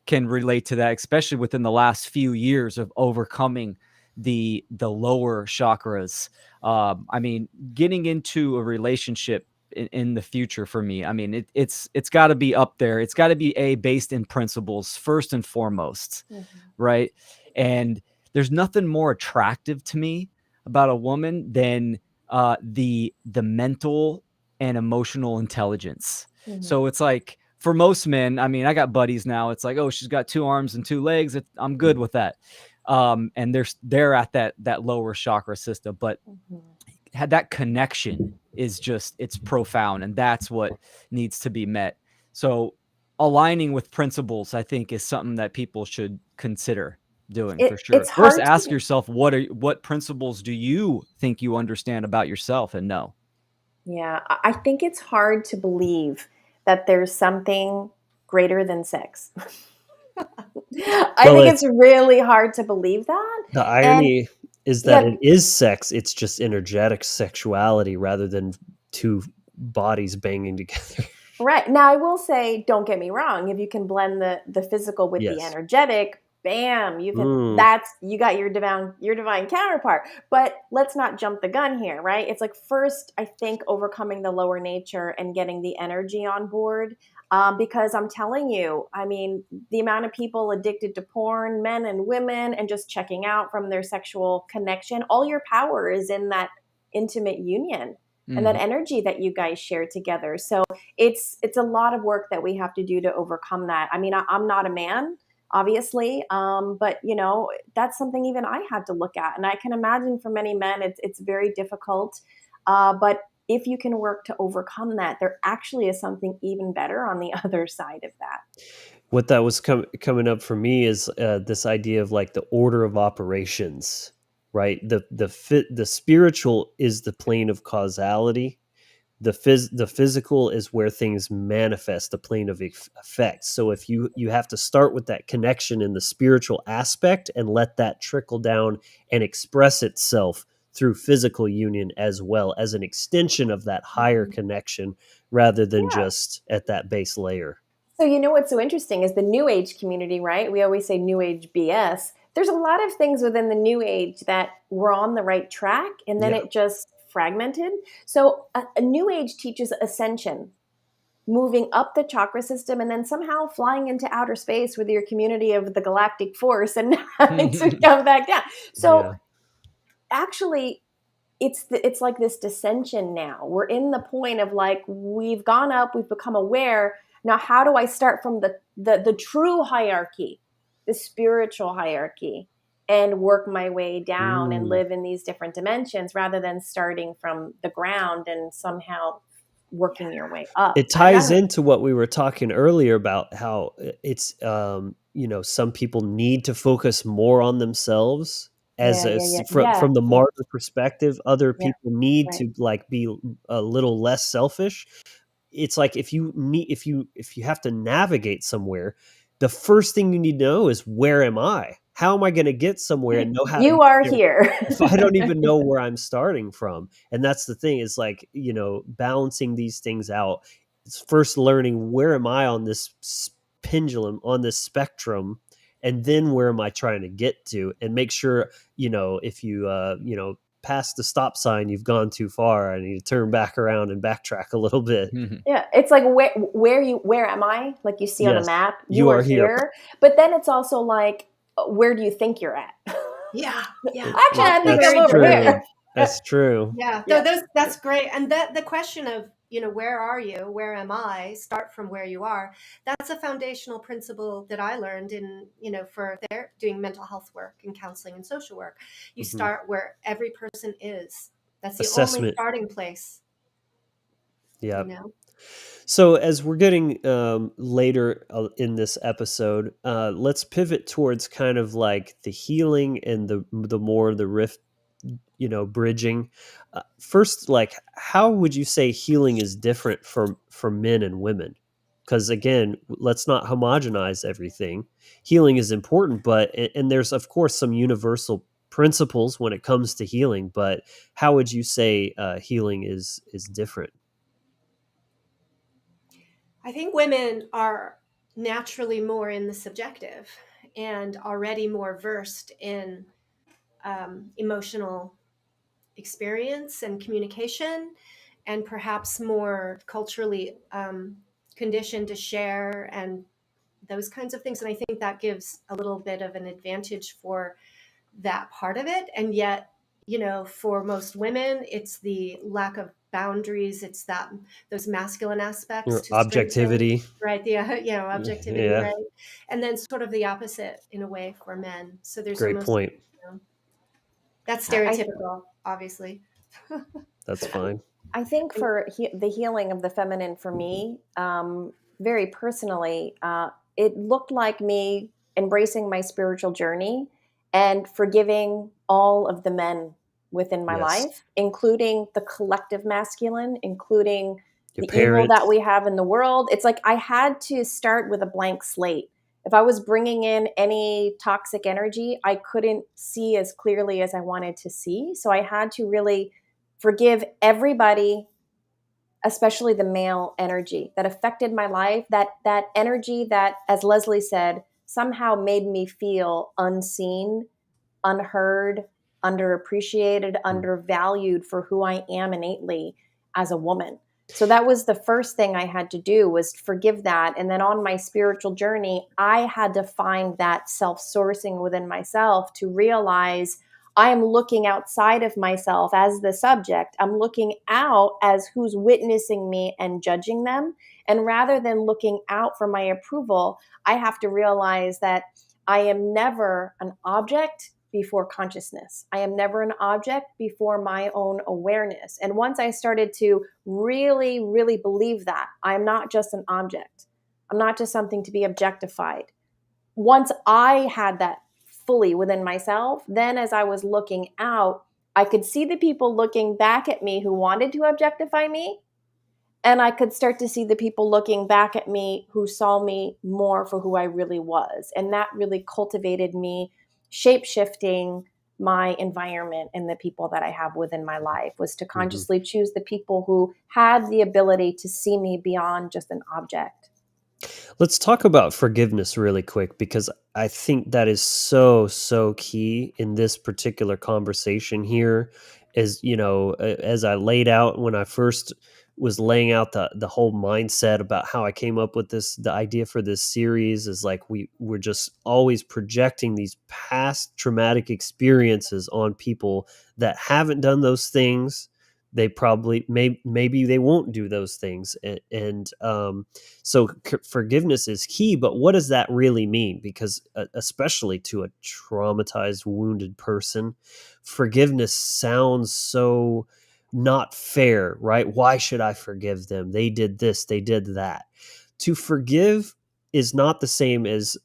can relate to that, especially within the last few years of overcoming the lower chakras. I mean, getting into a relationship in the future for me, I mean, it's got to be up there. It's got to be based in principles first and foremost, right? And there's nothing more attractive to me about a woman than the mental and emotional intelligence. So it's like, for most men, I mean, I got buddies now. It's like, oh, she's got 2 arms and 2 legs. I'm good with that. And they're at that lower chakra system, but had that connection is just, it's profound, and that's what needs to be met. So aligning with principles, I think, is something that people should consider doing for sure. It's First, hard ask to, yourself, what principles do you think you understand about yourself and know? yeah, I think it's hard to believe that there's something greater than sex. I Well, think it's really hard to believe that. the And irony is that yeah, it is sex. It's just energetic sexuality rather than two bodies banging together. right. Now I will say, don't get me wrong, if you can blend the physical with the Yes. energetic, bam, Mm, you got your divine counterpart. But let's not jump the gun here, right? It's like, first, I think overcoming the lower nature and getting the energy on board. Because I'm telling you, I mean, the amount of people addicted to porn, men and women, and just checking out from their sexual connection, all your power is in that intimate union and that energy that you guys share together. So it's a lot of work that we have to do to overcome that. I mean, I'm not a man, obviously, but you know, that's something even I had to look at, and I can imagine for many men, it's very difficult. But if you can work to overcome that, there actually is something even better on the other side of that. What that was coming up for me is this idea of like the order of operations, right? The spiritual is the plane of causality. The physical is where things manifest, the plane of effects. So if you have to start with that connection in the spiritual aspect and let that trickle down and express itself through physical union as well as an extension of that higher connection rather than Yeah. just at that base layer. So, you know what's so interesting is the New Age community, right? We always say New Age BS. There's a lot of things within the New Age that were on the right track, and then Yeah. it just fragmented. So, a New Age teaches ascension, moving up the chakra system, and then somehow flying into outer space with your community of the galactic force and having to come back down. So, Yeah. actually, it's like this dissension now. We're in the point of like, we've gone up, we've become aware. Now, how do I start from the true hierarchy, the spiritual hierarchy, and work my way down and live in these different dimensions rather than starting from the ground and somehow working your way up? It ties into what we were talking earlier about how it's some people need to focus more on themselves as Yeah, from the martyr perspective. Other yeah, people need right. to like be a little less selfish. It's like if you have to navigate somewhere, the first thing you need to know is, where am I? How am I going to get somewhere and know how to You get are there here. if I don't even know where I'm starting from? And that's the thing, is like, balancing these things out. It's first learning, where am I on this pendulum, on this spectrum, and then where am I trying to get to, and make sure, if you past the stop sign, you've gone too far. I need to turn back around and backtrack a little bit. Yeah, it's like where am I? Like you see on a Yes, map, you you are are here. here. But then it's also like, where do you think you're at? Yeah, yeah. Actually, I think That's I'm over true. here. That's true. Yeah, Yeah. that's great. And that the question of, where are you? Where am I? Start from where you are. That's a foundational principle that I learned in, for their doing mental health work and counseling and social work. You Mhm. start where every person is. That's the only Assessment. starting place, Yeah. you know? So as we're getting later in this episode, let's pivot towards kind of like the healing and the more the rift, bridging. First, like, how would you say healing is different for men and women? Because again, let's not homogenize everything. Healing is important, but and there's of course some universal principles when it comes to healing. But how would you say healing is different? I think women are naturally more in the subjective and already more versed in emotional experience and communication, and perhaps more culturally conditioned to share and those kinds of things. And I think that gives a little bit of an advantage for that part of it. And yet, for most women, it's the lack of boundaries. It's that those masculine aspects Or to strengthen, objectivity. right? The objectivity, Yeah, right? And then sort of the opposite in a way for men. So there's great almost, point. that's I stereotypical, obviously. That's fine. I think for the healing of the feminine for me, very personally, it looked like me embracing my spiritual journey and forgiving all of the men within my Yes. life, including the collective masculine, including Your the evil that parents. we have in the world. It's like I had to start with a blank slate. If I was bringing in any toxic energy, I couldn't see as clearly as I wanted to see. So I had to really forgive everybody, especially the male energy that affected my life, that energy that, as Leslie said, somehow made me feel unseen, unheard, underappreciated, Mm. undervalued for who I am innately as a woman. So that was the first thing I had to do, was forgive that. And then on my spiritual journey, I had to find that self-sourcing within myself to realize I am looking outside of myself as the subject. I'm looking out as who's witnessing me and judging them. And rather than looking out for my approval, I have to realize that I am never an object before consciousness. I am never an object before my own awareness. And once I started to really, really believe that I'm not just an object, I'm not just something to be objectified. Once I had that fully within myself, then as I was looking out, I could see the people looking back at me who wanted to objectify me. And I could start to see the people looking back at me who saw me more for who I really was. And that really cultivated me shape shifting my environment and the people that I have within my life, was to consciously choose the people who had the ability to see me beyond just an object. Let's talk about forgiveness really quick, because I think that is so, so key in this particular conversation here. As you know, as I laid out when I first was laying out the whole mindset about how I came up with the idea for this series, is like we're just always projecting these past traumatic experiences on people that haven't done those things. They probably maybe they won't do those things, and so forgiveness is key. But what does that really mean? Because especially to a traumatized, wounded person, forgiveness sounds so not fair, right? Why should I forgive them? They did this, they did that. To forgive is not the same as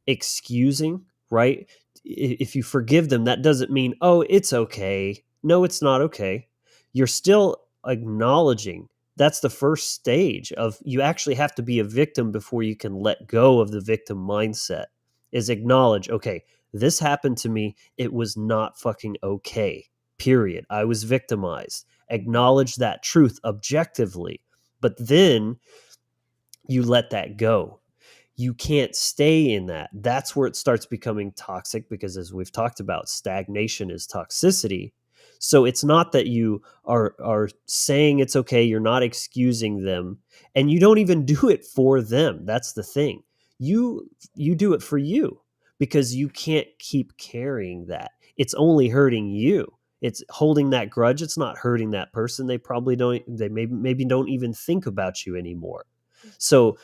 excusing, right? If you forgive them, that doesn't mean, oh, it's okay. No, it's not okay. You're still acknowledging. That's the first stage of, you actually have to be a victim before you can let go of the victim mindset, is acknowledge, okay, this happened to me. It was not fucking okay. Period. I was victimized. Acknowledge that truth objectively. But then you let that go. You can't stay in that. That's where it starts becoming toxic, because as we've talked about, stagnation is toxicity. So it's not that you are saying it's okay, you're not excusing them, and you don't even do it for them. That's the thing. You do it for you, because you can't keep carrying that. It's only hurting you. It's holding that grudge. It's not hurting that person. They probably don't, they maybe don't even think about you anymore. So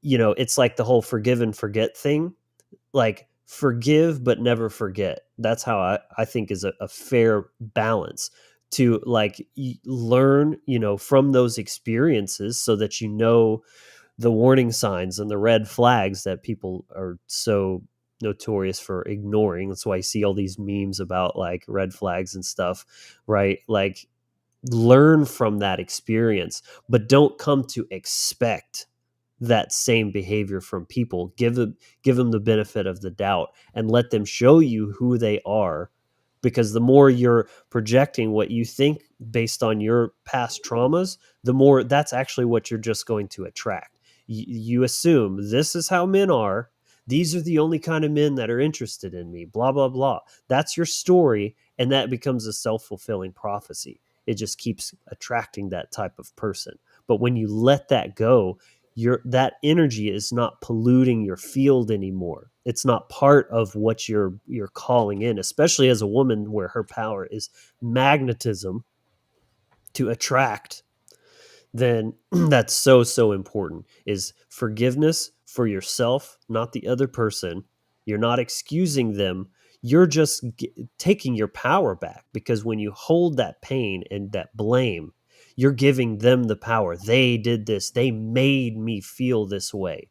it's like the whole forgive and forget thing. Like, forgive but never forget. That's how I think is a fair balance, to like learn, from those experiences, so that the warning signs and the red flags that people are so notorious for ignoring. That's why I see all these memes about like red flags and stuff, right? Like, learn from that experience, but don't come to expect that same behavior from people. Give them the benefit of the doubt and let them show you who they are, because the more you're projecting what you think based on your past traumas, the more that's actually what you're just going to attract. You assume this is how men are. These are the only kind of men that are interested in me, blah, blah, blah. That's your story. And that becomes a self-fulfilling prophecy. It just keeps attracting that type of person. But when you let that go, that energy is not polluting your field anymore. It's not part of what you're calling in, especially as a woman, where her power is magnetism to attract. Then that's so, so important, is forgiveness for yourself, not the other person. You're not excusing them. You're just taking your power back, because when you hold that pain and that blame, you're giving them the power. They did this. They made me feel this way.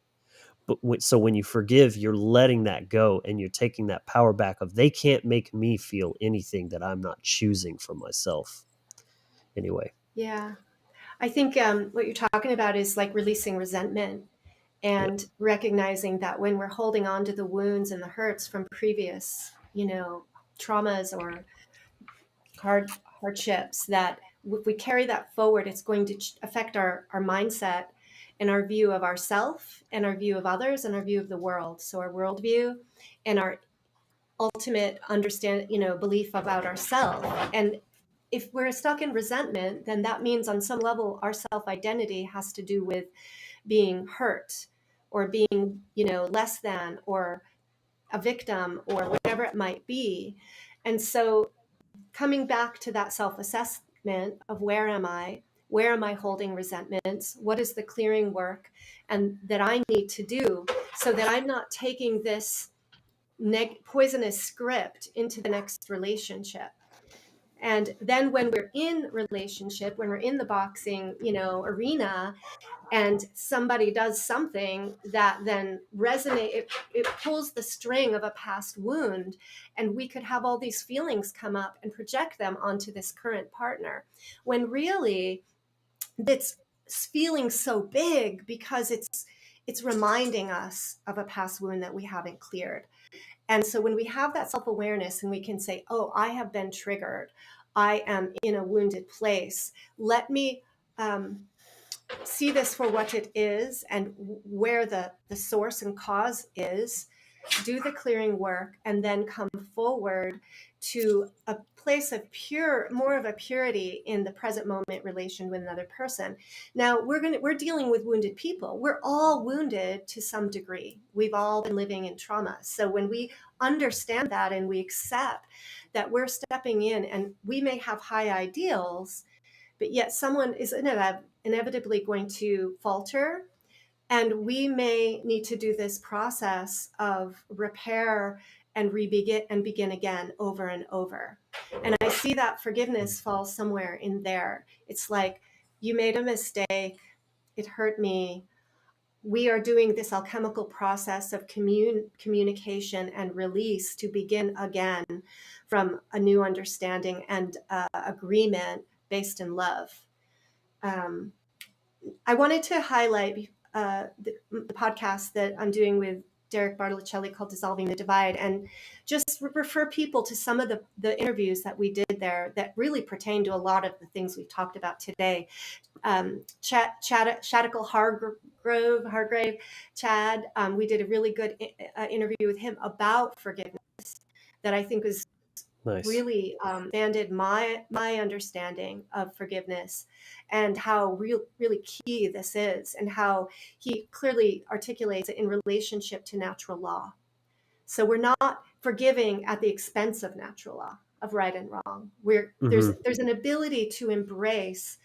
But so when you forgive, you're letting that go, and you're taking that power back of, they can't make me feel anything that I'm not choosing for myself. Anyway. Yeah. I think what you're talking about is like releasing resentment and recognizing that when we're holding on to the wounds and the hurts from previous, traumas or hardships, that if we carry that forward, it's going to affect our mindset and our view of ourself and our view of others and our view of the world. So our worldview and our ultimate belief about ourselves. And if we're stuck in resentment, then that means on some level our self-identity has to do with being hurt or being, less than, or a victim, or whatever it might be. And so coming back to that self-assessment of where am I? Where am I holding resentments? What is the clearing work and that I need to do so that I'm not taking this poisonous script into the next relationship? And then when we're in relationship, when we're in the boxing, arena, and somebody does something that then it pulls the string of a past wound, and we could have all these feelings come up and project them onto this current partner, when really it's feeling so big because it's reminding us of a past wound that we haven't cleared. And so when we have that self-awareness and we can say, oh, I have been triggered, I am in a wounded place, let me see this for what it is and where the source and cause is, do the clearing work, and then come forward to a place of more of a purity in the present moment relation with another person. Now we're dealing with wounded people. We're all wounded to some degree. We've all been living in trauma. So when we understand that and we accept that we're stepping in and we may have high ideals, but yet someone is inevitably going to falter. And we may need to do this process of repair and begin again over and over. And I see that forgiveness falls somewhere in there. It's like, you made a mistake, it hurt me. We are doing this alchemical process of communication and release to begin again from a new understanding and agreement based in love. I wanted to highlight the podcast that I'm doing with Derek Bartolicelli called Dissolving the Divide, and just refer people to some of the interviews that we did there that really pertain to a lot of the things we've talked about today. Shadical Hargrave, Chad, we did a really good interview with him about forgiveness that I think was Nice. really expanded my understanding of forgiveness and how really key this is, and how he clearly articulates it in relationship to natural law. So we're not forgiving at the expense of natural law of right and wrong. There's an ability to embrace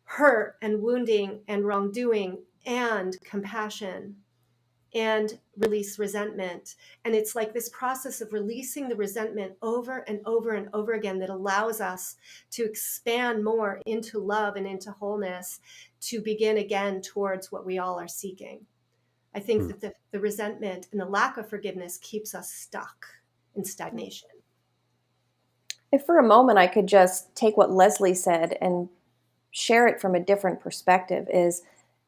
hurt and wounding and wrongdoing and compassion and release resentment. And it's like this process of releasing the resentment over and over and over again that allows us to expand more into love and into wholeness, to begin again towards what we all are seeking. I think that the resentment and the lack of forgiveness keeps us stuck in stagnation. If for a moment I could just take what Leslie said and share it from a different perspective, is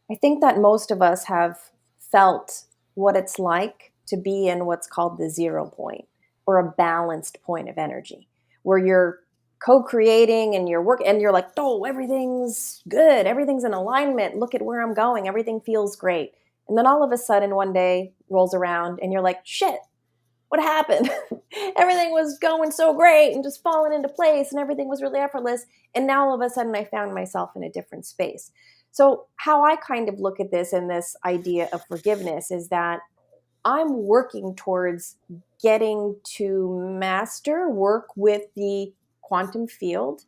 I think that most of us have felt what it's like to be in what's called the 0 point, or a balanced point of energy, where you're co-creating and you're working and you're like, oh, everything's good, everything's in alignment, look at where I'm going, everything feels great. And then all of a sudden one day rolls around and you're like, shit, what happened? Everything was going so great and just falling into place and everything was really effortless. And now all of a sudden I found myself in a different space. So how I kind of look at this, and this idea of forgiveness, is that I'm working towards getting to work with the quantum field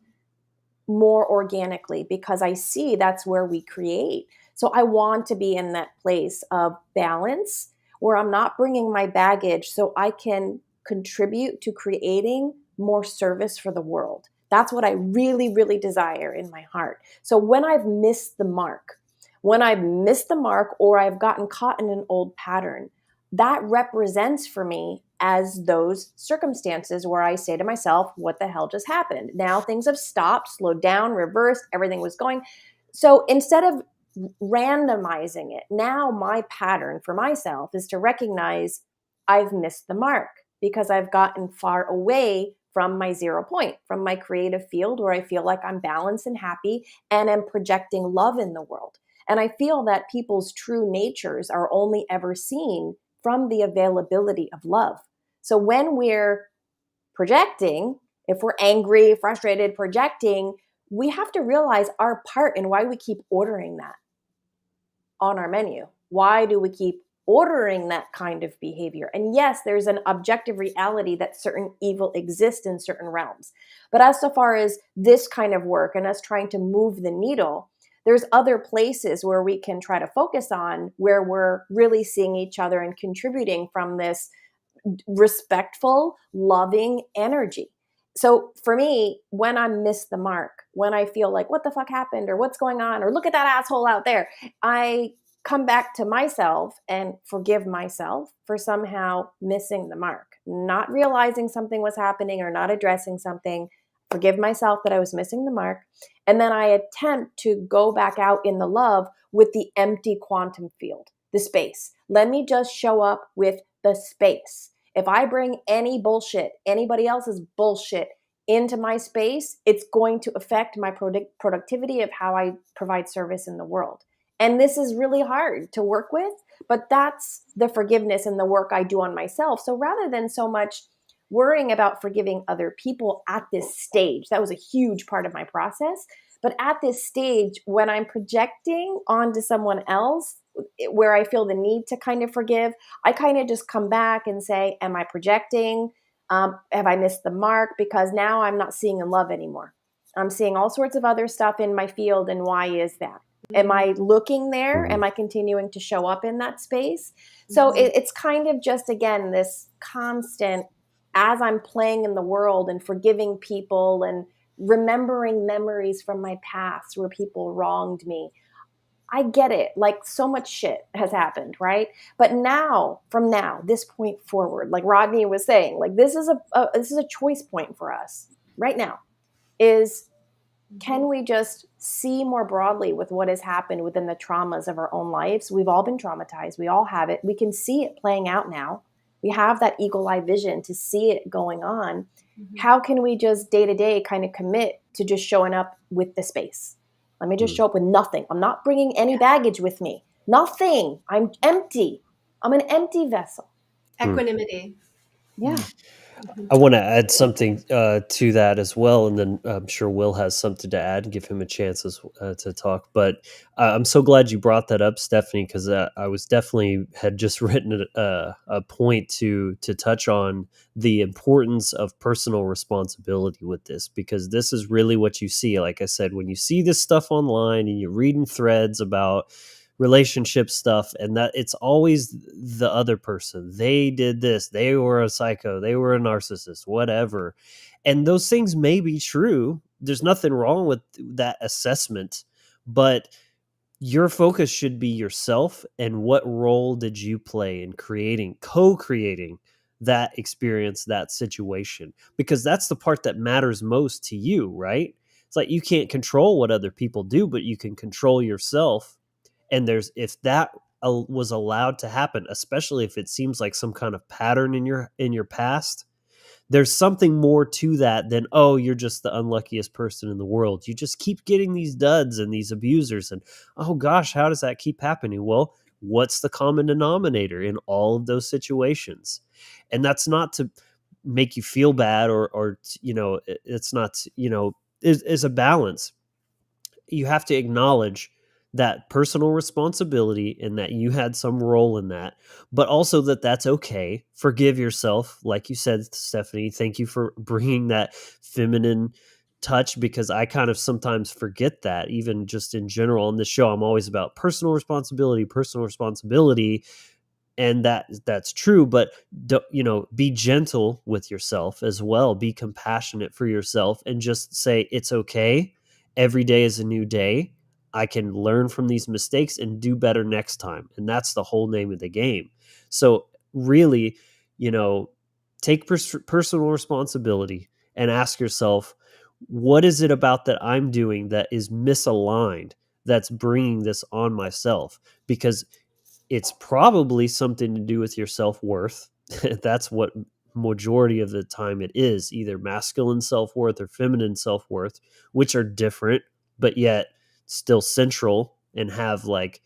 more organically, because I see that's where we create. So I want to be in that place of balance where I'm not bringing my baggage, so I can contribute to creating more service for the world. That's what I really, really desire in my heart. So when I've missed the mark, or I've gotten caught in an old pattern, that represents for me as those circumstances where I say to myself, what the hell just happened? Now things have stopped, slowed down, reversed, everything was going. So instead of randomizing it, now my pattern for myself is to recognize I've missed the mark because I've gotten far away from my 0 point, from my creative field where I feel like I'm balanced and happy and am projecting love in the world. And I feel that people's true natures are only ever seen from the availability of love. So when we're projecting If we're angry, frustrated, projecting, we have to realize our part and why we keep ordering that on our menu. Why do we keep ordering that kind of behavior? And yes, there's an objective reality that certain evil exists in certain realms. But as so far as this kind of work and us trying to move the needle, there's other places where we can try to focus on where we're really seeing each other and contributing from this respectful, loving energy. So for me, when I miss the mark, when I feel like, what the fuck happened, or what's going on, or look at that asshole out there, I come back to myself and forgive myself for somehow missing the mark, not realizing something was happening or not addressing something. Forgive myself that I was missing the mark. And then I attempt to go back out in the love with the empty quantum field, the space. Let me just show up with the space. If I bring any bullshit, anybody else's bullshit into my space, it's going to affect my productivity of how I provide service in the world. And this is really hard to work with, but that's the forgiveness and the work I do on myself. So rather than so much worrying about forgiving other people at this stage, that was a huge part of my process. But at this stage, when I'm projecting onto someone else, where I feel the need to kind of forgive, I kind of just come back and say, am I projecting? Have I missed the mark? Because now I'm not seeing in love anymore. I'm seeing all sorts of other stuff in my field. And why is that? Am I looking there? Am I continuing to show up in that space? So it's kind of just, again, this constant, as I'm playing in the world and forgiving people and remembering memories from my past where people wronged me. I get it. Like, so much shit has happened, right? But now, from now, this point forward, like Rodney was saying, like this is a choice point for us right now. Is can we just see more broadly with what has happened within the traumas of our own lives? We've all been traumatized. We all have it. We can see it playing out now. We have that eagle eye vision to see it going on. How can we just day to day kind of commit to just showing up with the space? Let me just show up with nothing. I'm not bringing any baggage with me. Nothing. I'm empty. I'm an empty vessel. Equanimity. Yeah. I want to add something to that as well, and then I'm sure Will has something to add and give him a chance to talk. But I'm so glad you brought that up, Stephanie, because I was definitely had just written a point to touch on the importance of personal responsibility with this, because this is really what you see. Like I said, when you see this stuff online and you're reading threads about relationship stuff, and that it's always the other person. They did this, they were a psycho, they were a narcissist, whatever. And those things may be true. There's nothing wrong with that assessment, but your focus should be yourself and what role did you play in co-creating that experience, that situation, because that's the part that matters most to you, right? It's like you can't control what other people do, but you can control yourself. And if that was allowed to happen, especially if it seems like some kind of pattern in your past, there's something more to that than, oh, you're just the unluckiest person in the world. You just keep getting these duds and these abusers, and oh gosh, how does that keep happening? Well, what's the common denominator in all of those situations? And that's not to make you feel bad or it's not, is a balance. You have to acknowledge that personal responsibility and that you had some role in that, but also that that's okay. Forgive yourself. Like you said, Stephanie, thank you for bringing that feminine touch, because I kind of sometimes forget that, even just in general on this show. I'm always about personal responsibility, and that's true, but be gentle with yourself as well. Be compassionate for yourself and just say, it's okay. Every day is a new day. I can learn from these mistakes and do better next time. And that's the whole name of the game. So really, take personal responsibility and ask yourself, what is it about that I'm doing that is misaligned, that's bringing this on myself? Because it's probably something to do with your self-worth. That's what majority of the time it is, either masculine self-worth or feminine self-worth, which are different, but yet still central and have like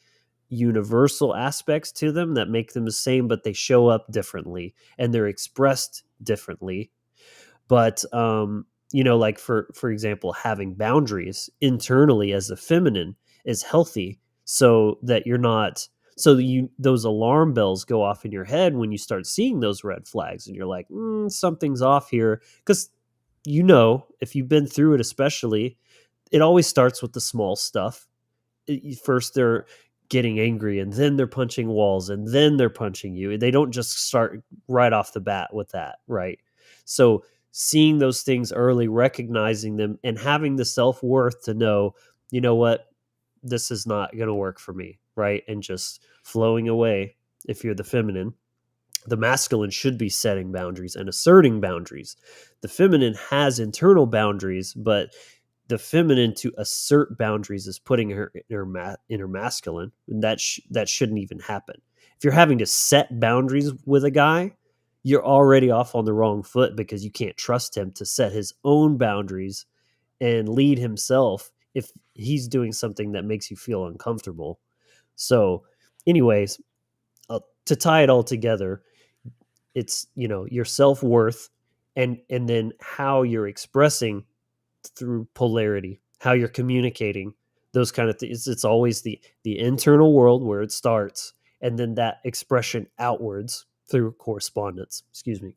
universal aspects to them that make them the same, but they show up differently and they're expressed differently. But like for example, having boundaries internally as a feminine is healthy, so that you're not so that you those alarm bells go off in your head when you start seeing those red flags, and you're like, something's off here. Because if you've been through it, especially, it always starts with the small stuff. First they're getting angry, and then they're punching walls, and then they're punching you. They don't just start right off the bat with that, right? So seeing those things early, recognizing them, and having the self-worth to know, what, this is not going to work for me, right? And just flowing away. If you're the feminine, the masculine should be setting boundaries and asserting boundaries. The feminine has internal boundaries, but the feminine to assert boundaries is putting her in her masculine, and that shouldn't even happen. If you're having to set boundaries with a guy, you're already off on the wrong foot, because you can't trust him to set his own boundaries and lead himself if he's doing something that makes you feel uncomfortable. So, anyways, to tie it all together, it's your self-worth, and then how you're expressing through polarity, how you're communicating, those kind of things. It's always the internal world where it starts, and then that expression outwards through correspondence. Excuse me.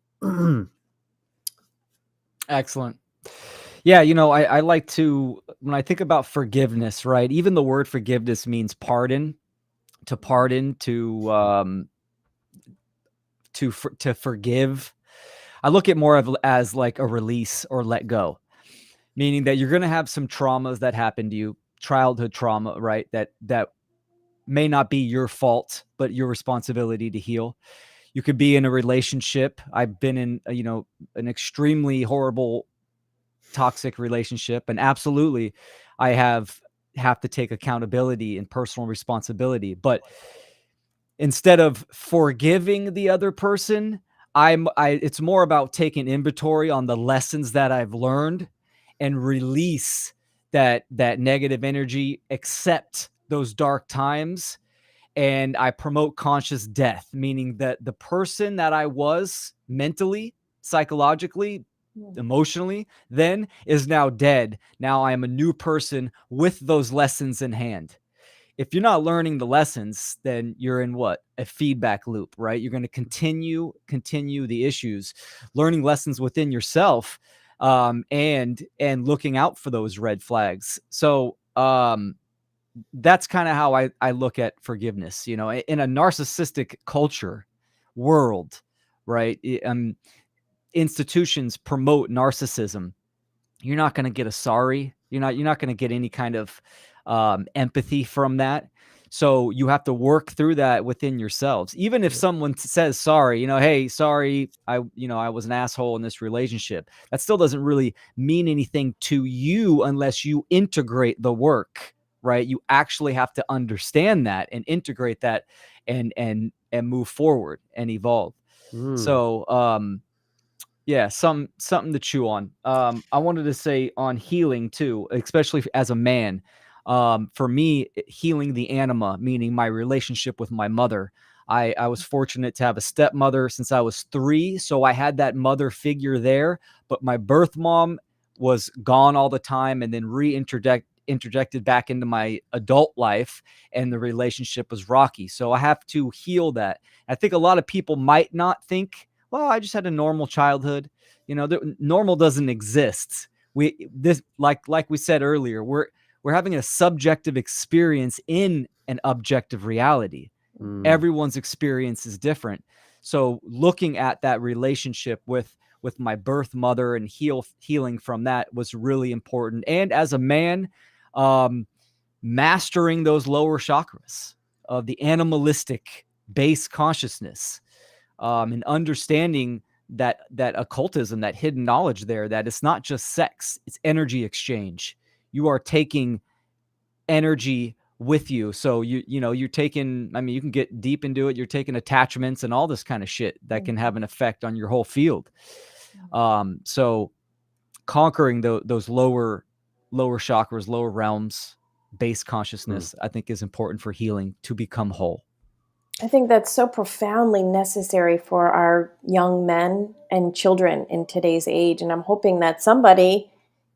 Excellent. Yeah, I like to, when I think about forgiveness, right? Even the word forgiveness means pardon, to pardon, to forgive. I look at more of as like a release or let go, meaning that you're going to have some traumas that happen to you, childhood trauma, right? That may not be your fault, but your responsibility to heal. You could be in a relationship. I've been in, an extremely horrible, toxic relationship, and absolutely, I have to take accountability and personal responsibility. But instead of forgiving the other person, it's more about taking inventory on the lessons that I've learned and release that negative energy, accept those dark times. And I promote conscious death, meaning that the person that I was mentally, psychologically, emotionally then is now dead. Now I am a new person with those lessons in hand. If you're not learning the lessons, then you're in what? A feedback loop, right? You're going to continue the issues, learning lessons within yourself, and looking out for those red flags. So that's kind of how I look at forgiveness. In a narcissistic culture world, right? Institutions promote narcissism. You're not going to get a sorry. You're not going to get any kind of empathy from that. So you have to work through that within yourselves. Even if someone says sorry, hey, sorry, I was an asshole in this relationship, that still doesn't really mean anything to you unless you integrate the work, right? You actually have to understand that and integrate that and move forward and evolve. So yeah, something to chew on. I wanted to say on healing too, especially as a man. For me, healing the anima, meaning my relationship with my mother. I was fortunate to have a stepmother since I was 3, so I had that mother figure there. But my birth mom was gone all the time, and then interjected back into my adult life, and the relationship was rocky. So I have to heal that. I think a lot of people might not think, well, I just had a normal childhood. Normal doesn't exist. Like we said earlier, we're having a subjective experience in an objective reality. Everyone's experience is different. So looking at that relationship with my birth mother and healing from that was really important. And as a man, mastering those lower chakras of the animalistic base consciousness, and understanding that occultism, that hidden knowledge there, that it's not just sex, it's energy exchange. You are taking energy with you. So you're taking, you can get deep into it. You're taking attachments and all this kind of shit that can have an effect on your whole field. So conquering those lower chakras, lower realms, base consciousness, I think is important for healing to become whole. I think that's so profoundly necessary for our young men and children in today's age. And I'm hoping that somebody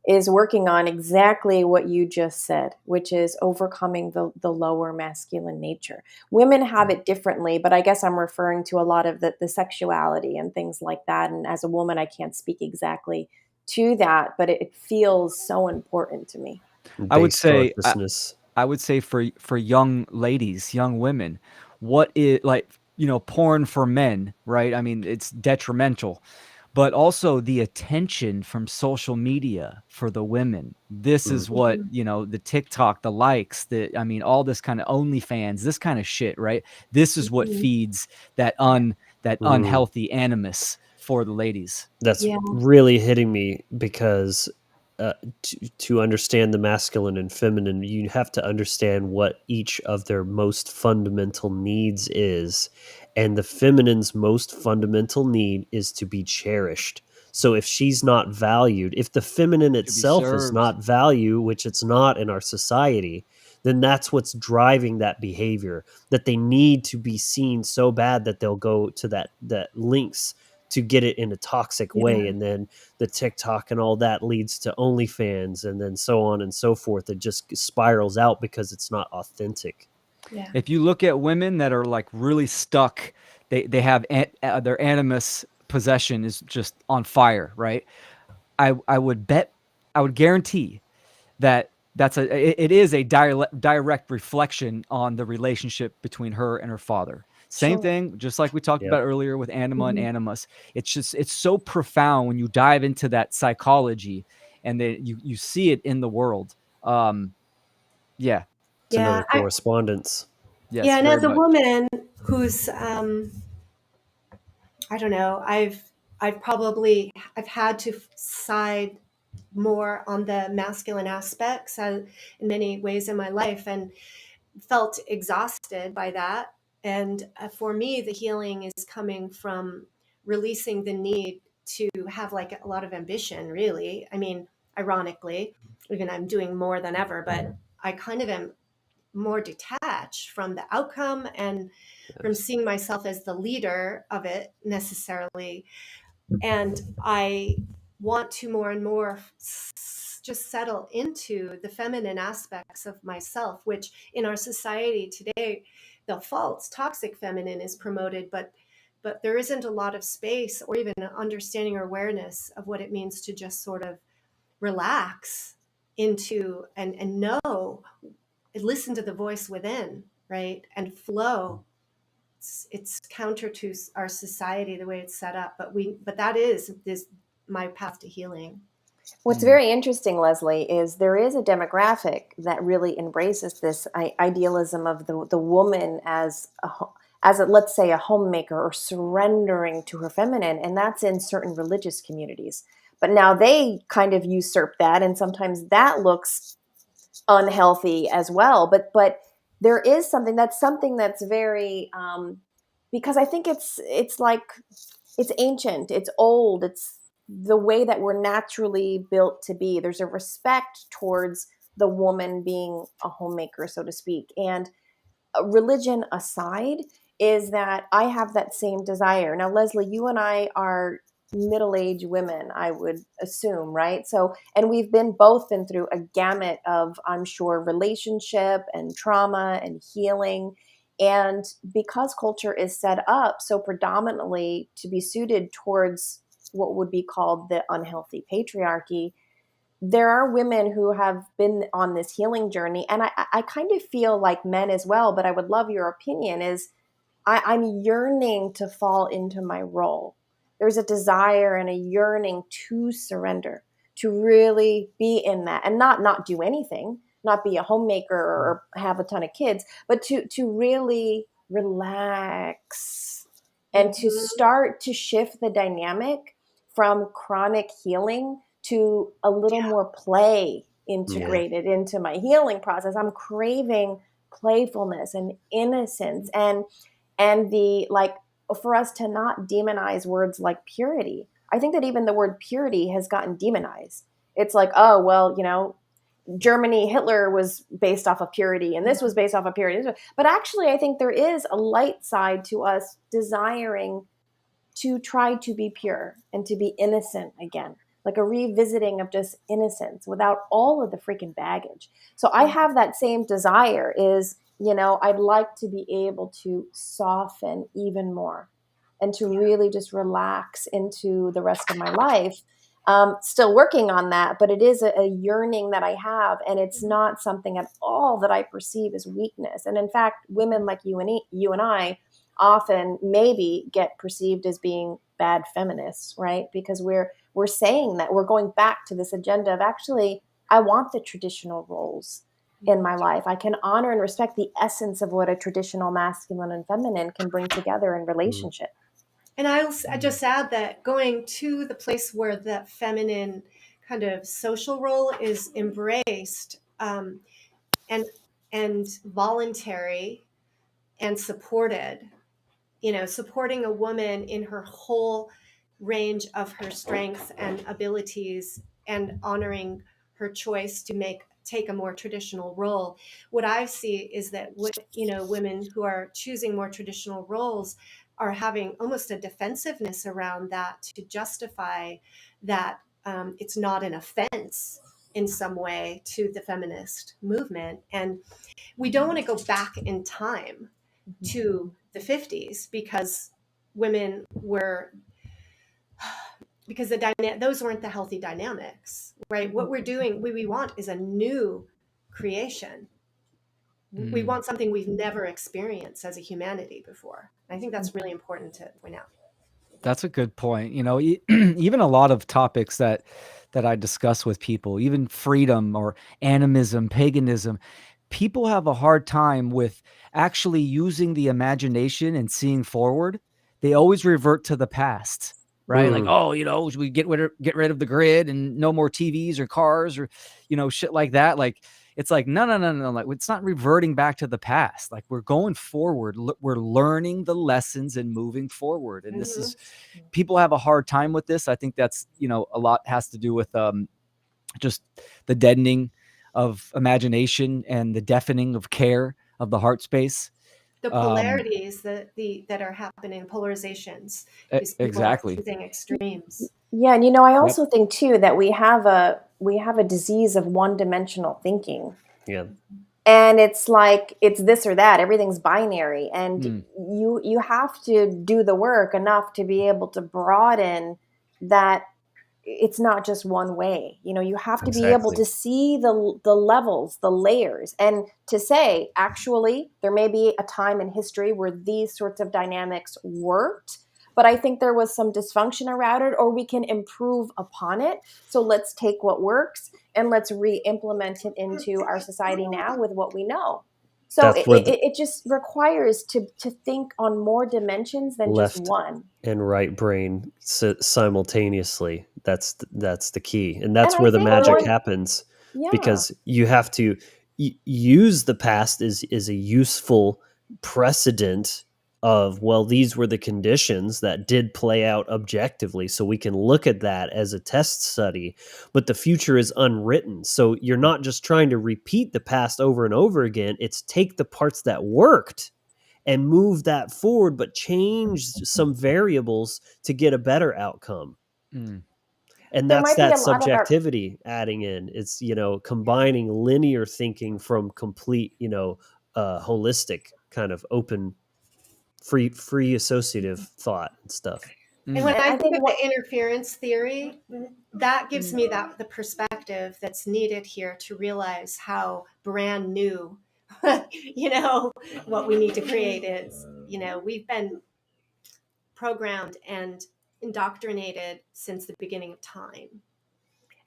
is working on exactly what you just said, which is overcoming the lower masculine nature. Women have it differently, but I guess I'm referring to a lot of the sexuality and things like that. And as a woman, I can't speak exactly to that, but it feels so important to me. I would Base say consciousness. I would say for young ladies, young women, what is like, porn for men, right? I mean, it's detrimental, but also the attention from social media for the women. This is Mm, what, Mhm. the TikTok, the likes, I mean, all this kind of OnlyFans, this kind of shit, right? This is what Mhm. feeds that mm. unhealthy animus for the ladies. That's Yeah. really hitting me because uh, to understand the masculine and feminine, you have to understand what each of their most fundamental needs is. And the feminine's most fundamental need is to be cherished. So if she's not valued, if the feminine To be itself is served. not value, which it's not in our society, then that's what's driving that behavior, that they need to be seen so bad that they'll go to that links to get it in a toxic way. Yeah. And then the TikTok and all that leads to OnlyFans and then so on and so forth. It just spirals out because it's not authentic. Yeah. If you look at women that are like really stuck, they have their animus possession is just on fire, right? I would bet, I would guarantee that it is a direct reflection on the relationship between her and her father. Same Sure. thing, just like we talked Yep. about earlier with anima and Mhm. animus. It's so profound when you dive into that psychology, and then you see it in the world. Yeah, It's Yeah, another correspondence. yes, yeah, and very as a much. woman who's I don't know, I've had to side more on the masculine aspects in many ways in my life, and felt exhausted by that. And for me, the healing is coming from releasing the need to have like a lot of ambition, really. I mean, ironically, even I'm doing more than ever, but I kind of am more detached from the outcome and from Yes. seeing myself as the leader of it necessarily. And I want to more and more just settle into the feminine aspects of myself, which in our society today, the false toxic feminine is promoted, but there isn't a lot of space or even an understanding or awareness of what it means to just sort of relax into and know and listen to the voice within, right, and flow. It's counter to our society the way it's set up, but that is this my path to healing. What's Mm. very interesting, Leslie, is there is a demographic that really embraces this idealism of the woman as let's say a homemaker or surrendering to her feminine, and that's in certain religious communities. But now they kind of usurp that, and sometimes that looks unhealthy as well. But there is something that's very because I think it's like it's ancient, it's old, it's the way that we're naturally built to be. There's a respect towards the woman being a homemaker, so to speak. And religion aside, is that I have that same desire. Now, Leslie, you and I are middle-aged women, I would assume, right? So, and we've both been through a gamut of, I'm sure, relationship and trauma and healing. And because culture is set up so predominantly to be suited towards what would be called the unhealthy patriarchy, there are women who have been on this healing journey. And I kind of feel like men as well, but I would love your opinion is I'm yearning to fall into my role. There's a desire and a yearning to surrender, to really be in that and not do anything, not be a homemaker or have a ton of kids, but to really relax and to Mm-hmm. start to shift the dynamic from chronic healing to a little Yeah. more play Yeah. integrated into my healing process. I'm craving playfulness and innocence and the like, for us to not demonize words like purity. I think that even the word purity has gotten demonized. It's like, oh well, Germany, Hitler was based off of purity, and this was based off of purity. But actually, I think there is a light side to us desiring to try to be pure and to be innocent again, like a revisiting of just innocence without all of the freaking baggage. So I have that same desire is, I'd like to be able to soften even more and to really just relax into the rest of my life. Still working on that, but it is a yearning that I have, and it's not something at all that I perceive as weakness. And in fact, women like you and I often maybe get perceived as being bad feminists, right? Because we're saying that we're going back to this agenda of actually, I want the traditional roles in my life. I can honor and respect the essence of what a traditional masculine and feminine can bring together in relationship. And I just add that going to the place where that feminine kind of social role is embraced and voluntary and supported, supporting a woman in her whole range of her strengths and abilities and honoring her choice to take a more traditional role. What I see is that women who are choosing more traditional roles are having almost a defensiveness around that to justify that it's not an offense in some way to the feminist movement. And we don't want to go back in time to the 50s because those weren't the healthy dynamics, right? What we're doing, we want is a new creation. We want something we've never experienced as a humanity before. I think that's really important to point out. That's a good point. Even a lot of topics that I discuss with people, even freedom or animism, paganism, people have a hard time with actually using the imagination and seeing forward. They always revert to the past, right? Like, should we get rid of the grid and no more TVs or cars or, shit like that. Like, it's like, no. Like, it's not reverting back to the past. Like, we're going forward. We're learning the lessons and moving forward. And this is, people have a hard time with this. I think that's, a lot has to do with just the deadening of imagination and the deafening of care of the heart space. The polarities that are happening, polarizations. Exactly. Choosing extremes. Yeah, and I also think too that we have a disease of one-dimensional thinking. Yeah. And it's like it's this or that. Everything's binary, and you have to do the work enough to be able to broaden that. It's not just one way. You have to be able to see the levels, the layers, and to say, actually, there may be a time in history where these sorts of dynamics worked, but I think there was some dysfunction around it, or we can improve upon it. So let's take what works and let's re-implement it into our society now with what we know. So it just requires to think on more dimensions than left just one. And right brain simultaneously. That's the key, and that's where the magic happens. Yeah. Because you have to use the past as a useful precedent of, well, these were the conditions that did play out objectively, so we can look at that as a test study. But the future is unwritten, so you're not just trying to repeat the past over and over again. It's take the parts that worked and move that forward, but change some variables to get a better outcome. And that's that subjectivity adding in. It's, combining linear thinking from complete, holistic kind of open, free associative thought and stuff. And when I think of the interference theory, that gives me the perspective that's needed here to realize how brand new, what we need to create is. We've been programmed and indoctrinated since the beginning of time.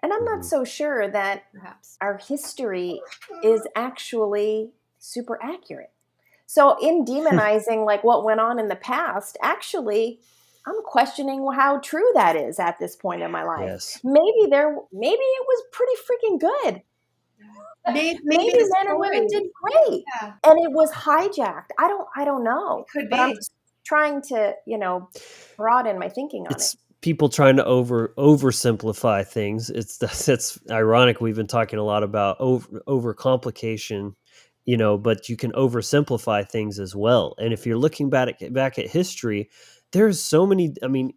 And I'm not so sure that our history is actually super accurate. So in demonizing like what went on in the past, actually, I'm questioning how true that is at this point in my life. Yes. Maybe it was pretty freaking good. Maybe men and women did great, and it was hijacked. I don't know. It could but be. I'm trying to broaden my thinking on it. people trying to oversimplify things. That's ironic. We've been talking a lot about overcomplication, but you can oversimplify things as well. And if you're looking back at history, there's so many. I mean,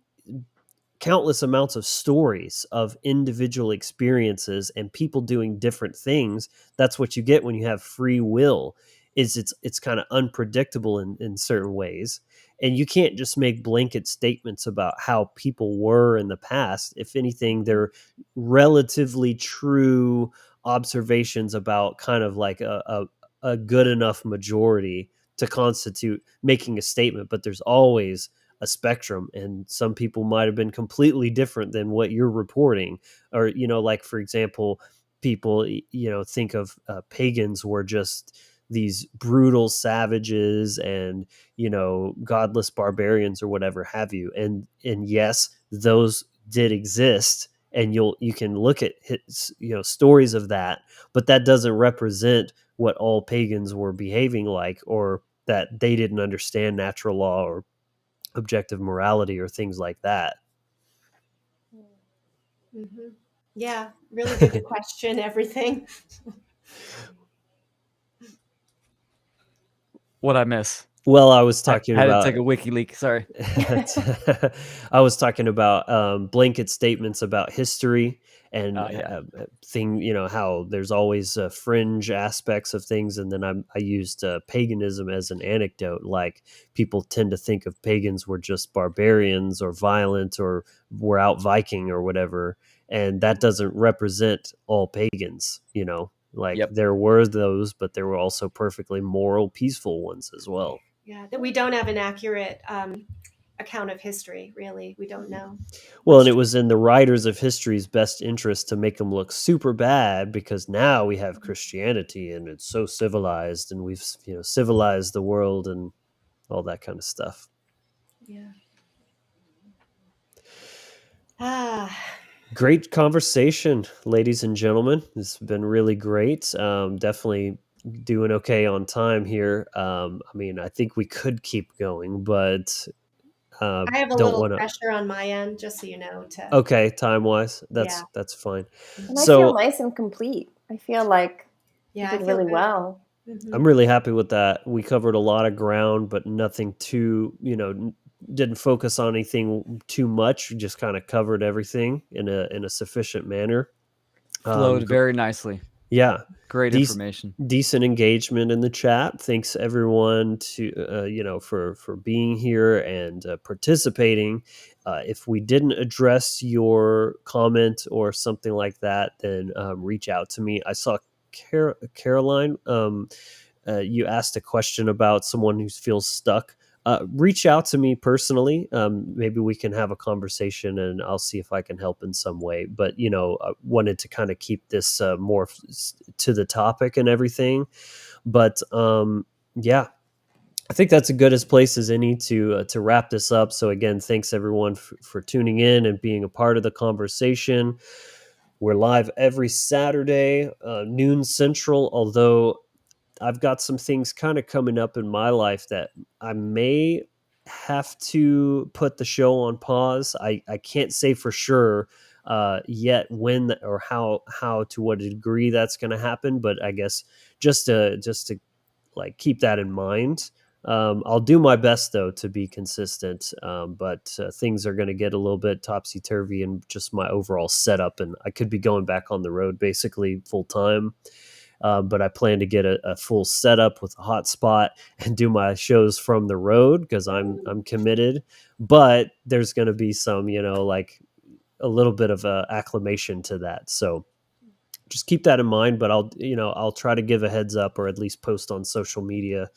countless amounts of stories of individual experiences and people doing different things. That's what you get when you have free will. Is it's kind of unpredictable in certain ways, and you can't just make blanket statements about how people were in the past. If anything, they're relatively true observations about kind of like a good enough majority to constitute making a statement, but there's always a spectrum, and some people might have been completely different than what you're reporting. Or like, for example, people think of pagans were just these brutal savages and godless barbarians or whatever have you, and yes, those did exist, and you can look at stories of that, but that doesn't represent what all pagans were behaving like, or that they didn't understand natural law or objective morality or things like that. Mm-hmm. Yeah, really good to question everything. What I miss? Well, I was talking Had to about take a wiki leak. Sorry. I was talking about blanket statements about history and Yeah. how there's always fringe aspects of things, and then I used paganism as an anecdote. Like, people tend to think of pagans were just barbarians or violent or were out Viking or whatever, and that doesn't represent all pagans. Like, Yep. there were those, but there were also perfectly moral, peaceful ones as well. Yeah, that we don't have an accurate account of history, really. We don't know. Well, and it was in the writers of history's best interest to make them look super bad, because now we have Christianity and it's so civilized, and we've civilized the world and all that kind of stuff. Yeah. Great conversation, ladies and gentlemen. It's been really great. Definitely doing okay on time here. I mean, I think we could keep going, but I have a don't little want to. pressure on my end, just so you know. Okay, time wise, Yeah. that's fine. And I feel nice and complete. I feel like you did really well. Mm-hmm. I'm really happy with that. We covered a lot of ground, but nothing too, didn't focus on anything too much. We just kind of covered everything in a sufficient manner. Flowed very nicely. Yeah. Great information. Decent engagement in the chat. Thanks everyone for being here and participating. If we didn't address your comment or something like that, then reach out to me. I saw Caroline, you asked a question about someone who feels stuck. Reach out to me personally. Maybe we can have a conversation and I'll see if I can help in some way. But, I wanted to kind of keep this more to the topic and everything. But yeah, I think that's as good a place as any to wrap this up. So again, thanks everyone for tuning in and being a part of the conversation. We're live every Saturday, noon Central, although I've got some things kind of coming up in my life that I may have to put the show on pause. I can't say for sure yet when or how to what degree that's going to happen, but I guess just to like keep that in mind. I'll do my best though to be consistent, but things are going to get a little bit topsy-turvy in just my overall setup, and I could be going back on the road basically full time. But I plan to get a full setup with a hotspot and do my shows from the road because I'm committed. But there's going to be some, like a little bit of acclimation to that. So just keep that in mind. But I'll try to give a heads up or at least post on social media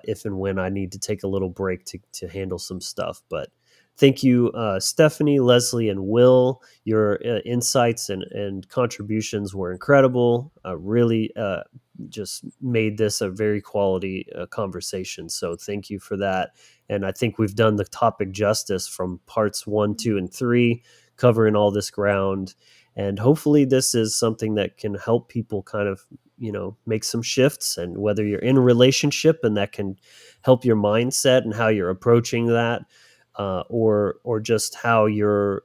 if and when I need to take a little break to handle some stuff. But thank you, Stephanie, Leslie, and Will. Your insights and contributions were incredible. Really just made this a very quality conversation. So thank you for that. And I think we've done the topic justice from parts 1, 2, and 3, covering all this ground. And hopefully this is something that can help people kind of, make some shifts. And whether you're in a relationship and that can help your mindset and how you're approaching that, or just how you're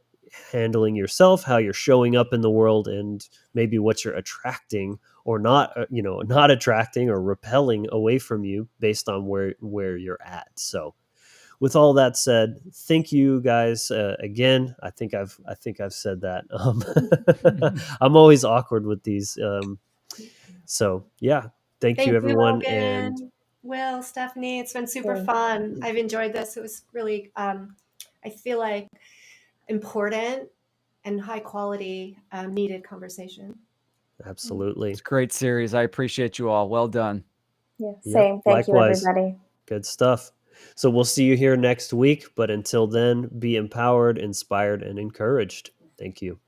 handling yourself, how you're showing up in the world, and maybe what you're attracting or not, not attracting or repelling away from you based on where you're at. So with all that said, thank you guys again. I think I've said that. I'm always awkward with these. So yeah, thank you Thank you, everyone. And Logan, Will, Stephanie. It's been super Thank fun. I've enjoyed this. It was really, I feel like, important and high quality, needed conversation. absolutely. It's a great series. I appreciate you all. Well done. Yeah, Yep, same. Thank you, likewise. everybody. Good stuff. So we'll see you here next week. But until then, be empowered, inspired, and encouraged. Thank you.